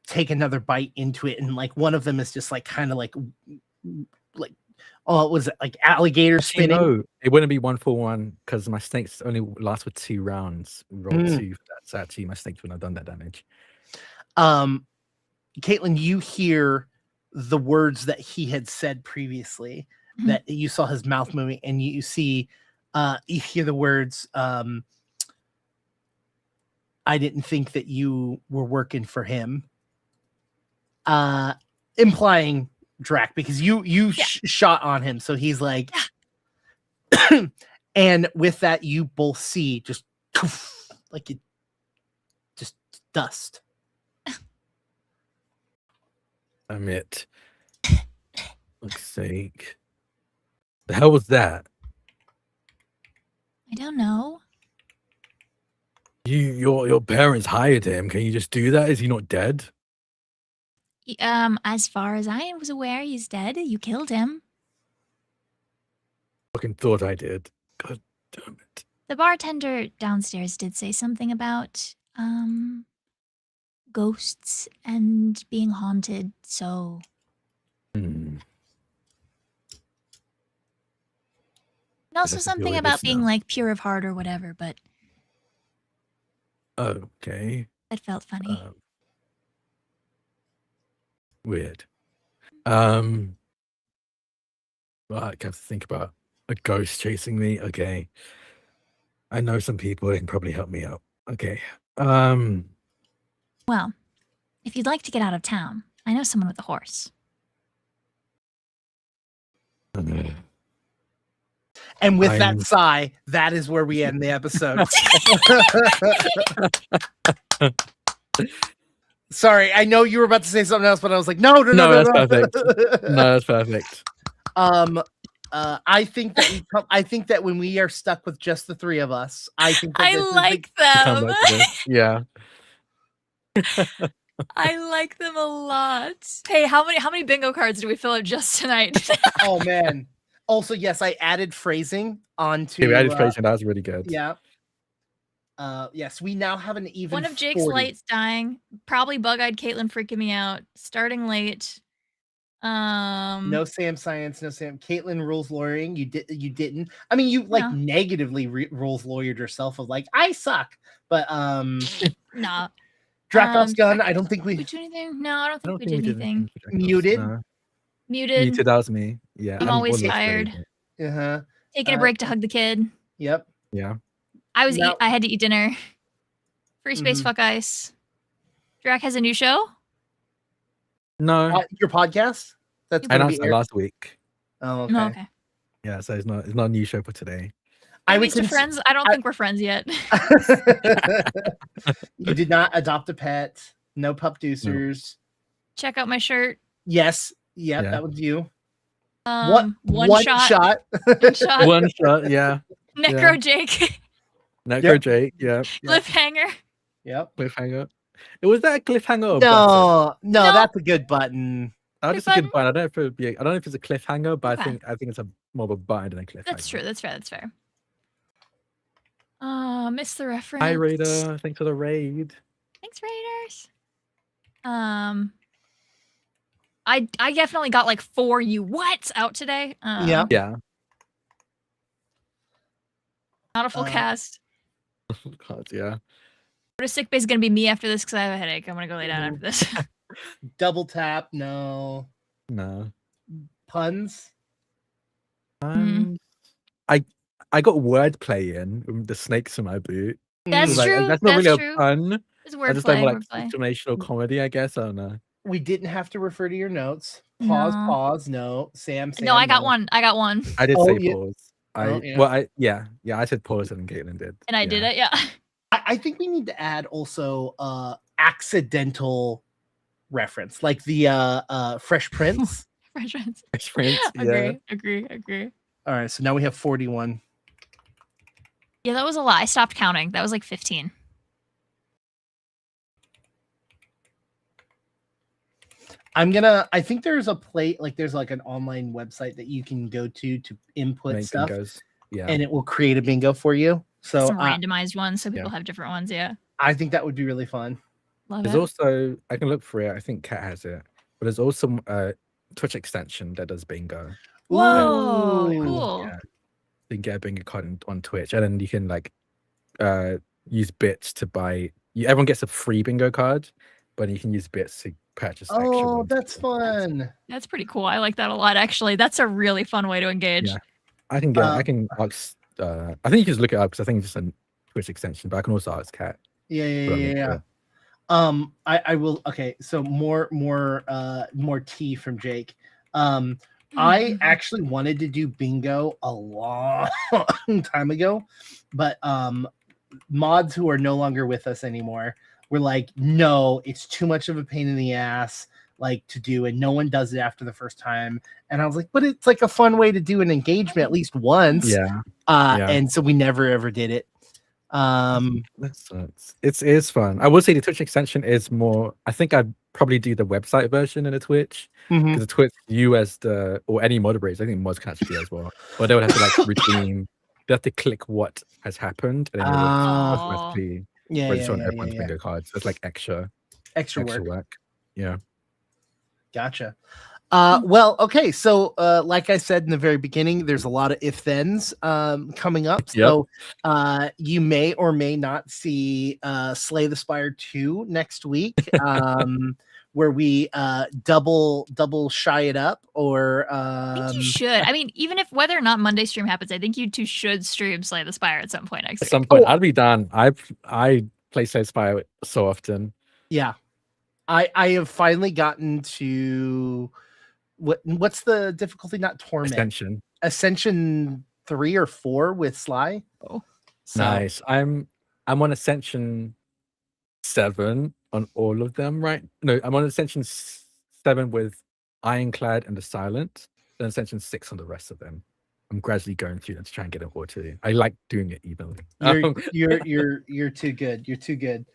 take another bite into it, and like one of them is just like kind of like oh, was it like alligator spinning? No, it wouldn't be 1 for 1 because my snakes only last for 2 rounds. Roll 2 for that, so actually my snakes wouldn't have done that damage. Caitlin, you hear the words that he had said previously, that you saw his mouth moving, and you see you hear the words, I didn't think that you were working for him, implying Drac, because you shot on him, so he's like, and with that you both see just like it, just dust. Damn it. Fuck's sake. The hell was that? I don't know. Your parents hired him. Can you just do that? Is he not dead? As far as I was aware, he's dead. You killed him. Fucking thought I did. God damn it. The bartender downstairs did say something about ghosts and being haunted, so Hmm. and also Let's deal something with about this being now. like pure of heart or whatever, but Okay. that felt funny. Weird. Well, I have to think about a ghost chasing me. Okay. I know some people that can probably help me out. Okay. Well, if you'd like to get out of town, I know someone with a horse. And with that I'm- sigh, that is where we end the episode. Sorry, I know you were about to say something else, but I was like, no. That's perfect. No, that's perfect. I think that when we are stuck with just the three of us, I think that I this is like Come them. back to this. Yeah. I like them a lot. Hey, how many bingo cards do we fill up just tonight? oh man. Also, yes, I added phrasing onto. Yeah, we added phrasing. That was really good. Yeah. Yes, we now have an even. One of Jake's 40. lights dying. Probably bug-eyed Caitlin freaking me out. Starting late. No Sam science, no Sam. Caitlin rules lawyering. You didn't. I mean, you like negatively rules lawyered yourself of like I suck, but nah. Draco's gun. I don't think we did anything. No, I don't think we did anything. Muted. No. Muted. That was me. Yeah. I'm always tired. Taking a break to hug the kid. Yep. Yeah. I had to eat dinner. Free space, fuck ice. Drac has a new show. No. Your podcast? That's I announced it last week. Oh, okay. No, okay. Yeah, so it's not a new show for today. I would friends. I don't think we're friends yet. You did not adopt a pet. No pup deucers. Check out my shirt. Yes. Yep, yeah. That was you. One shot. One shot. Yeah. Necro Jake. Necro Jake. Yeah. Cliffhanger. Yep. Cliffhanger. Was that a cliffhanger? No, that's a good button. Oh, that's a good button. I don't know if it's a cliffhanger, but I think it's more of a button than a cliffhanger. That's true. That's fair. Missed the reference. Hi Raider, thanks for the raid. Thanks, Raiders. I definitely got like 4 you what's out today. Yeah. Not a full cast. God, yeah. But a sick bay is gonna be me after this because I have a headache. I'm gonna go lay down after this. Double tap, no. Puns. I got wordplay in with the snakes in my boot. That's true. That's not really a pun. It's wordplay. I just don't like situational comedy, I guess. I don't know. We didn't have to refer to your notes. Pause. No, Sam. No, I got one. I did say pause. I said pause and Caitlin did. And I did it, yeah. I think we need to add also accidental reference, like the Fresh Prince. Fresh Prince. Yeah. Agree. All right, so now we have 41. Yeah, that was a lot. I stopped counting. That was like 15. I think there's there's like an online website that you can go to input stuff. Bingos. Yeah. And it will create a bingo for you. So some randomized ones, so people have different ones. Yeah. I think that would be really fun. There's also, I can look for it. I think Kat has it, but there's also Twitch extension that does bingo. Whoa, cool. Yeah. You can get a bingo card on Twitch, and then you can like use bits to buy. Everyone gets a free bingo card, but you can use bits to purchase. Oh, that's fun. That's pretty cool. I like that a lot. Actually, that's a really fun way to engage. Yeah, I can ask. I think you can just look it up because I think it's just a Twitch extension, but I can also ask Kat. Yeah. I will. Okay, so more tea from Jake. I actually wanted to do bingo a long time ago, but mods who are no longer with us anymore were like, no, it's too much of a pain in the ass like to do, and no one does it after the first time. And I was like, but it's like a fun way to do an engagement at least once. Yeah. And so we never ever did it. That sucks. It is fun. I will say the Twitch extension is more. I think I'd probably do the website version in the Twitch Mhm. because the Twitch you as the or any moderators. I think mods can actually do as well, but they would have to like redeem. They have to click what has happened, and then it would automatically yeah, register on yeah, everyone's yeah. bingo card. So it's like extra Extra work. Yeah. Gotcha. Well, okay. So, like I said in the very beginning, there's a lot of if thens coming up. Yep. So, you may or may not see Slay the Spire 2 next week, where we double shy it up. Or I think you should. I mean, even if whether or not Monday stream happens, I think you two should stream Slay the Spire at some point next At week. some point, I'll be done. I play Slay the Spire so often. Yeah, I have finally gotten to what's the difficulty? Not torment. Ascension 3 or 4 with Sly. Oh, so. Nice. I'm on Ascension 7 on all of them, right? No, I'm on Ascension 7 with Ironclad and the Silent, then Ascension 6 on the rest of them. I'm gradually going through them to try and get a war too. I like doing it evenly. You're too good. You're too good.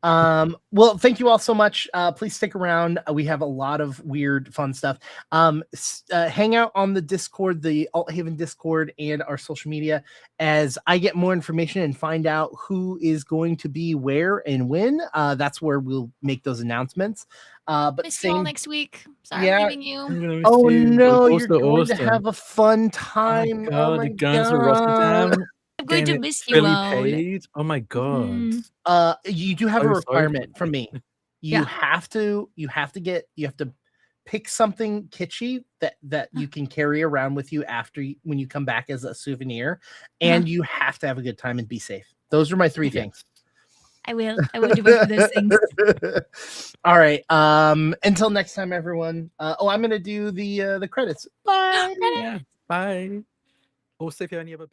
Well, thank you all so much. Please stick around. We have a lot of weird, fun stuff. Hang out on the Discord, the Althaven Discord, and our social media as I get more information and find out who is going to be where and when. That's where we'll make those announcements. But miss you all next week. Sorry, yeah. I'm leaving you. Oh no, you're going to have a fun time. Oh my god, the guns of Rotterdam. I'm going to miss you all. Paid? Oh my god. You do have a requirement from me. You have to pick something kitschy that you can carry around with you when you come back as a souvenir, and you have to have a good time and be safe. Those are my 3 things. I will do both of those things. All right. Until next time, everyone. I'm gonna do the credits. Bye. Yeah. Bye. Also, if you have any other